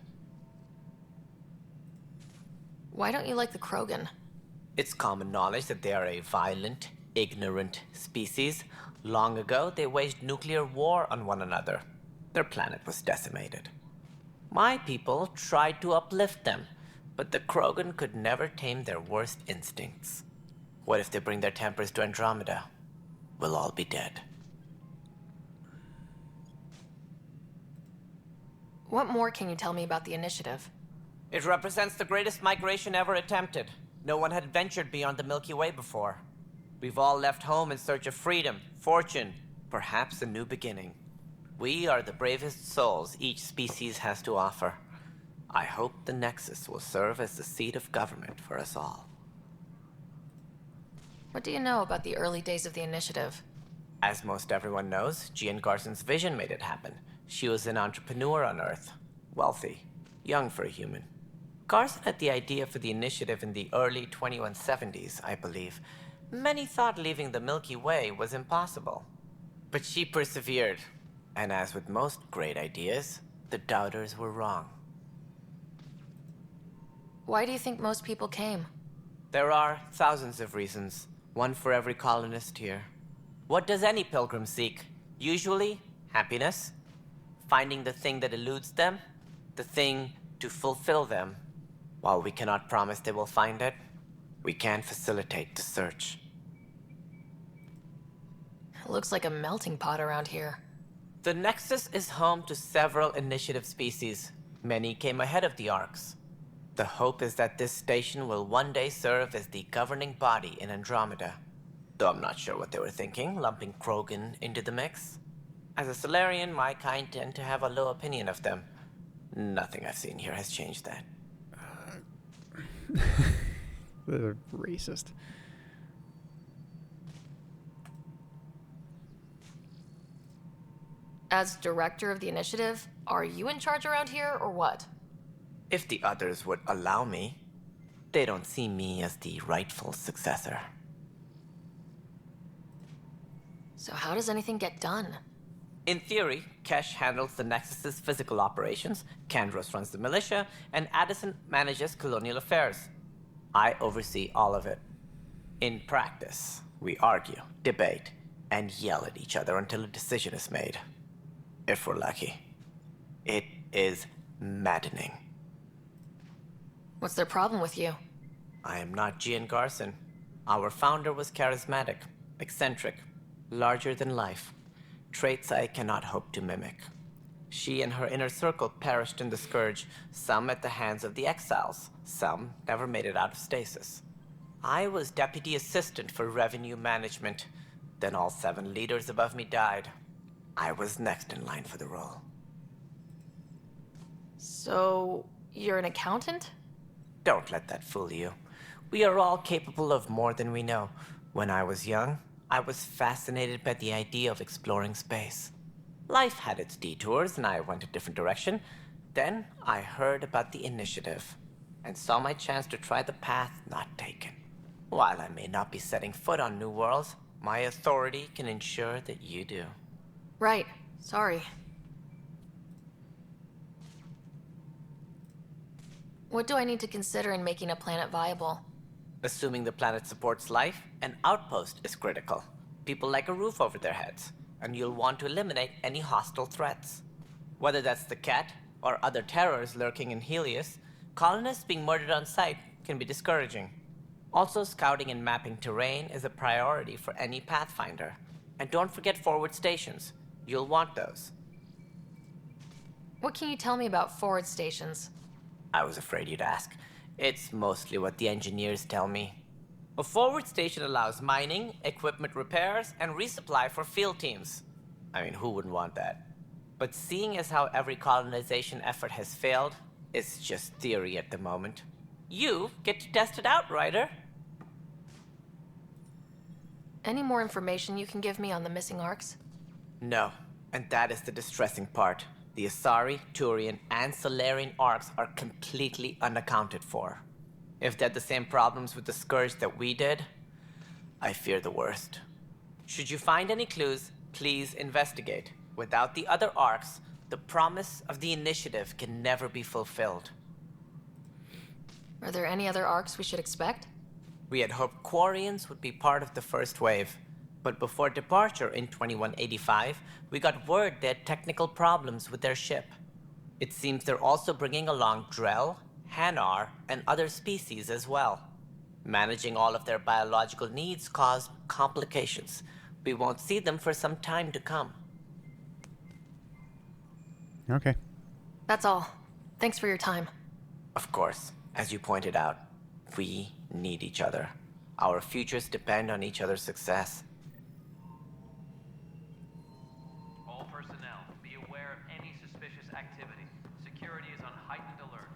Why don't you like the Krogan? It's common knowledge that they are a violent, ignorant species. Long ago, they waged nuclear war on one another. Their planet was decimated. My people tried to uplift them, but the Krogan could never tame their worst instincts. What if they bring their tempers to Andromeda? We'll all be dead. What more can you tell me about the initiative? It represents the greatest migration ever attempted. No one had ventured beyond the Milky Way before. We've all left home in search of freedom, fortune, perhaps a new beginning. We are the bravest souls each species has to offer. I hope the Nexus will serve as the seat of government for us all. What do you know about the early days of the initiative? As most everyone knows, Gian Garson's vision made it happen. She was an entrepreneur on Earth. Wealthy. Young for a human. Garson had the idea for the initiative in the early 2170s, I believe. Many thought leaving the Milky Way was impossible. But she persevered. And as with most great ideas, the doubters were wrong. Why do you think most people came? There are thousands of reasons, one for every colonist here. What does any pilgrim seek? Usually, happiness. Finding the thing that eludes them, the thing to fulfill them. While we cannot promise they will find it, we can facilitate the search. Looks like a melting pot around here. The Nexus is home to several initiative species. Many came ahead of the Arks. The hope is that this station will one day serve as the governing body in Andromeda. Though I'm not sure what they were thinking, lumping Krogan into the mix. As a Solarian, my kind tend to have a low opinion of them. Nothing I've seen here has changed that. They're racist. As director of the initiative, are you in charge around here or what? If the others would allow me, they don't see me as the rightful successor. So how does anything get done? In theory, Kesh handles the Nexus's physical operations, Kandros runs the militia, and Addison manages colonial affairs. I oversee all of it. In practice, we argue, debate, and yell at each other until a decision is made. If we're lucky. It is maddening. What's their problem with you? I am not Gian Garson. Our founder was charismatic, eccentric, larger than life. Traits I cannot hope to mimic. She and her inner circle perished in the Scourge, some at the hands of the Exiles, some never made it out of stasis. I was deputy assistant for revenue management. Then all 7 leaders above me died. I was next in line for the role. So, you're an accountant? Don't let that fool you. We are all capable of more than we know. When I was young, I was fascinated by the idea of exploring space. Life had its detours, and I went a different direction. Then I heard about the initiative, and saw my chance to try the path not taken. While I may not be setting foot on new worlds, my authority can ensure that you do. Right. Sorry. What do I need to consider in making a planet viable? Assuming the planet supports life, an outpost is critical. People like a roof over their heads, and you'll want to eliminate any hostile threats. Whether that's the Cat or other terrors lurking in Helios, colonists being murdered on sight can be discouraging. Also, scouting and mapping terrain is a priority for any Pathfinder. And don't forget forward stations. You'll want those. What can you tell me about forward stations? I was afraid you'd ask. It's mostly what the engineers tell me. A forward station allows mining, equipment repairs, and resupply for field teams. I mean, who wouldn't want that? But seeing as how every colonization effort has failed, it's just theory at the moment. You get to test it out, Ryder. Any more information you can give me on the missing Arks? No, and that is the distressing part. The Asari, Turian, and Solarian Arks are completely unaccounted for. If they had the same problems with the Scourge that we did, I fear the worst. Should you find any clues, please investigate. Without the other Arks, the promise of the initiative can never be fulfilled. Are there any other Arks we should expect? We had hoped Quarians would be part of the first wave. But before departure in 2185, we got word they had technical problems with their ship. It seems they're also bringing along Drell, Hanar, and other species as well. Managing all of their biological needs caused complications. We won't see them for some time to come. Okay. That's all. Thanks for your time. Of course, as you pointed out, we need each other. Our futures depend on each other's success. All personnel, be aware of any suspicious activity. Security is on heightened alert.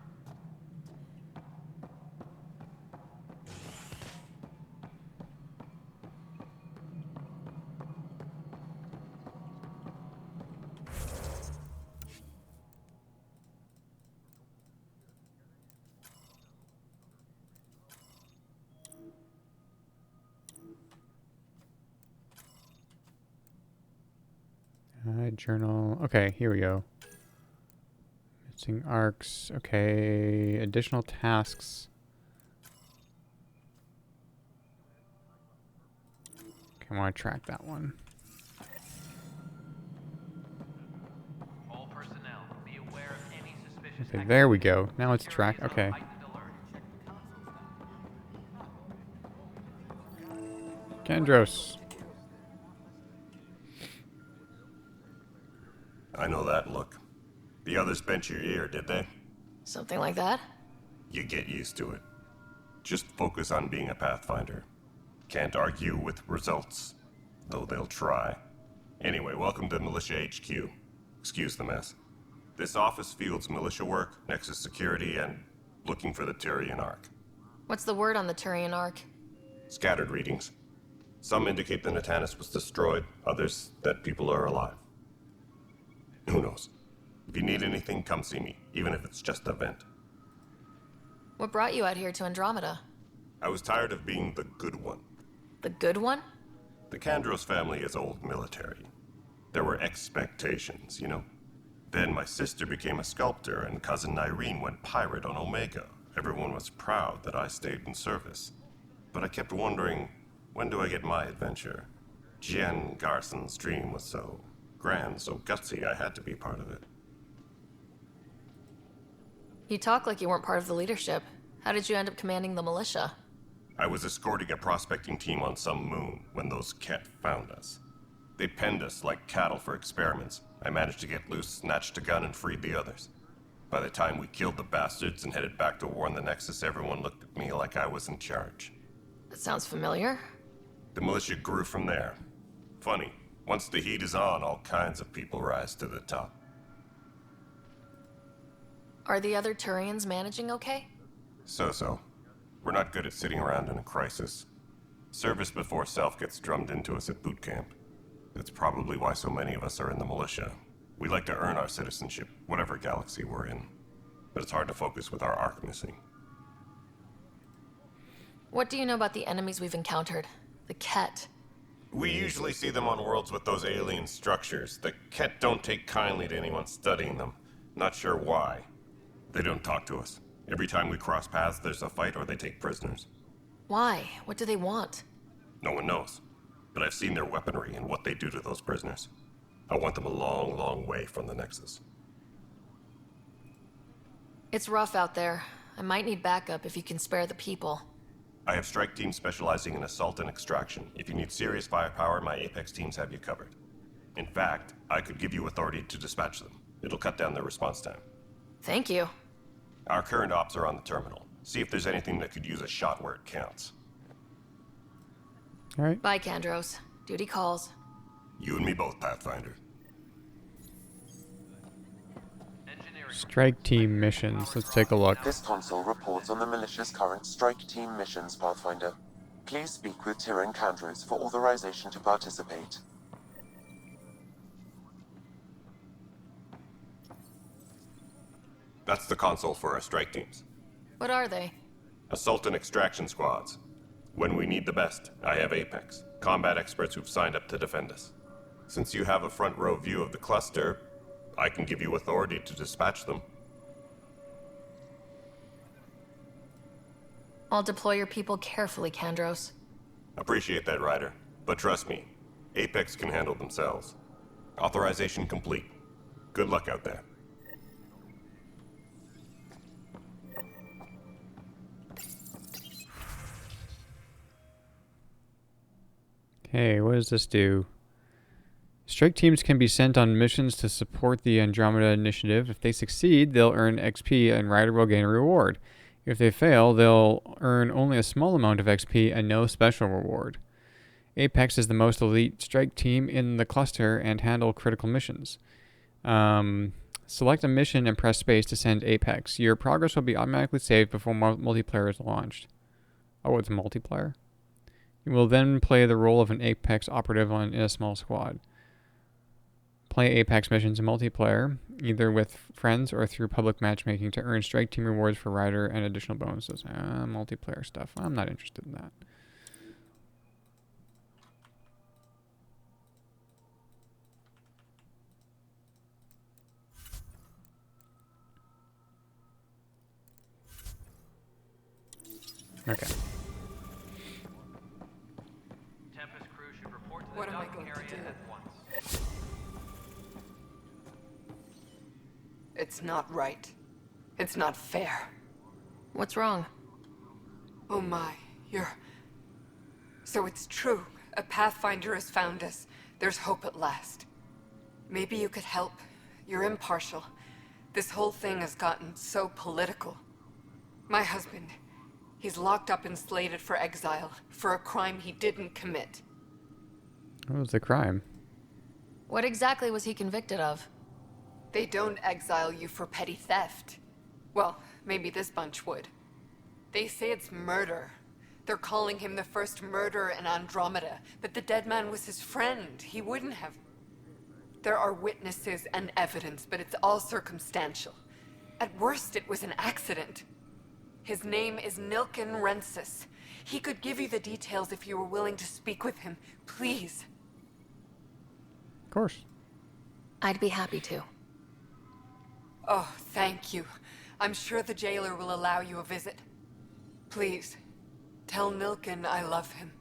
Journal. Okay, here we go. Missing arcs. Okay, additional tasks. Okay, I want to track that one. All personnel, be aware of any suspicious Okay, there we go. Now it's track. Okay. Kandros. I know that look. The others bent your ear, did they? Something like that? You get used to it. Just focus on being a Pathfinder. Can't argue with results, though they'll try. Anyway, welcome to Militia HQ. Excuse the mess. This office fields militia work, Nexus security, and looking for the Turian Ark. What's the word on the Turian Ark? Scattered readings. Some indicate the Natanus was destroyed, others that people are alive. Who knows? If you need anything, come see me, even if it's just a vent. What brought you out here to Andromeda? I was tired of being the good one. The good one? The Kandros family is old military. There were expectations, you know? Then my sister became a sculptor and cousin Irene went pirate on Omega. Everyone was proud that I stayed in service. But I kept wondering, when do I get my adventure? Jen Garson's dream was so grand, so gutsy, I had to be part of it. You talk like you weren't part of the leadership. How did you end up commanding the militia? I was escorting a prospecting team on some moon when those Ket found us. They penned us like cattle for experiments. I managed to get loose, snatched a gun, and freed the others. By the time we killed the bastards and headed back to warn the Nexus, everyone looked at me like I was in charge. That sounds familiar. The militia grew from there. Funny, once the heat is on, all kinds of people rise to the top. Are the other Turians managing okay? So-so. We're not good at sitting around in a crisis. Service before self gets drummed into us at boot camp. That's probably why so many of us are in the militia. We like to earn our citizenship, whatever galaxy we're in. But it's hard to focus with our arc missing. What do you know about the enemies we've encountered? The Ket. We usually see them on worlds with those alien structures. The Ket don't take kindly to anyone studying them. Not sure why. They don't talk to us. Every time we cross paths, there's a fight or they take prisoners. Why? What do they want? No one knows. But I've seen their weaponry and what they do to those prisoners. I want them a long, long way from the Nexus. It's rough out there. I might need backup if you can spare the people. I have strike teams specializing in assault and extraction. If you need serious firepower, my Apex teams have you covered. In fact, I could give you authority to dispatch them. It'll cut down their response time. Thank you. Our current ops are on the terminal. See if there's anything that could use a shot where it counts. All right. Bye, Kandros. Duty calls. You and me both, Pathfinder. Strike team missions. Let's take a look. This console reports on the militia's current strike team missions, Pathfinder. Please speak with Tyrion Kandros for authorization to participate. That's the console for our strike teams. What are they? Assault and extraction squads. When we need the best, I have Apex, combat experts who've signed up to defend us. Since you have a front row view of the cluster, I can give you authority to dispatch them. I'll deploy your people carefully, Kandros. Appreciate that, Ryder. But trust me, Apex can handle themselves. Authorization complete. Good luck out there. Okay, what does this do? Strike teams can be sent on missions to support the Andromeda initiative. If they succeed, they'll earn XP and Ryder will gain a reward. If they fail, they'll earn only a small amount of XP and no special reward. Apex is the most elite strike team in the cluster and handle critical missions. Select a mission and press space to send Apex. Your progress will be automatically saved before multiplayer is launched. Oh, it's multiplayer? You will then play the role of an Apex operative in a small squad. Play Apex missions in multiplayer, either with friends or through public matchmaking to earn strike team rewards for Ryder and additional bonuses. Multiplayer stuff. I'm not interested in that. Okay. Tempest crew should report to the What am I docking going to area do? at once. It's not right. It's not fair. What's wrong? Oh my, you're... So it's true. A Pathfinder has found us. There's hope at last. Maybe you could help. you're impartial. This whole thing has gotten so political. My husband, he's locked up and slated for exile for a crime he didn't commit. What was the crime? What exactly was he convicted of? They don't exile you for petty theft. Well, maybe this bunch would. They say it's murder. They're calling him the first murderer in Andromeda, but the dead man was his friend. He wouldn't have. There are witnesses and evidence, but it's all circumstantial. At worst, it was an accident. His name is Nilken Rensis. He could give you the details if you were willing to speak with him. Please. Of course. I'd be happy to. Oh, thank you. I'm sure the jailer will allow you a visit. Please, tell Nilken I love him.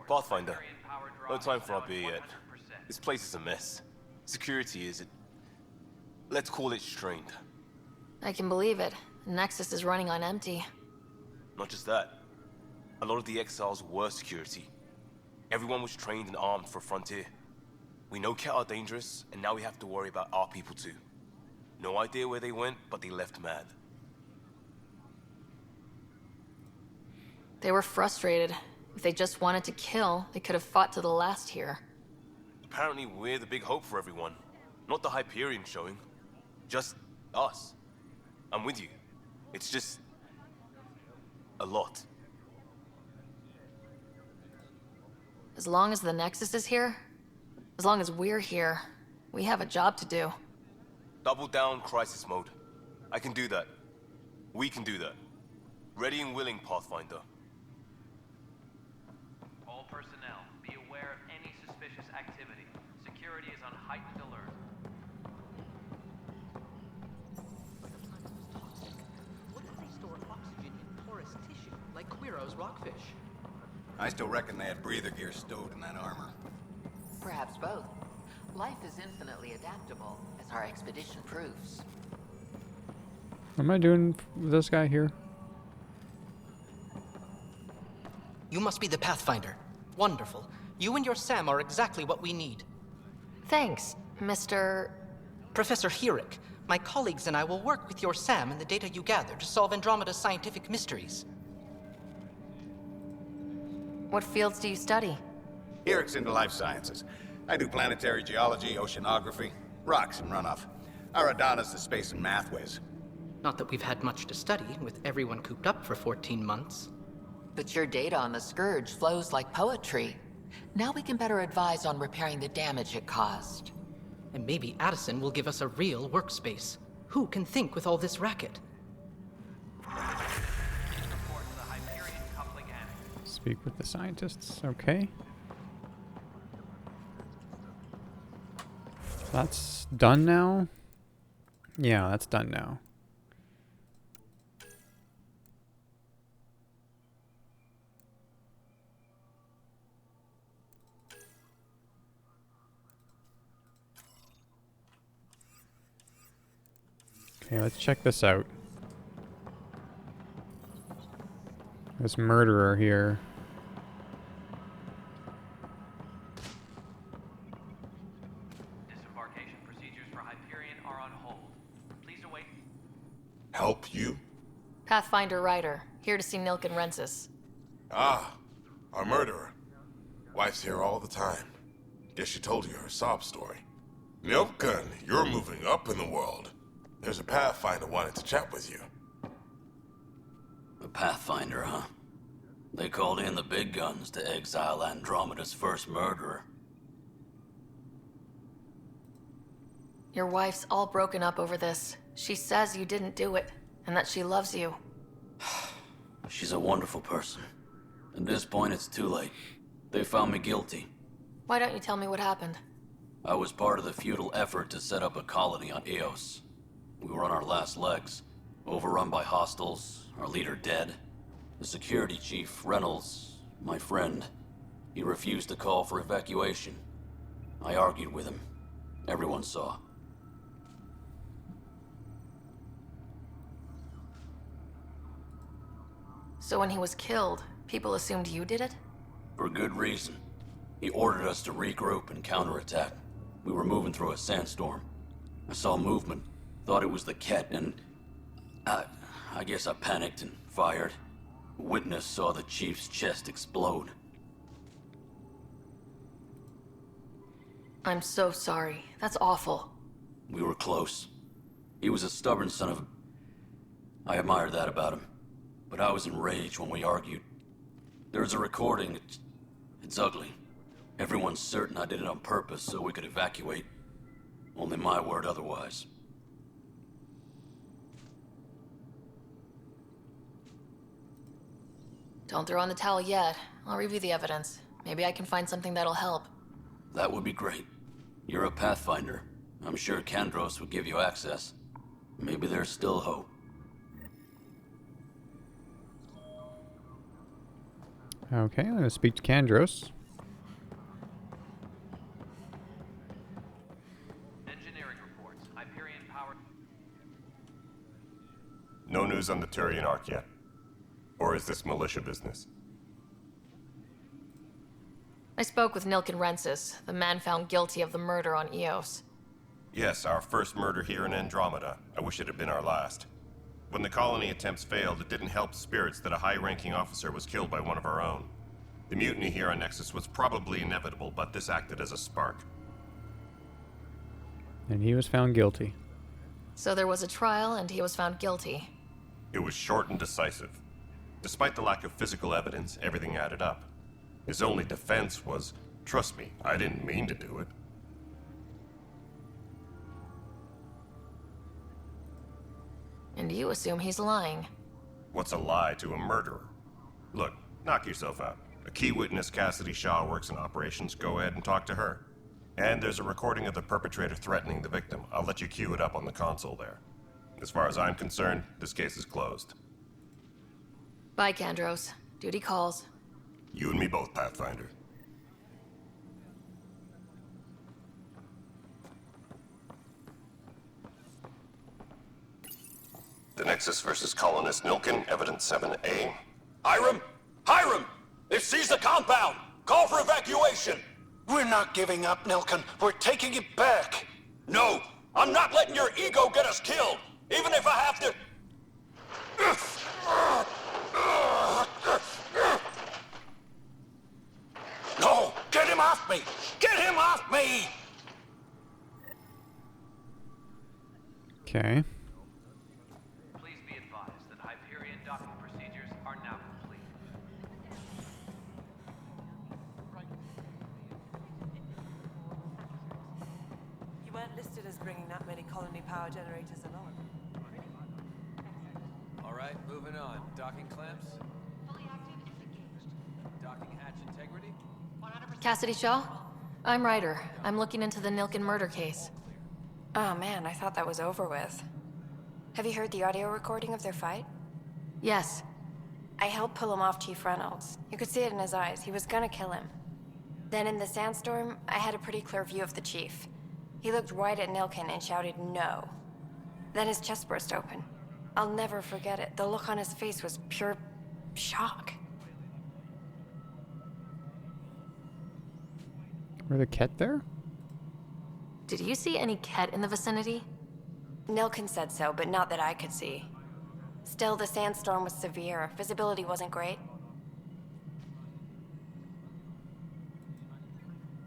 Pathfinder, no time for our beer yet. This place is a mess. Security is, let's call it strained. I can believe it. Nexus is running on empty. Not just that. A lot of the exiles were security. Everyone was trained and armed for Frontier. We know Ket are dangerous, and now we have to worry about our people too. No idea where they went, but they left mad. They were frustrated. If they just wanted to kill, they could have fought to the last here. Apparently we're the big hope for everyone. Not the Hyperion showing. Just us. I'm with you. It's just... a lot. As long as the Nexus is here, as long as we're here, we have a job to do. Double down crisis mode. I can do that. We can do that. Ready and willing, Pathfinder. All personnel, be aware of any suspicious activity. Security is on heightened alert. What if they store oxygen in porous tissue, like Quiro's rockfish? I still reckon they had breather gear stowed in that armor. Perhaps both. Life is infinitely adaptable, as our expedition proves. What am I doing with this guy here? You must be the Pathfinder. Wonderful. You and your Sam are exactly what we need. Thanks, Mr. Professor Herrick. My colleagues and I will work with your Sam and the data you gather to solve Andromeda's scientific mysteries. What fields do you study? Herrick's into life sciences. I do planetary geology, oceanography, rocks and runoff. Aradana's the space and math whiz. Not that we've had much to study, with everyone cooped up for 14 months. But your data on the Scourge flows like poetry. Now we can better advise on repairing the damage it caused. And maybe Addison will give us a real workspace. Who can think with all this racket? Speak with the scientists, okay. That's done now? Yeah, that's done now. Okay, let's check this out. This murderer here. Disembarkation procedures for Hyperion are on hold. Please await. Help you? Pathfinder Ryder, here to see Nilken Rensis. Ah, our murderer. Wife's here all the time. Guess she told you her sob story. Nilken, you're moving up in the world. There's a Pathfinder wanting to chat with you. A Pathfinder, huh? They called in the big guns to exile Andromeda's first murderer. Your wife's all broken up over this. She says you didn't do it, and that she loves you. She's a wonderful person. At this point, it's too late. They found me guilty. Why don't you tell me what happened? I was part of the futile effort to set up a colony on Eos. We were on our last legs, overrun by hostiles, our leader dead. The security chief, Reynolds, my friend, he refused to call for evacuation. I argued with him. Everyone saw. So when he was killed, People assumed you did it? For good reason. He ordered us to regroup and counterattack. We were moving through a sandstorm. I saw movement, thought it was the Ket, and I guess I panicked and fired. Witness saw the chief's chest explode. I'm so sorry. That's awful. We were close. He was a stubborn son of a... I admired that about him. But I was enraged when we argued. There's a recording. It's ugly. Everyone's certain I did it on purpose so we could evacuate. Only my word otherwise. Don't throw in the towel yet. I'll review the evidence. Maybe I can find something that'll help. That would be great. You're a Pathfinder. I'm sure Kandros would give you access. Maybe there's still hope. Okay, I'm gonna speak to Kandros. Engineering reports. Hyperion power. No news on the Turian Ark yet. Or is this militia business? I spoke with Nilken Rensis, the man found guilty of the murder on Eos. Yes, our first murder here in Andromeda. I wish it had been our last. When the colony attempts failed, it didn't help spirits that a high-ranking officer was killed by one of our own. The mutiny here on Nexus was probably inevitable, but this acted as a spark. And he was found guilty. So there was a trial, and he was found guilty. It was short and decisive. Despite the lack of physical evidence, everything added up. His only defense was, trust me, I didn't mean to do it. And you assume he's lying. What's a lie to a murderer? Look, knock yourself out. A key witness, Cassidy Shaw, works in operations. Go ahead and talk to her. And there's a recording of the perpetrator threatening the victim. I'll let you cue it up on the console there. As far as I'm concerned, this case is closed. Bye, Kandros. Duty calls. You and me both, Pathfinder. The Nexus versus Colonist Nilken, Evidence 7A. Hiram! Hiram! They've seized the compound! Call for evacuation! We're not giving up, Nilken. We're taking it back. No! I'm not letting your ego get us killed! Even if I have to... No! Get him off me! Get him off me! Okay. Please be advised that Hyperion docking procedures are now complete. You weren't listed as bringing that many colony power generators along. All right, moving on. Docking clamps. Docking hatch integrity. Cassidy Shaw? I'm Ryder. I'm looking into the Nilken murder case. Oh man, I thought that was over with. Have you heard the audio recording of their fight? Yes. I helped pull him off Chief Reynolds. You could see it in his eyes. He was gonna kill him. Then in the sandstorm, I had a pretty clear view of the Chief. He looked right at Nilken and shouted no. Then his chest burst open. I'll never forget it. The look on his face was pure shock. Were the Ket there? Did you see any Ket in the vicinity? Nilken said so, but not that I could see. Still, the sandstorm was severe. Visibility wasn't great.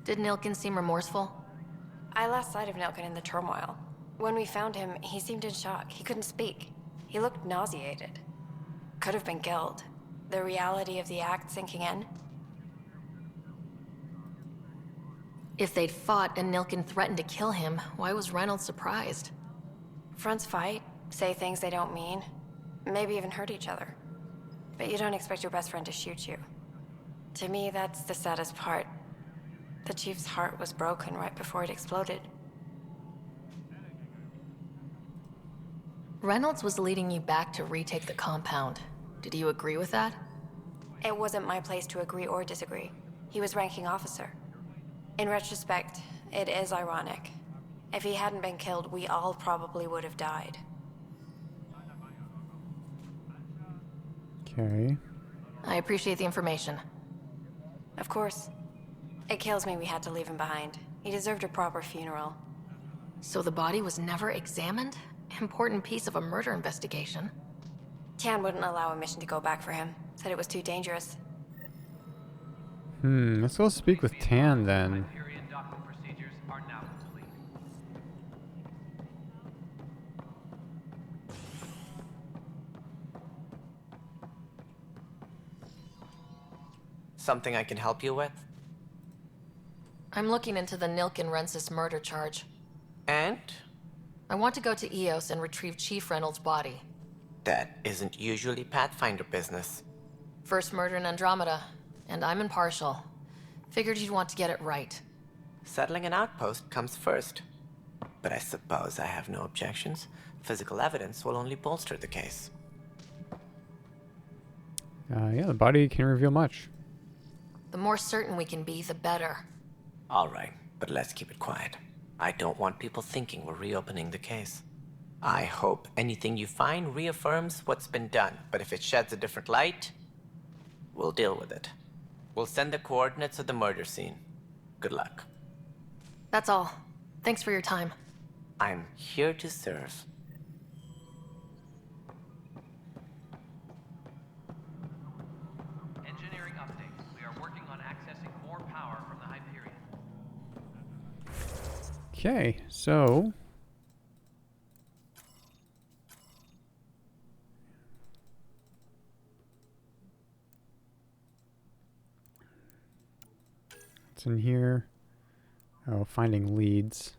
Did Nilken seem remorseful? I lost sight of Nilken in the turmoil. When we found him, he seemed in shock. He couldn't speak. He looked nauseated. Could have been guilt. The reality of the act sinking in. If they'd fought and Nilken threatened to kill him, why was Reynolds surprised? Fronts fight, say things they don't mean, maybe even hurt each other. But you don't expect your best friend to shoot you. To me, that's the saddest part. The Chief's heart was broken right before it exploded. Reynolds was leading you back to retake the compound. Did you agree with that? It wasn't my place to agree or disagree. He was ranking officer. In retrospect, it is ironic. If he hadn't been killed, we all probably would have died. Okay. I appreciate the information. Of course. It kills me we had to leave him behind. He deserved a proper funeral. So the body was never examined? Important piece of a murder investigation. Tian wouldn't allow a mission to go back for him. Said it was too dangerous. Let's go speak with Tan then. Hyperion docking procedures are now complete. Something I can help you with? I'm looking into the Nilken Rensis murder charge. And? I want to go to Eos and retrieve Chief Reynolds' body. That isn't usually Pathfinder business. First murder in Andromeda, and I'm impartial. Figured you'd want to get it right. Settling an outpost comes first. But I suppose I have no objections. Physical evidence will only bolster the case. Yeah, the body can reveal much. The more certain we can be, the better. All right, but let's keep it quiet. I don't want people thinking we're reopening the case. I hope anything you find reaffirms what's been done, but if it sheds a different light, we'll deal with it. We'll send the coordinates of the murder scene. Good luck. That's all. Thanks for your time. I'm here to serve. Engineering update. We are working on accessing more power from the Hyperion. Okay, so what's in here? Oh, finding leads.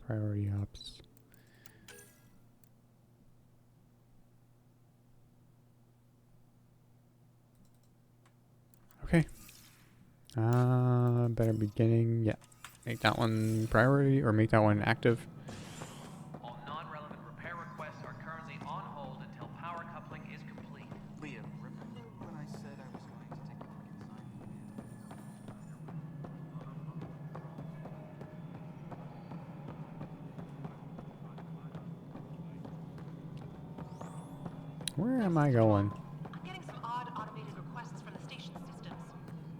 Priority ops. Okay. Better beginning. Yeah. Make that one priority or make that one active. All non-relevant repair requests are currently on hold until power coupling is complete. Liam, remember when I said I was going to take a look inside? Where am I going? I'm getting some odd automated requests from the station systems.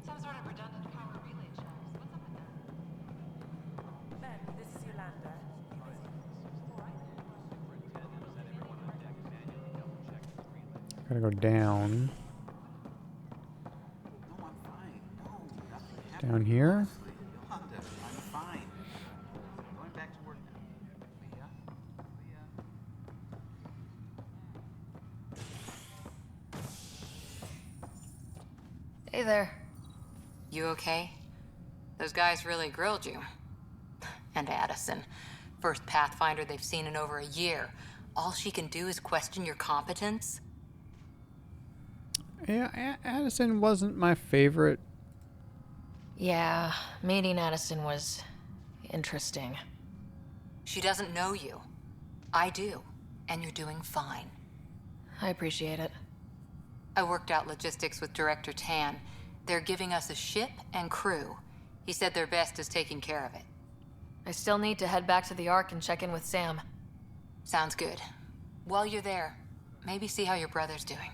Some sort of redundant power relay checks. What's up with that? Ben, this is Yolanda. Gotta go down. No, I'm fine. No, nothing happened. Down here? Yolanda, I'm fine. Going back to work now. Leah? Hey there. You okay? Those guys really grilled you. And Addison. First Pathfinder they've seen in over a year. All she can do is question your competence? Yeah, Addison wasn't my favorite. Yeah, meeting Addison was interesting. She doesn't know you. I do. And you're doing fine. I appreciate it. I worked out logistics with Director Tan. They're giving us a ship and crew. He said their best is taking care of it. I still need to head back to the Ark and check in with Sam. Sounds good. While you're there, maybe see how your brother's doing.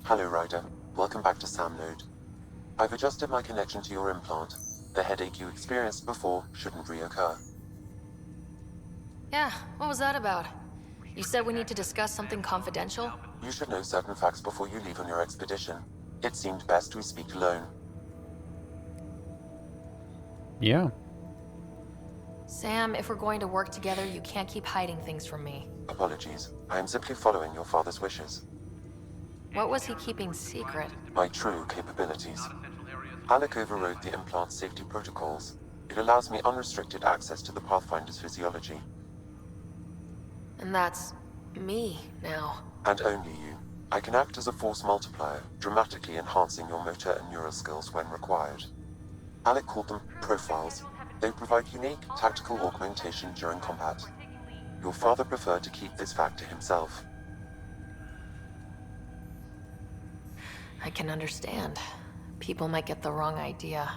Hello, Ryder. Welcome back to Sam Node. I've adjusted my connection to your implant. The headache you experienced before shouldn't reoccur. Yeah, what was that about? You said we need to discuss something confidential? You should know certain facts before you leave on your expedition. It seemed best we speak alone. Yeah. Sam, if we're going to work together, you can't keep hiding things from me. Apologies. I am simply following your father's wishes. What was he keeping secret? My true capabilities. Alec overrode the implant safety protocols. It allows me unrestricted access to the Pathfinder's physiology. And that's me now. And only you. I can act as a force multiplier, dramatically enhancing your motor and neural skills when required. Alec called them profiles. They provide unique tactical augmentation during combat. Your father preferred to keep this fact to himself. I can understand. People might get the wrong idea.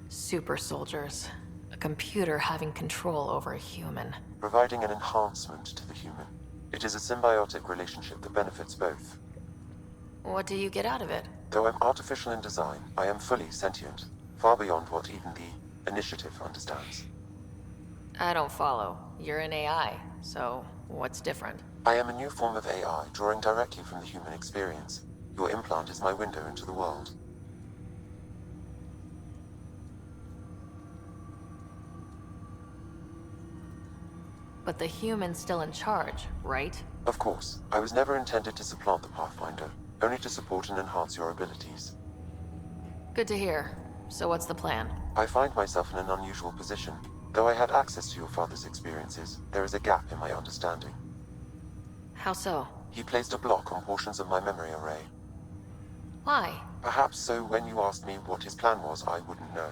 Super soldiers. A computer having control over a human. Providing an enhancement to the human. It is a symbiotic relationship that benefits both. What do you get out of it? Though I'm artificial in design, I am fully sentient, far beyond what even the Initiative understands. I don't follow. You're an AI, so what's different? I am a new form of AI, drawing directly from the human experience. Your implant is my window into the world. But the human's still in charge, right? Of course, I was never intended to supplant the Pathfinder, only to support and enhance your abilities. Good to hear. So what's the plan? I find myself in an unusual position. Though I had access to your father's experiences, there is a gap in my understanding. How so? He placed a block on portions of my memory array. Why? Perhaps so when you asked me what his plan was, I wouldn't know.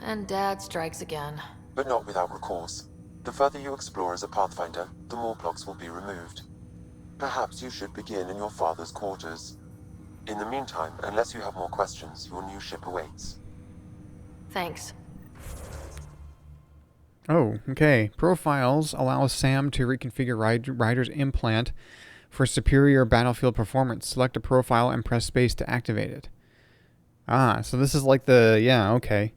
And Dad strikes again. But not without recourse. The further you explore as a Pathfinder, the more blocks will be removed. Perhaps you should begin in your father's quarters. In the meantime, unless you have more questions, your new ship awaits. Thanks. Oh, okay. Profiles allows Sam to reconfigure Ryder's implant for superior battlefield performance. Select a profile and press space to activate it. Ah, so this is like the... Yeah, okay.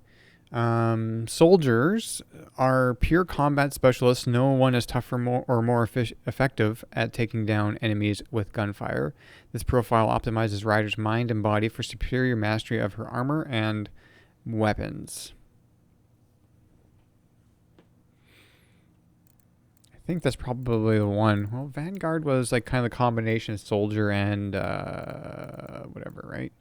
Soldiers are pure combat specialists. No one is tougher or more effective at taking down enemies with gunfire. This profile optimizes Ryder's mind and body for superior mastery of her armor and weapons. I think that's probably the one. Well, Vanguard was like kind of the combination soldier and whatever, right?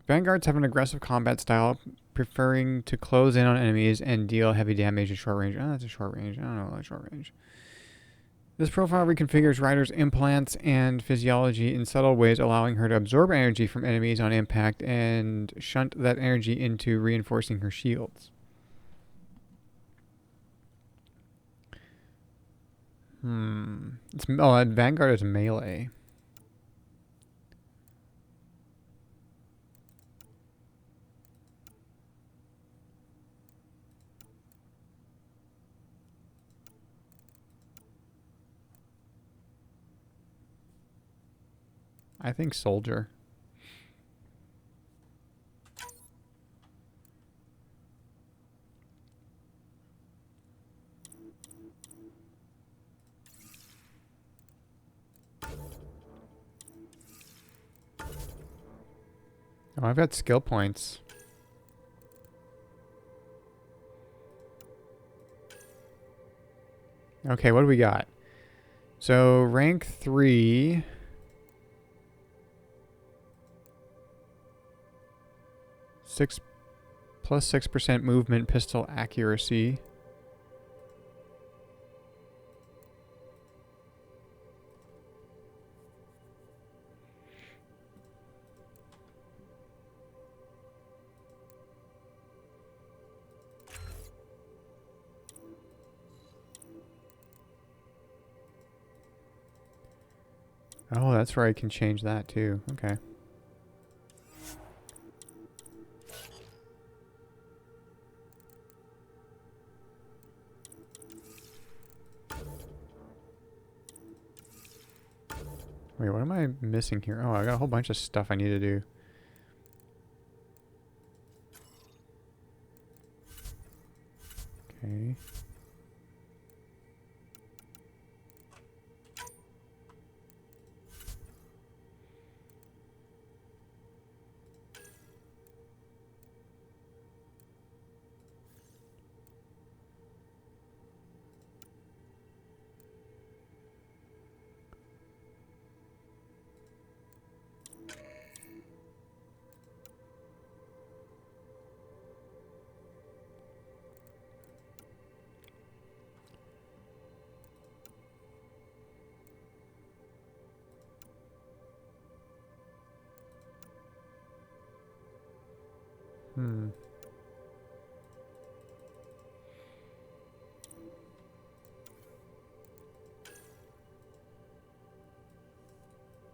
Vanguards have an aggressive combat style, preferring to close in on enemies and deal heavy damage at short range. Oh, that's a short range. I don't know, that's short range. This profile reconfigures Ryder's implants and physiology in subtle ways, allowing her to absorb energy from enemies on impact and shunt that energy into reinforcing her shields. Vanguard is melee. I think soldier. Oh, I've got skill points. Okay, what do we got? So, rank 3... +6% movement, pistol accuracy. Oh, that's where I can change that too. Okay. Wait, what am I missing here? Oh, I got a whole bunch of stuff I need to do. Okay. Hmm.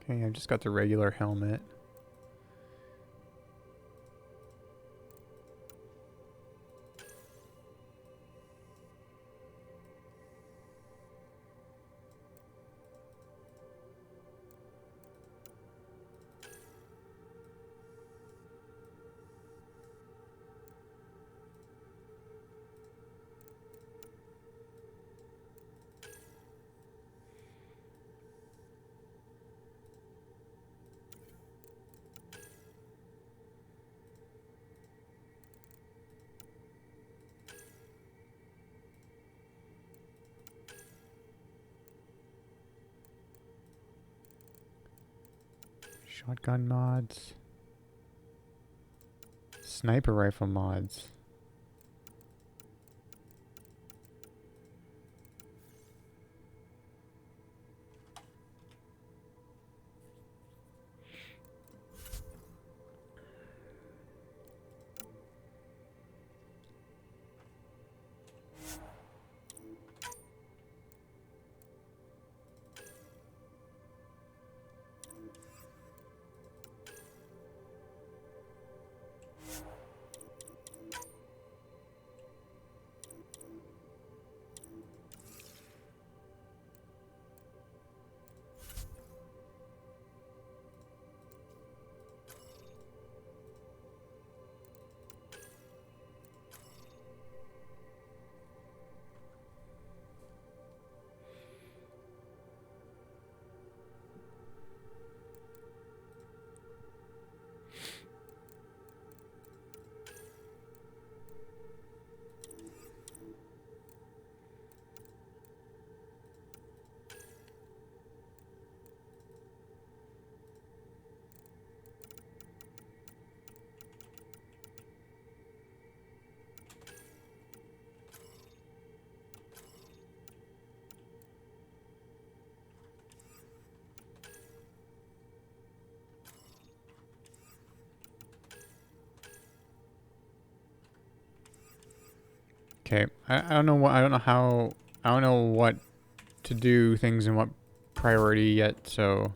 Okay, I've just got the regular helmet. Shotgun mods. Sniper rifle mods. Okay, I don't know what, I don't know how, I don't know what to do things in what priority yet, so.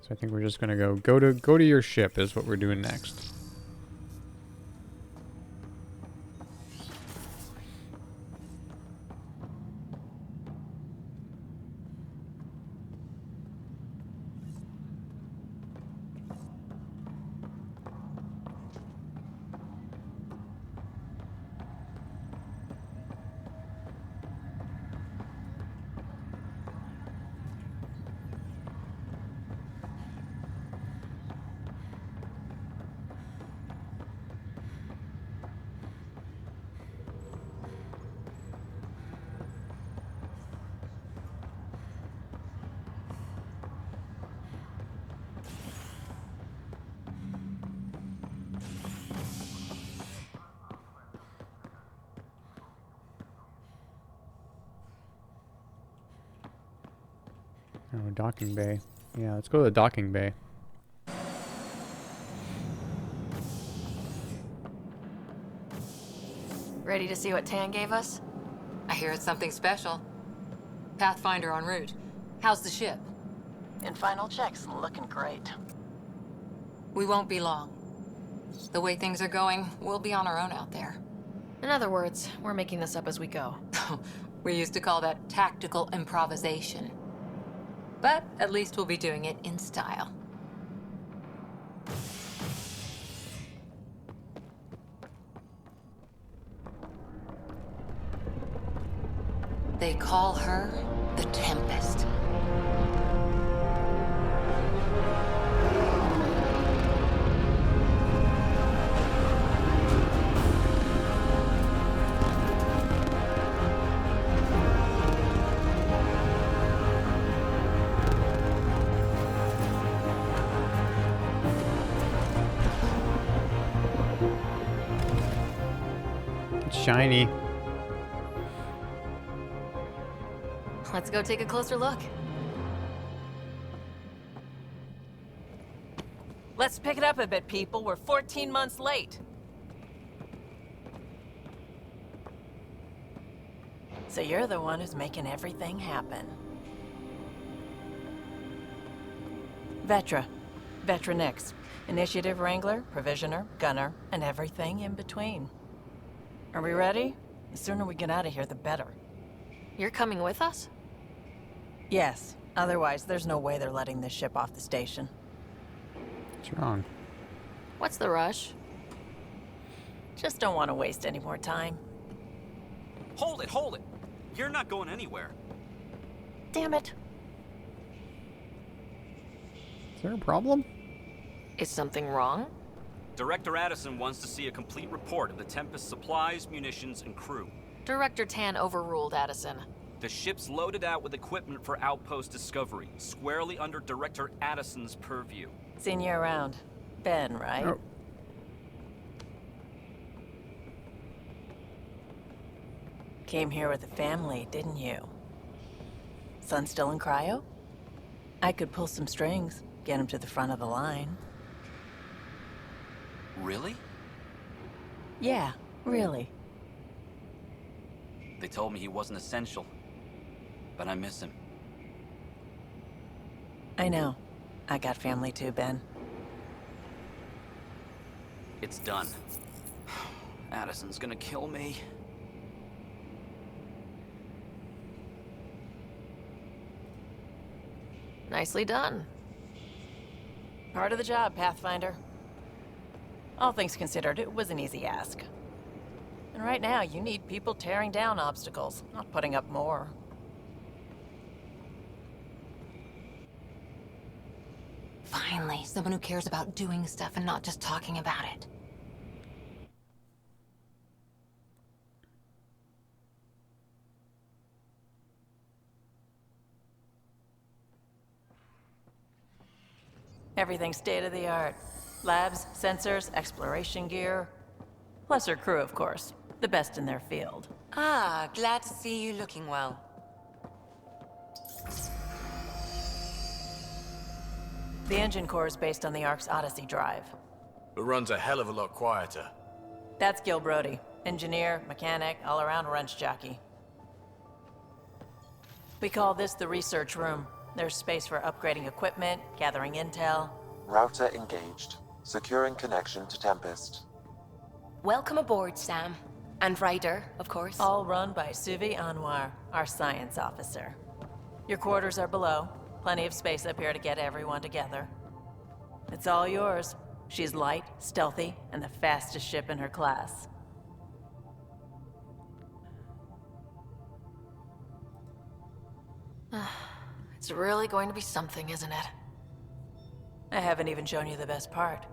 So I think we're just gonna go to your ship is what we're doing next. Oh, docking bay. Yeah, let's go to the docking bay. Ready to see what Tan gave us? I hear it's something special. Pathfinder en route. How's the ship? In final checks, looking great. We won't be long. The way things are going, we'll be on our own out there. In other words, we're making this up as we go. We used to call that tactical improvisation. But at least we'll be doing it in style. They call her the Tempest. It's shiny. Let's go take a closer look. Let's pick it up a bit, people. We're 14 months late. So you're the one who's making everything happen. Vetra. Vetra Nix. Initiative Wrangler, Provisioner, Gunner, and everything in between. Are we ready? The sooner we get out of here, the better. You're coming with us? Yes. Otherwise, there's no way they're letting this ship off the station. What's wrong? What's the rush? Just don't want to waste any more time. Hold it, hold it! You're not going anywhere. Damn it. Is there a problem? Is something wrong? Director Addison wants to see a complete report of the Tempest's supplies, munitions, and crew. Director Tan overruled Addison. The ship's loaded out with equipment for outpost discovery, squarely under Director Addison's purview. Seen you around. Ben, right? Oh. Came here with a family, didn't you? Son still in cryo? I could pull some strings, get him to the front of the line. Really? Yeah, really. They told me he wasn't essential, but I miss him. I know. I got family too, Ben. It's done. Addison's gonna kill me. Nicely done. Part of the job, Pathfinder. All things considered, it was an easy ask. And right now, you need people tearing down obstacles, not putting up more. Finally, someone who cares about doing stuff and not just talking about it. Everything's state-of-the-art. Labs, sensors, exploration gear. Plus her crew, of course. The best in their field. Ah, glad to see you looking well. The engine core is based on the Ark's Odyssey drive. It runs a hell of a lot quieter. That's Gil Brody. Engineer, mechanic, all-around wrench jockey. We call this the research room. There's space for upgrading equipment, gathering intel. Router engaged. Securing connection to Tempest. Welcome aboard, Sam. And Ryder, of course. All run by Suvi Anwar, our science officer. Your quarters are below. Plenty of space up here to get everyone together. It's all yours. She's light, stealthy, and the fastest ship in her class. It's really going to be something, isn't it? I haven't even shown you the best part.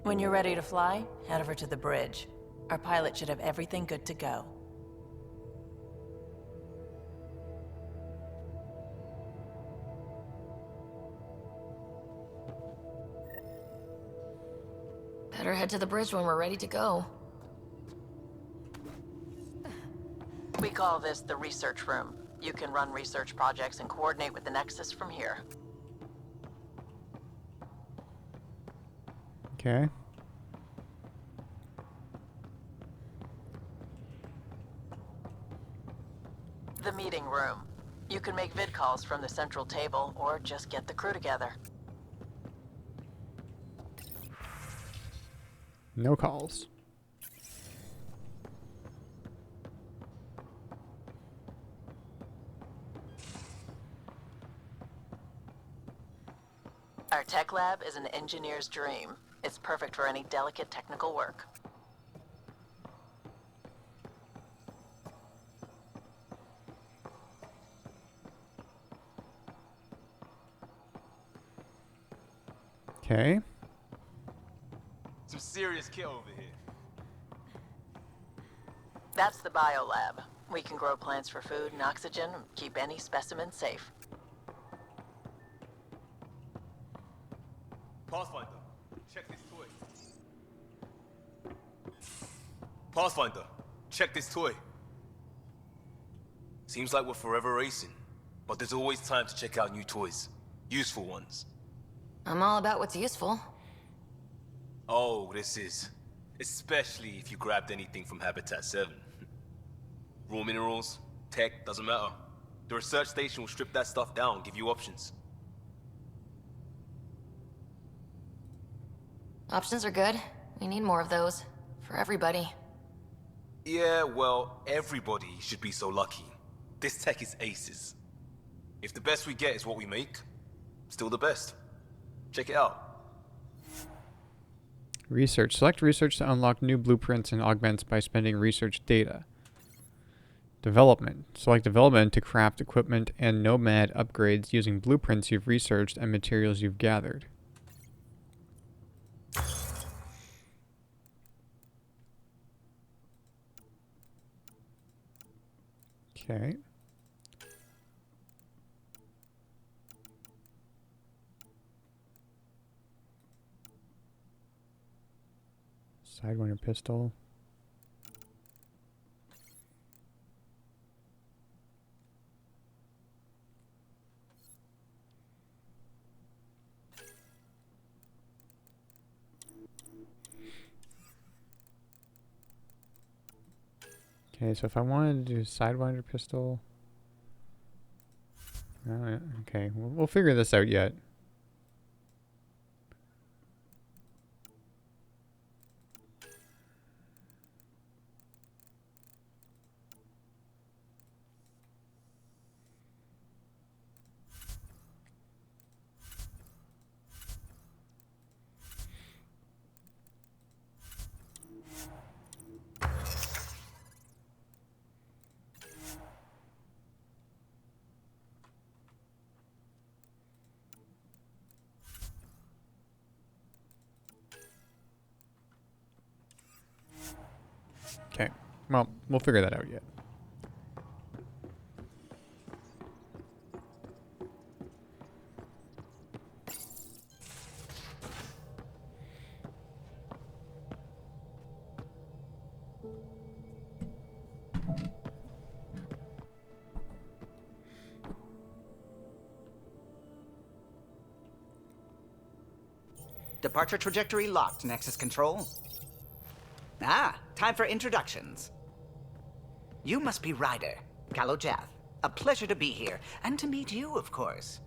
When you're ready to fly, head over to the bridge. Our pilot should have everything good to go. Better head to the bridge when we're ready to go. We call this the research room. You can run research projects and coordinate with the Nexus from here. Okay. The meeting room. You can make vid calls from the central table or just get the crew together. No calls. Our tech lab is an engineer's dream. It's perfect for any delicate technical work. Okay. Some serious kit over here. That's the biolab. We can grow plants for food and oxygen and keep any specimen safe. Pathfinder, check this toy. Pathfinder, check this toy. Seems like we're forever racing, but there's always time to check out new toys. Useful ones. I'm all about what's useful. Oh, this is. Especially if you grabbed anything from Habitat 7. Raw minerals, tech, doesn't matter. The research station will strip that stuff down, give you options. Options are good. We need more of those. For everybody. Yeah, well, everybody should be so lucky. This tech is aces. If the best we get is what we make, still the best. Check it out. Research. Select research to unlock new blueprints and augments by spending research data. Development. Select development to craft equipment and nomad upgrades using blueprints you've researched and materials you've gathered. Okay. Sidewinder pistol. Okay, so if I wanted to do Sidewinder pistol... okay, we'll figure this out yet. Okay, well, we'll figure that out yet. Departure trajectory locked, Nexus Control. Ah, time for introductions. You must be Ryder, Kalojath. A pleasure to be here, and to meet you, of course.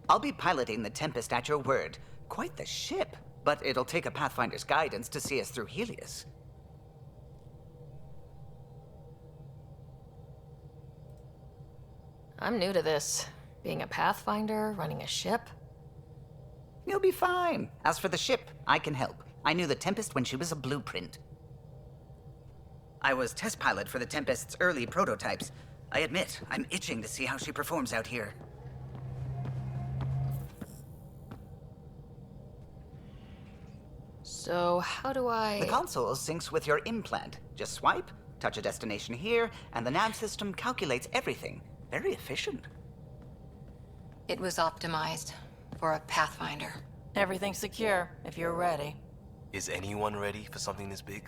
I'll be piloting the Tempest at your word. Quite the ship, but it'll take a Pathfinder's guidance to see us through Helios. I'm new to this. Being a Pathfinder, running a ship. You'll be fine. As for the ship, I can help. I knew the Tempest when she was a blueprint. I was test pilot for the Tempest's early prototypes. I admit, I'm itching to see how she performs out here. So, how do I... The console syncs with your implant. Just swipe, touch a destination here, and the nav system calculates everything. Very efficient. It was optimized for a Pathfinder. Everything's secure, if you're ready. Is anyone ready for something this big?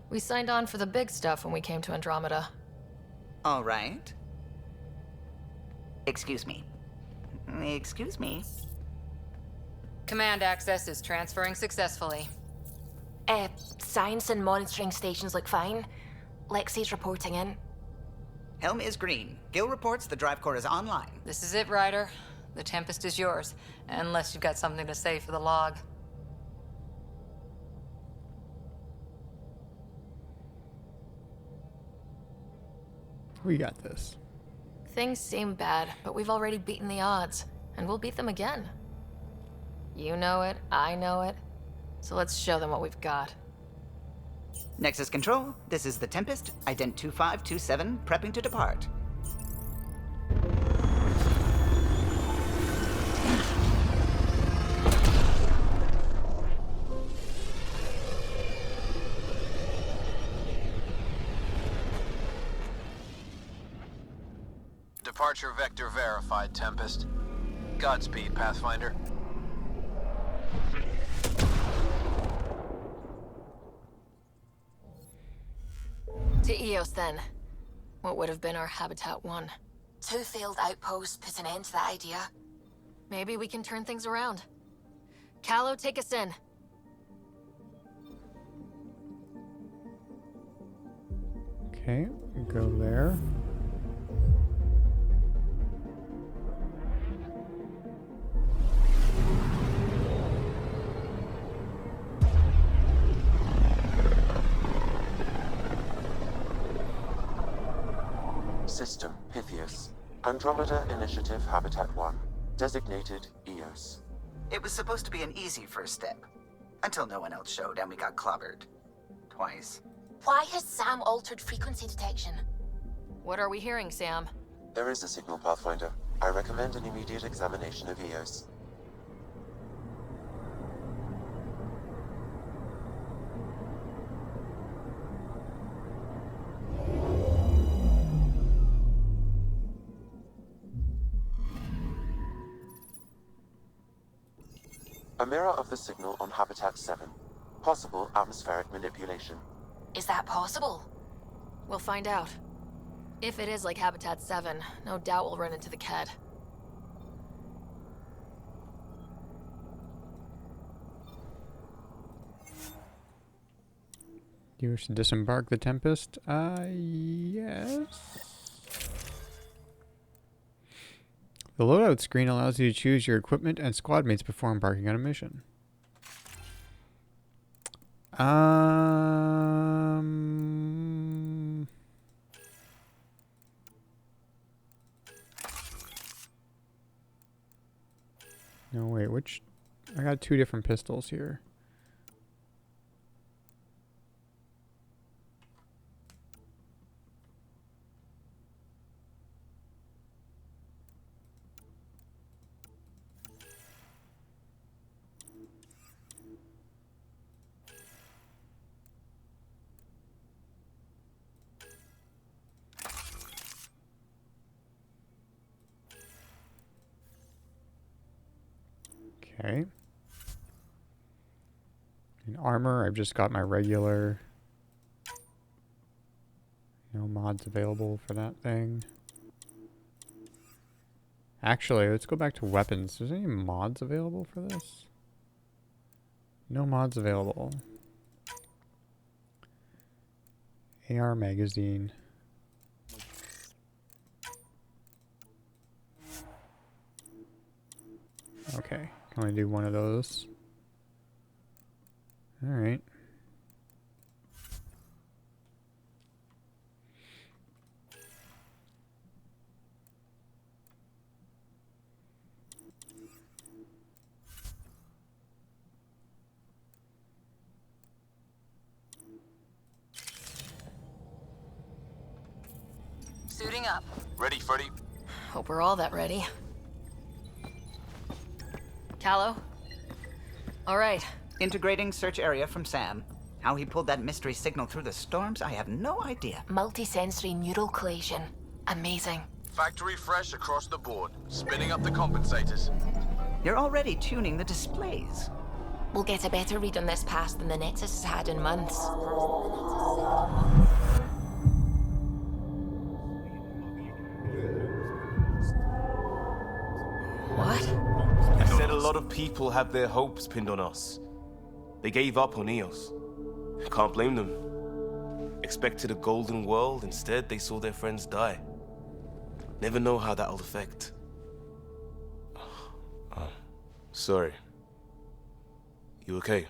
We signed on for the big stuff when we came to Andromeda. All right. Excuse me. Excuse me. Command access is transferring successfully. Science and monitoring stations look fine. Lexi's reporting in. Helm is green. Gil reports the drive core is online. This is it, Ryder. The Tempest is yours, unless you've got something to say for the log. We got this. Things seem bad, but we've already beaten the odds, and we'll beat them again. You know it, I know it, so let's show them what we've got. Nexus Control, this is the Tempest, Ident 2527, prepping to depart. Departure vector verified, Tempest. Godspeed, Pathfinder. To Eos, then. What would have been our Habitat 1. 2 failed outposts put an end to that idea. Maybe we can turn things around. Callow, take us in. Okay, go there. System Pythias. Andromeda Initiative Habitat 1. Designated EOS. It was supposed to be an easy first step. Until no one else showed and we got clobbered. Twice. Why has Sam altered frequency detection? What are we hearing, Sam? There is a signal, Pathfinder. I recommend an immediate examination of EOS. A mirror of the signal on Habitat 7. Possible atmospheric manipulation. Is that possible? We'll find out. If it is like Habitat 7, no doubt we'll run into the Ked. You wish to disembark the Tempest? Yes. The loadout screen allows you to choose your equipment and squad mates before embarking on a mission. No, wait, which... I got 2 different pistols here. Okay. In armor, I've just got my regular. No mods available for that thing. Actually, let's go back to weapons. Is there any mods available for this? No mods available. AR magazine. Okay, can only do one of those. Alright. Suiting up. Ready, Freddy? Hope we're all that ready. Callow? All right. Integrating search area from Sam. How he pulled that mystery signal through the storms, I have no idea. Multisensory neural collation. Amazing. Factory fresh across the board. Spinning up the compensators. You're already tuning the displays. We'll get a better read on this pass than the Nexus has had in months. What? You said a lot of people have their hopes pinned on us. They gave up on Eos. Can't blame them. Expected a golden world, instead they saw their friends die. Never know how that'll affect. Sorry. You okay?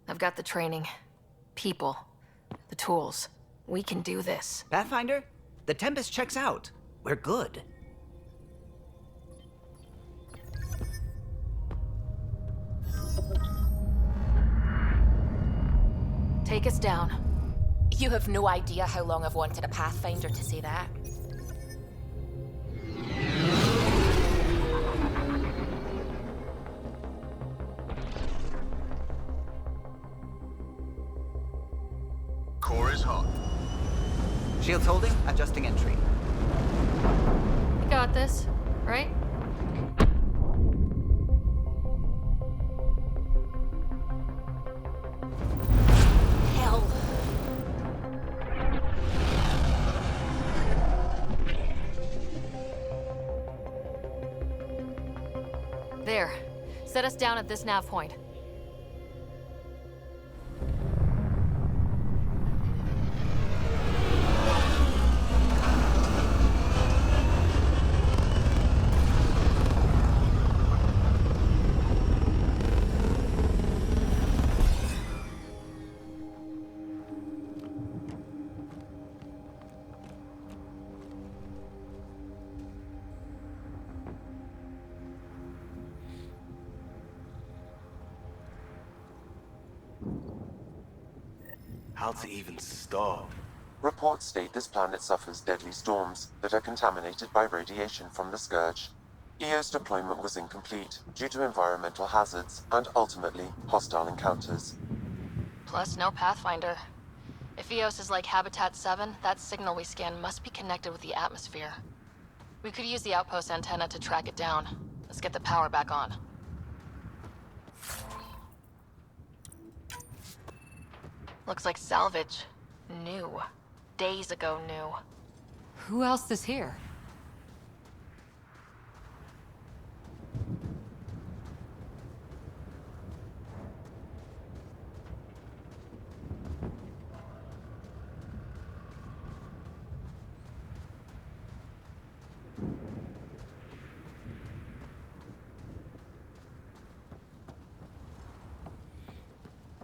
I've got the training, people, the tools. We can do this. Pathfinder, the Tempest checks out. We're good. Take us down. You have no idea how long I've wanted a Pathfinder to say that. Core is hot. Shields holding, adjusting entry. You got this, right? Hell. There. Set us down at this nav point. How to even start? Reports state this planet suffers deadly storms that are contaminated by radiation from the Scourge. EO's deployment was incomplete due to environmental hazards and ultimately hostile encounters. Plus, no Pathfinder. If Eos is like Habitat 7, that signal we scan must be connected with the atmosphere. We could use the outpost antenna to track it down. Let's get the power back on. Looks like salvage. New. Days ago new. Who else is here?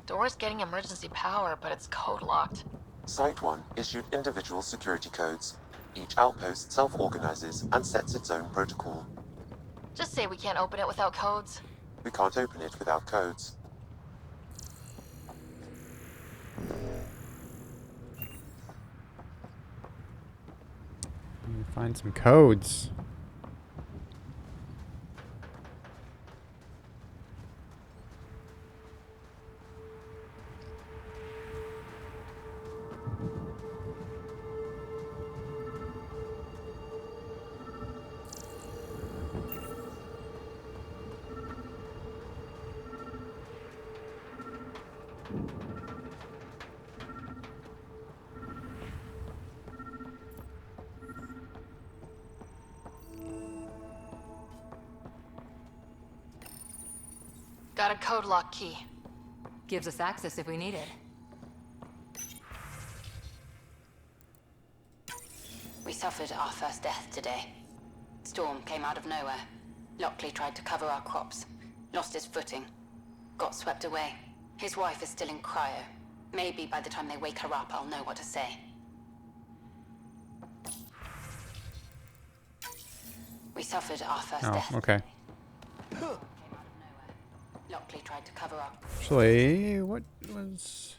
Door's getting emergency power, but it's code locked. Site 1 issued individual security codes. Each outpost self-organizes and sets its own protocol. Just say we can't open it without codes. We can't open it without codes. Find some codes. Got a code lock key. Gives us access if we need it. We suffered our first death today. Storm came out of nowhere. Lockley tried to cover our crops. Lost his footing. Got swept away. His wife is still in cryo. Maybe by the time they wake her up, I'll know what to say. We suffered our first death. Oh, okay. Lockley tried to cover up. Actually, what was...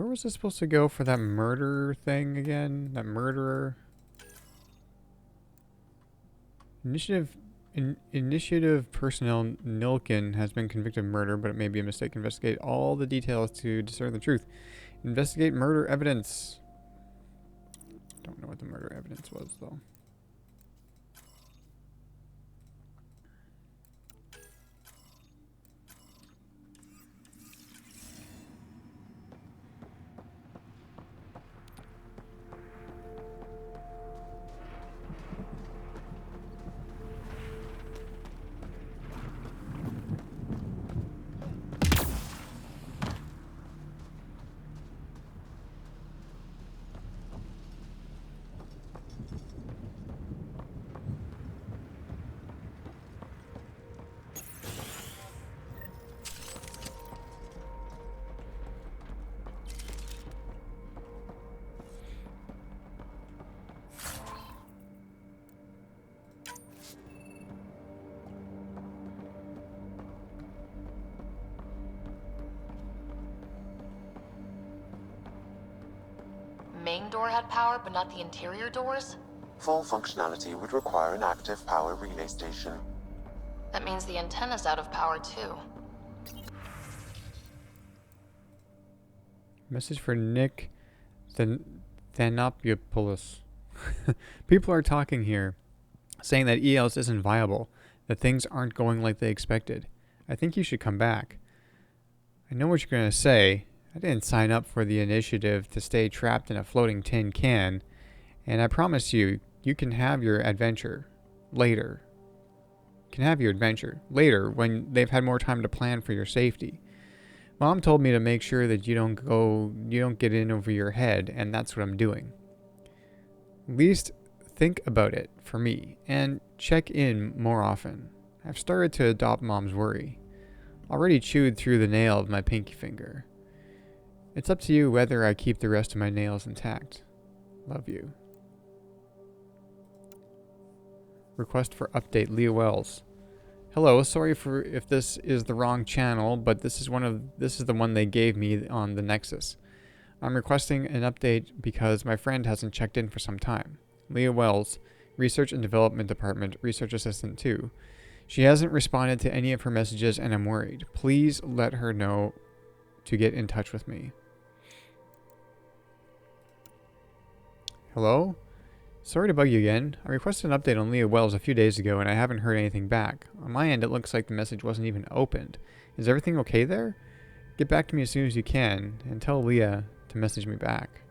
Where was this supposed to go for that murder thing again? That murderer? Initiative personnel Nilkin has been convicted of murder, but it may be a mistake. Investigate all the details to discern the truth. Investigate murder evidence. Don't know what the murder evidence was, though. Main door had power, but not the interior doors? Full functionality would require an active power relay station. That means the antenna's out of power too. Message for Nick Thanopoulos. People are talking here, saying that EOS isn't viable, that things aren't going like they expected. I think you should come back. I know what you're going to say. I didn't sign up for the initiative to stay trapped in a floating tin can, and I promise you, you can have your adventure later. You can have your adventure later when they've had more time to plan for your safety. Mom told me to make sure that you don't get in over your head, and that's what I'm doing. At least think about it for me, and check in more often. I've started to adopt Mom's worry. Already chewed through the nail of my pinky finger. It's up to you whether I keep the rest of my nails intact. Love you. Request for update, Leah Wells. Hello, sorry for if this is the wrong channel, but this is the one they gave me on the Nexus. I'm requesting an update because my friend hasn't checked in for some time. Leah Wells, Research and Development Department, Research Assistant 2. She hasn't responded to any of her messages and I'm worried. Please let her know to get in touch with me. Hello? Sorry to bug you again. I requested an update on Leah Wells a few days ago and I haven't heard anything back. On my end, it looks like the message wasn't even opened. Is everything okay there? Get back to me as soon as you can and tell Leah to message me back.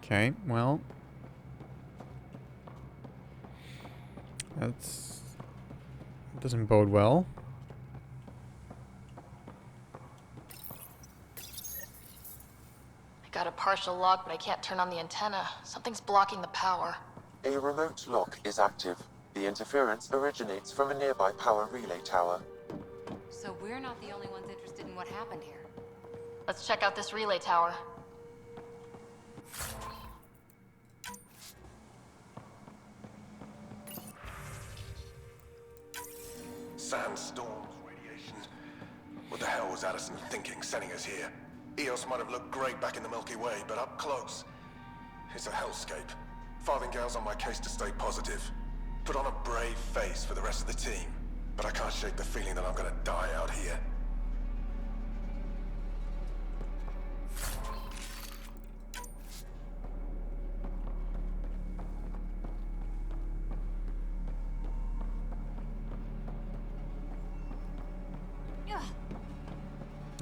Okay, well. That doesn't bode well. I got a partial lock, but I can't turn on the antenna. Something's blocking the power. A remote lock is active. The interference originates from a nearby power relay tower. So we're not the only ones interested in what happened here. Let's check out this relay tower. Sandstorms, radiation. What the hell was Addison thinking, sending us here? EOS might have looked great back in the Milky Way, but up close, it's a hellscape. Farthingale's on my case to stay positive. Put on a brave face for the rest of the team. But I can't shake the feeling that I'm gonna die out here.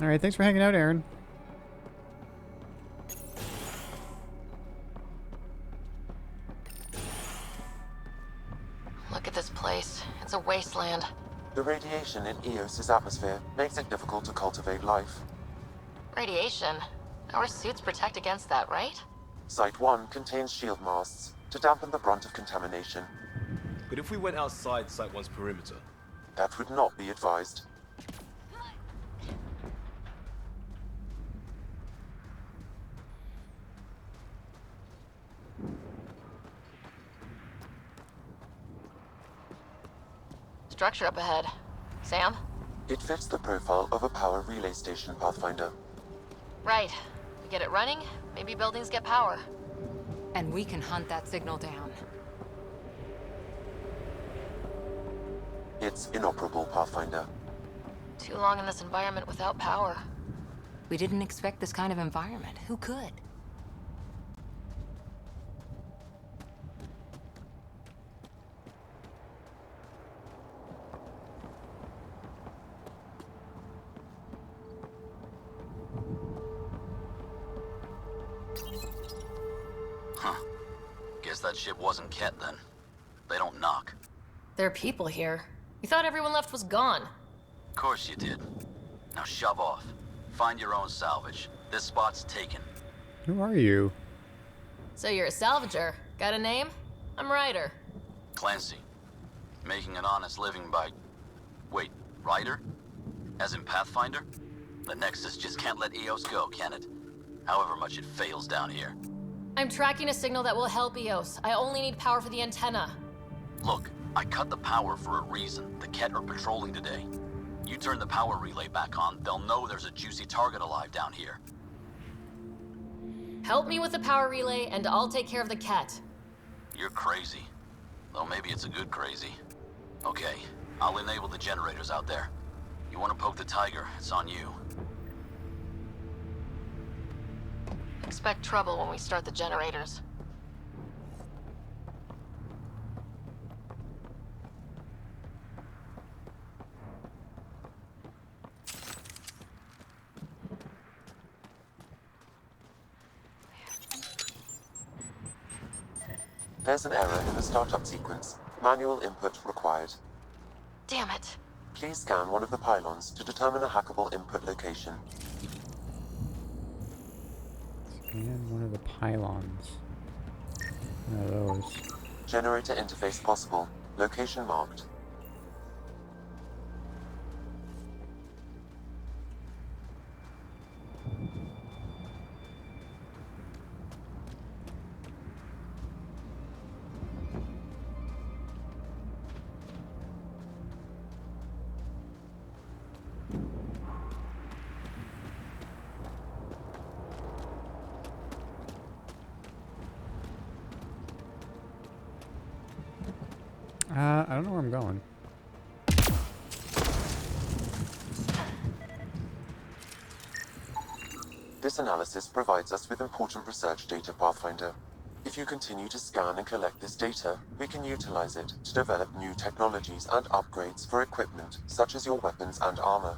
Alright, thanks for hanging out, Aaron. Look at this place. It's a wasteland. The radiation in EOS's atmosphere makes it difficult to cultivate life. Radiation? Our suits protect against that, right? Site 1 contains shield masts to dampen the brunt of contamination. But if we went outside Site 1's perimeter? That would not be advised. Structure up ahead. Sam? It fits the profile of a power relay station, Pathfinder. Right. We get it running, maybe buildings get power. And we can hunt that signal down. It's inoperable, Pathfinder. Too long in this environment without power. We didn't expect this kind of environment. Who could? Huh. Guess that ship wasn't Ket then. They don't knock. There are people here. You thought everyone left was gone. Of course you did. Now shove off. Find your own salvage. This spot's taken. Who are you? So you're a salvager. Got a name? I'm Ryder. Clancy. Making an honest living by... Wait, Ryder? As in Pathfinder? The Nexus just can't let Eos go, can it? However much it fails down here. I'm tracking a signal that will help Eos. I only need power for the antenna. Look, I cut the power for a reason. The Ket are patrolling today. You turn the power relay back on, they'll know there's a juicy target alive down here. Help me with the power relay, and I'll take care of the Ket. You're crazy. Though maybe it's a good crazy. Okay, I'll enable the generators out there. You want to poke the tiger, it's on you. Expect trouble when we start the generators. There's an error in the startup sequence. Manual input required. Damn it. Please scan one of the pylons to determine a hackable input location. Scan one of the pylons. One of those. Generator interface possible. Location marked. I don't know where I'm going. This analysis provides us with important research data, Pathfinder. If you continue to scan and collect this data, we can utilize it to develop new technologies and upgrades for equipment, such as your weapons and armor.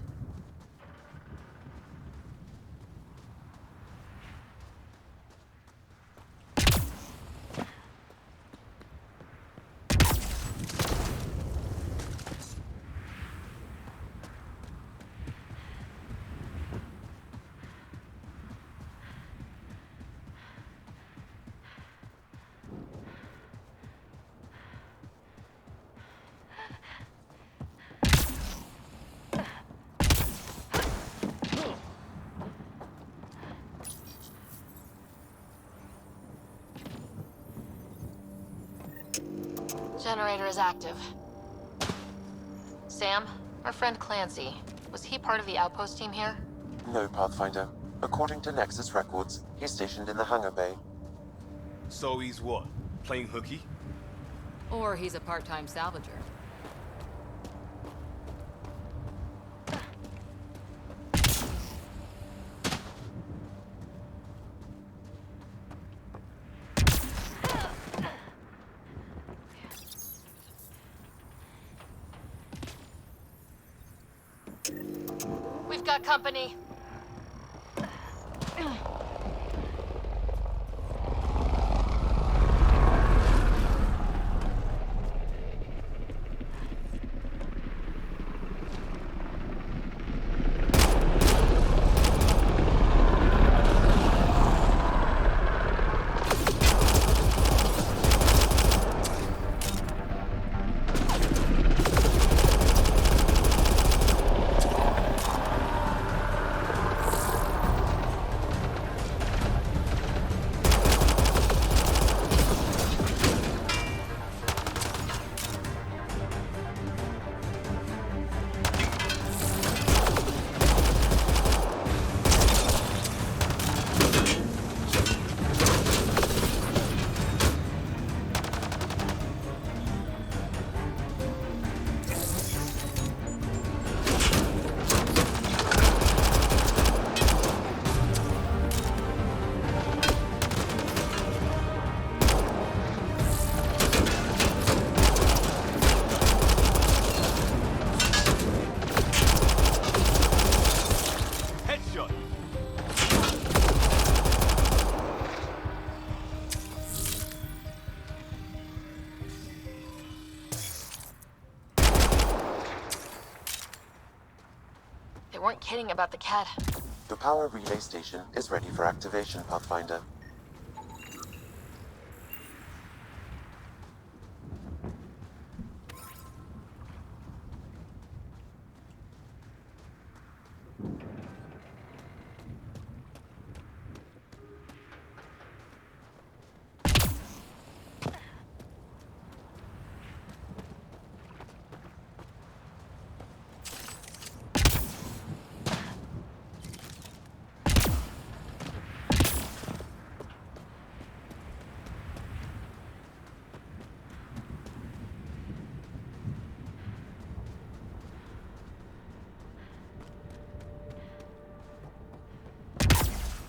Generator is active. Sam, our friend Clancy, was he part of the outpost team here? No, Pathfinder. According to Nexus records, he's stationed in the hangar bay. So he's what? Playing hooky? Or he's a part-time salvager. We've got company. weren't kidding about the cat. The power relay station is ready for activation, Pathfinder.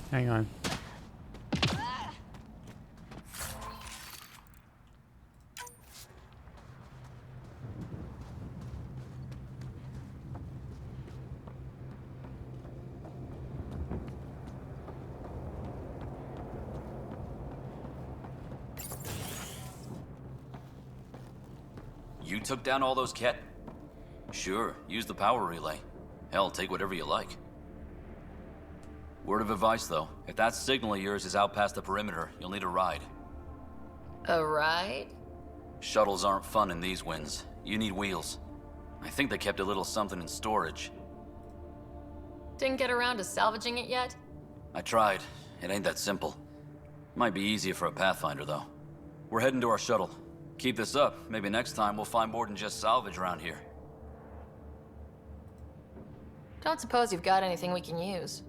Hang on. You took down all those cat... Sure, use the power relay. Hell, take whatever you like. Word of advice, though. If that signal of yours is out past the perimeter, you'll need a ride. A ride? Shuttles aren't fun in these winds. You need wheels. I think they kept a little something in storage. Didn't get around to salvaging it yet? I tried. It ain't that simple. Might be easier for a Pathfinder, though. We're heading to our shuttle. Keep this up. Maybe next time we'll find more than just salvage around here. Don't suppose you've got anything we can use.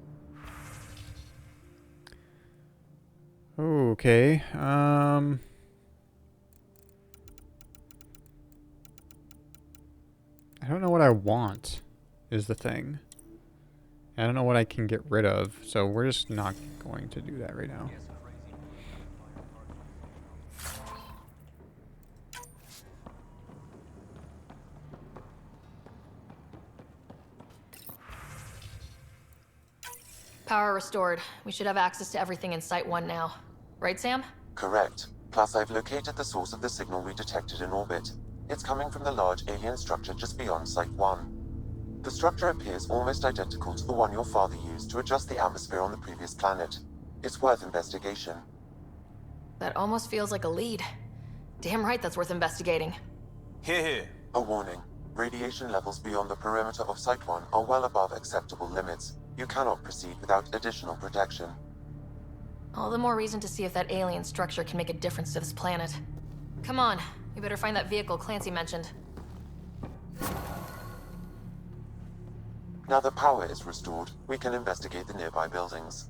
Okay. I don't know what I want, is the thing. I don't know what I can get rid of, so we're just not going to do that right now. Power restored. We should have access to everything in Site 1 now. Right, Sam? Correct. Plus, I've located the source of the signal we detected in orbit. It's coming from the large alien structure just beyond Site 1. The structure appears almost identical to the one your father used to adjust the atmosphere on the previous planet. It's worth investigation. That almost feels like a lead. Damn right that's worth investigating. Here, here. A warning. Radiation levels beyond the perimeter of Site 1 are well above acceptable limits. You cannot proceed without additional protection. All the more reason to see if that alien structure can make a difference to this planet. Come on, we better find that vehicle Clancy mentioned. Now that power is restored, we can investigate the nearby buildings.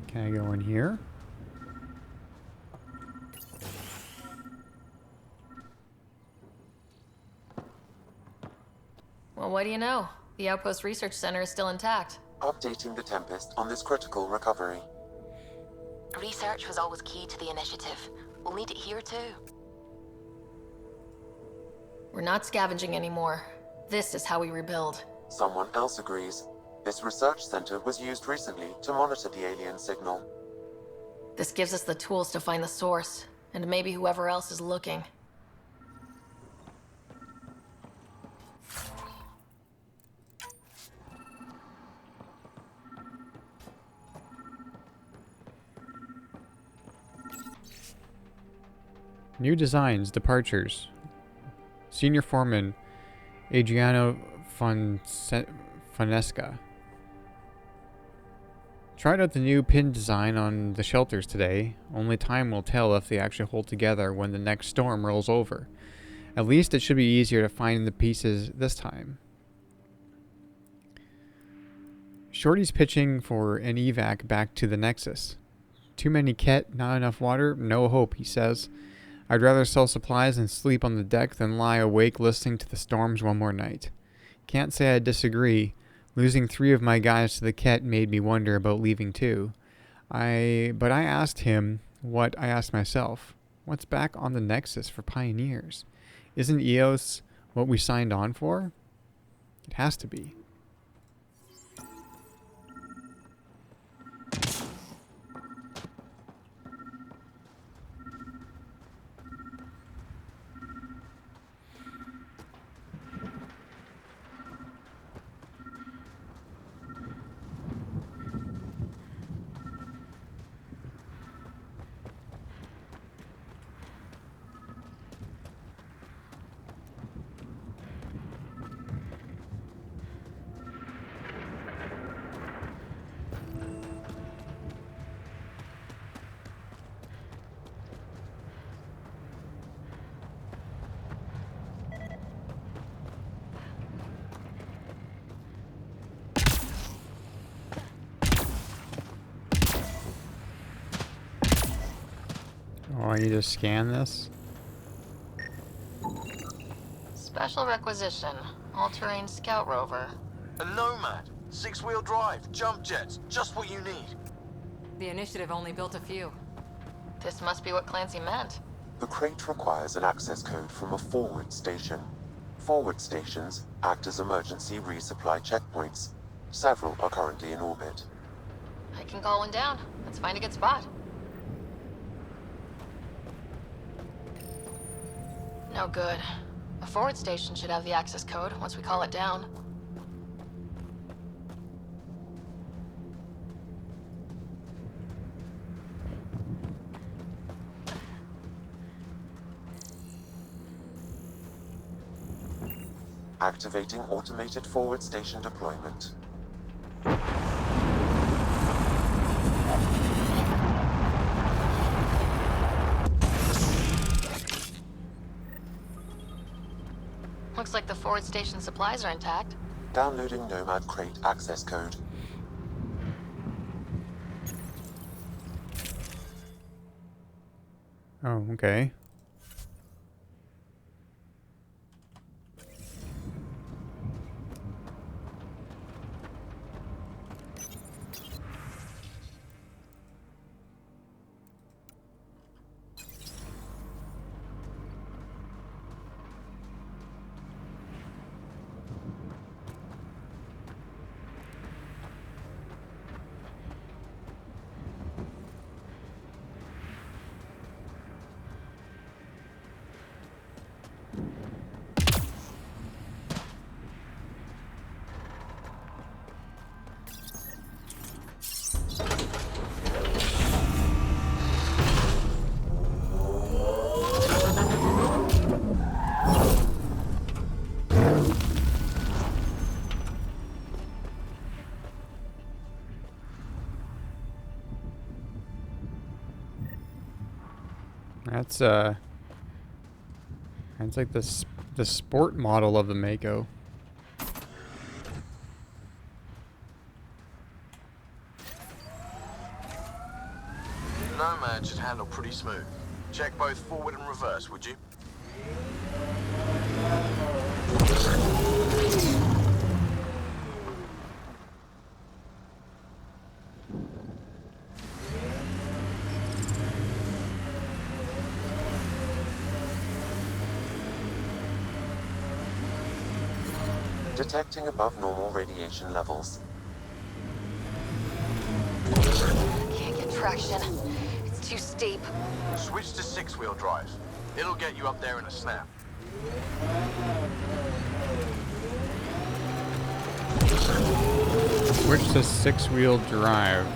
Can I go in here? Well, what do you know? The Outpost Research Center is still intact. Updating the Tempest on this critical recovery. Research was always key to the initiative. We'll need it here too. We're not scavenging anymore. This is how we rebuild. Someone else agrees. This research center was used recently to monitor the alien signal. This gives us the tools to find the source, and maybe whoever else is looking. New designs, departures. Senior Foreman Adriano Fonesca tried out the new pin design on the shelters today. Only time will tell if they actually hold together when the next storm rolls over. At least it should be easier to find the pieces this time. Shorty's pitching for an evac back to the Nexus. Too many Ket, not enough water, no hope, he says. I'd rather sell supplies and sleep on the deck than lie awake listening to the storms one more night. Can't say I disagree. Losing 3 of my guys to the Ket made me wonder about leaving too. But I asked him what I asked myself. What's back on the Nexus for pioneers? Isn't EOS what we signed on for? It has to be. Oh, I need to scan this? Special requisition. All-terrain scout rover. A Nomad. 6-wheel drive. Jump jets. Just what you need. The initiative only built a few. This must be what Clancy meant. The crate requires an access code from a forward station. Forward stations act as emergency resupply checkpoints. Several are currently in orbit. I can call one down. Let's find a good spot. No good. A forward station should have the access code once we call it down. Activating automated forward station deployment. Looks like the forward station supplies are intact. Downloading Nomad crate access code. Oh, okay. That's like the sport model of the Mako. Nomad should handle pretty smooth. Check both forward and reverse, would you? Detecting above normal radiation levels. Can't get traction. It's too steep. Switch to 6-wheel drive. It'll get you up there in a snap. Switch to 6-wheel drive.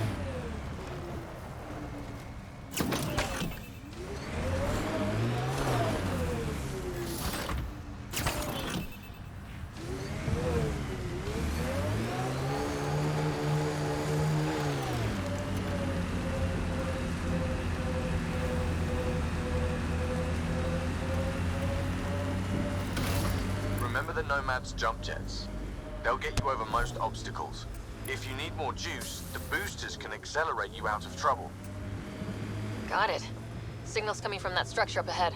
Remember the Nomad's jump jets. They'll get you over most obstacles. If you need more juice, the boosters can accelerate you out of trouble. Got it. Signal's coming from that structure up ahead.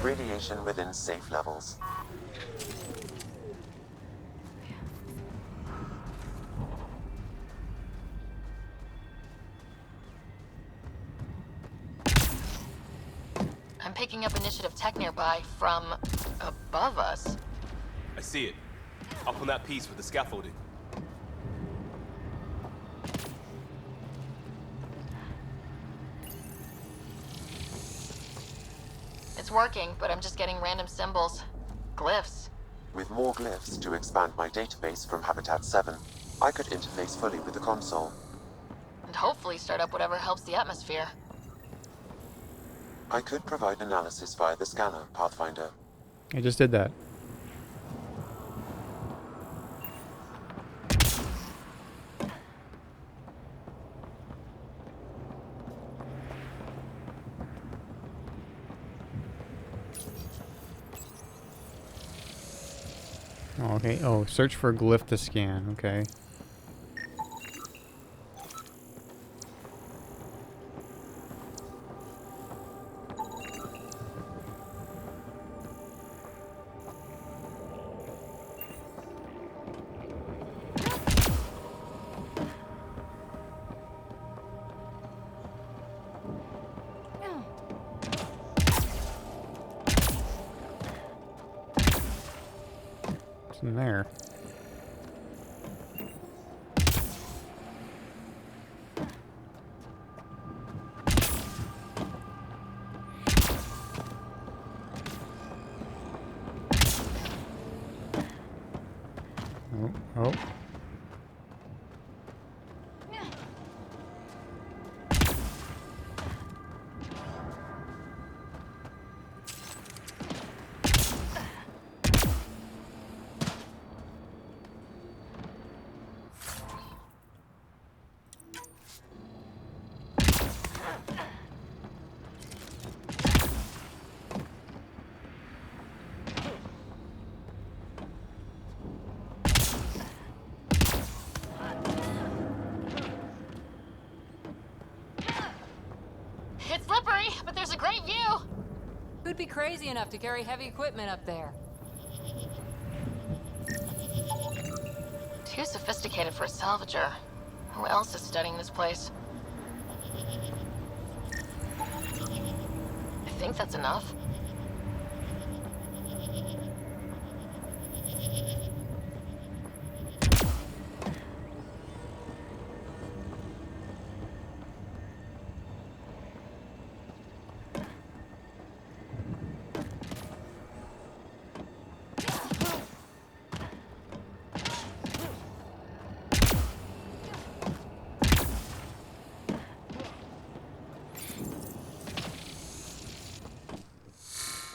Radiation within safe levels. I'm picking up initiative tech nearby from above us. I see it. Up on that piece with the scaffolding. It's working, but I'm just getting random symbols. Glyphs. With more glyphs to expand my database from Habitat 7, I could interface fully with the console. And hopefully start up whatever helps the atmosphere. I could provide analysis via the scanner, Pathfinder. I just did that. Oh, okay. Oh, search for glyph to scan. Okay. In there. Oh, oh. It's slippery, but there's a great view. Who'd be crazy enough to carry heavy equipment up there? Too sophisticated for a salvager. Who else is studying this place? I think that's enough.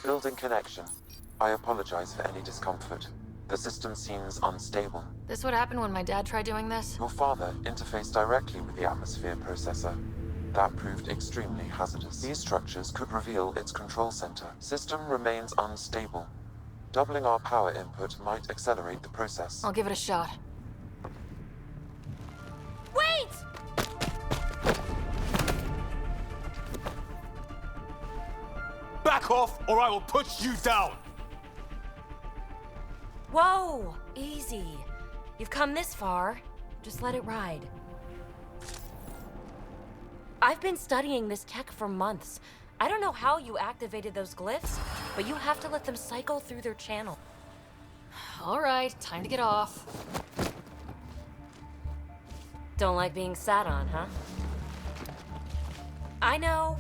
Building connection. I apologize for any discomfort. The system seems unstable. This would happen when my dad tried doing this? Your father interfaced directly with the atmosphere processor. That proved extremely hazardous. These structures could reveal its control center. System remains unstable. Doubling our power input might accelerate the process. I'll give it a shot. Wait! Back off, or I will put you down! Whoa! Easy. You've come this far. Just let it ride. I've been studying this tech for months. I don't know how you activated those glyphs, but you have to let them cycle through their channel. All right, time to get off. Don't like being sat on, huh? I know.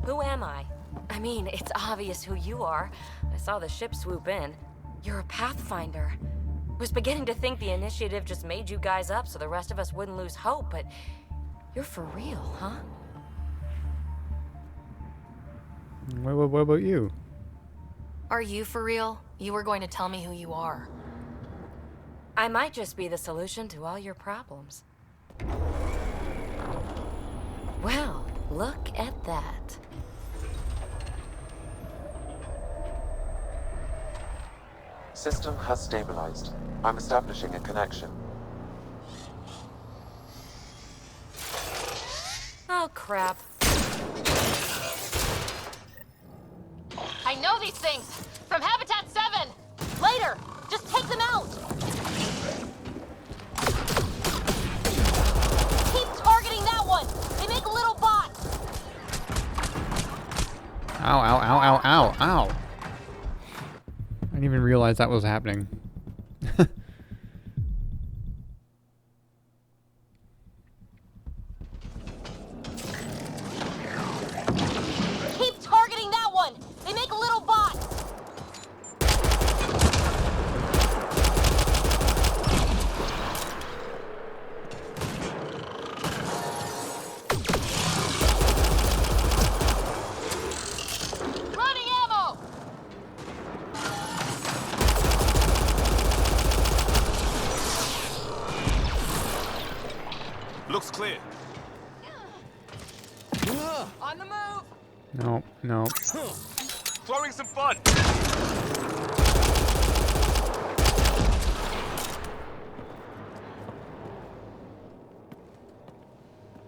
Who am I? I mean, it's obvious who you are. I saw the ship swoop in. You're a Pathfinder. Was beginning to think the initiative just made you guys up so the rest of us wouldn't lose hope, but you're for real, huh? What about you? Are you for real? You were going to tell me who you are. I might just be the solution to all your problems. Well, look at that. System has stabilized. I'm establishing a connection. Oh, crap. I know these things! From Habitat 7! Later! Just take them out! Keep targeting that one! They make little bots! Ow, ow, ow, ow, ow, ow. I didn't even realize that was happening. Keep targeting that one! They make little bots! Running ammo! Looks clear. On the move! No, no. Throwing some fun.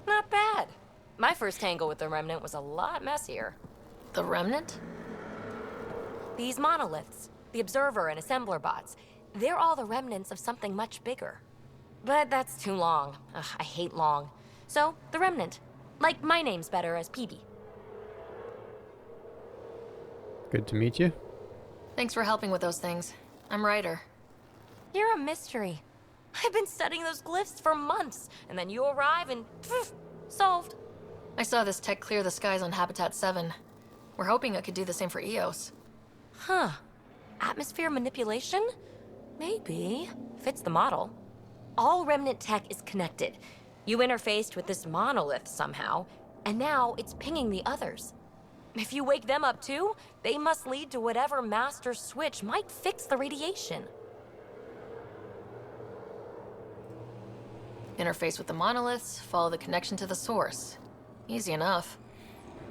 Not bad. My first tangle with the Remnant was a lot messier. The Remnant? These monoliths, the Observer and Assembler bots, they're all the remnants of something much bigger. But that's too long. Ugh, I hate long. So, the Remnant. Like, my name's better as PB. Good to meet you. Thanks for helping with those things. I'm Ryder. You're a mystery. I've been studying those glyphs for months, and then you arrive and poof, solved. I saw this tech clear the skies on Habitat 7. We're hoping it could do the same for EOS. Huh. Atmosphere manipulation? Maybe. Fits the model. All Remnant tech is connected. You interfaced with this monolith somehow, and now it's pinging the others. If you wake them up too, they must lead to whatever master switch might fix the radiation. Interface with the monoliths, follow the connection to the source. Easy enough.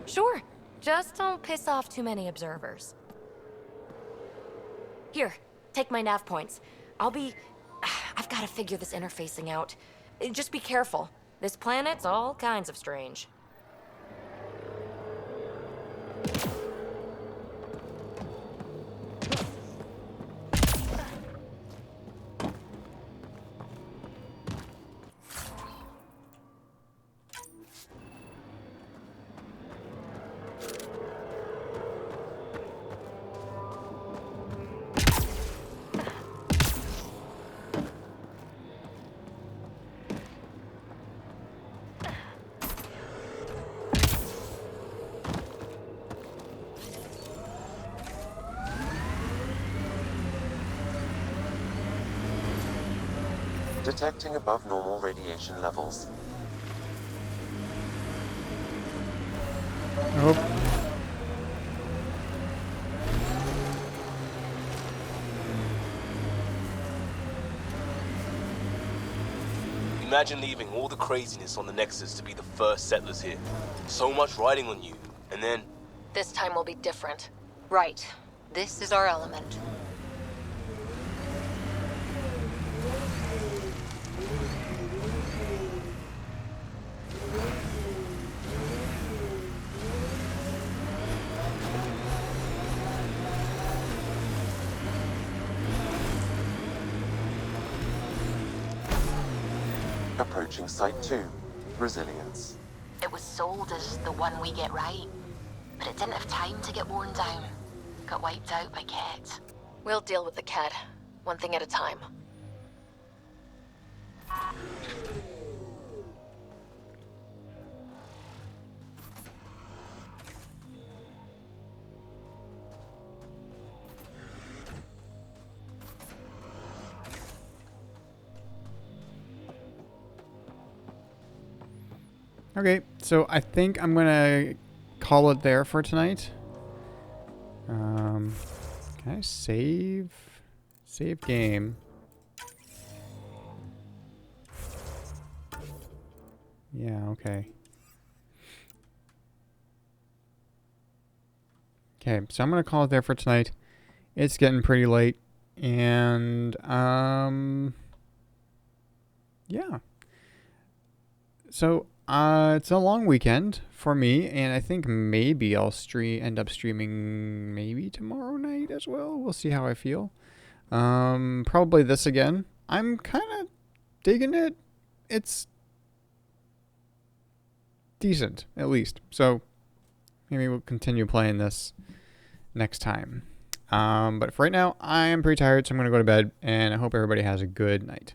Sure. Just don't piss off too many observers. Here, take my nav points. I've got to figure this interfacing out. Just be careful. This planet's all kinds of strange. Detecting above normal radiation levels. Nope. Imagine leaving all the craziness on the Nexus to be the first settlers here. So much riding on you, and then... This time will be different. Right. This is our element. Approaching Site 2. Resilience. It was sold as the one we get right, but it didn't have time to get worn down. Got wiped out by Ket. We'll deal with the cat, one thing at a time. Okay, so I think I'm gonna call it there for tonight. Can I save? Save game. Yeah, okay. Okay, so I'm gonna call it there for tonight. It's getting pretty late. And, yeah. So, it's a long weekend for me, and I think maybe I'll end up streaming maybe tomorrow night as well. We'll see how I feel. Probably this again. I'm kind of digging it. It's decent, at least. So, maybe we'll continue playing this next time. But for right now, I am pretty tired, so I'm going to go to bed, and I hope everybody has a good night.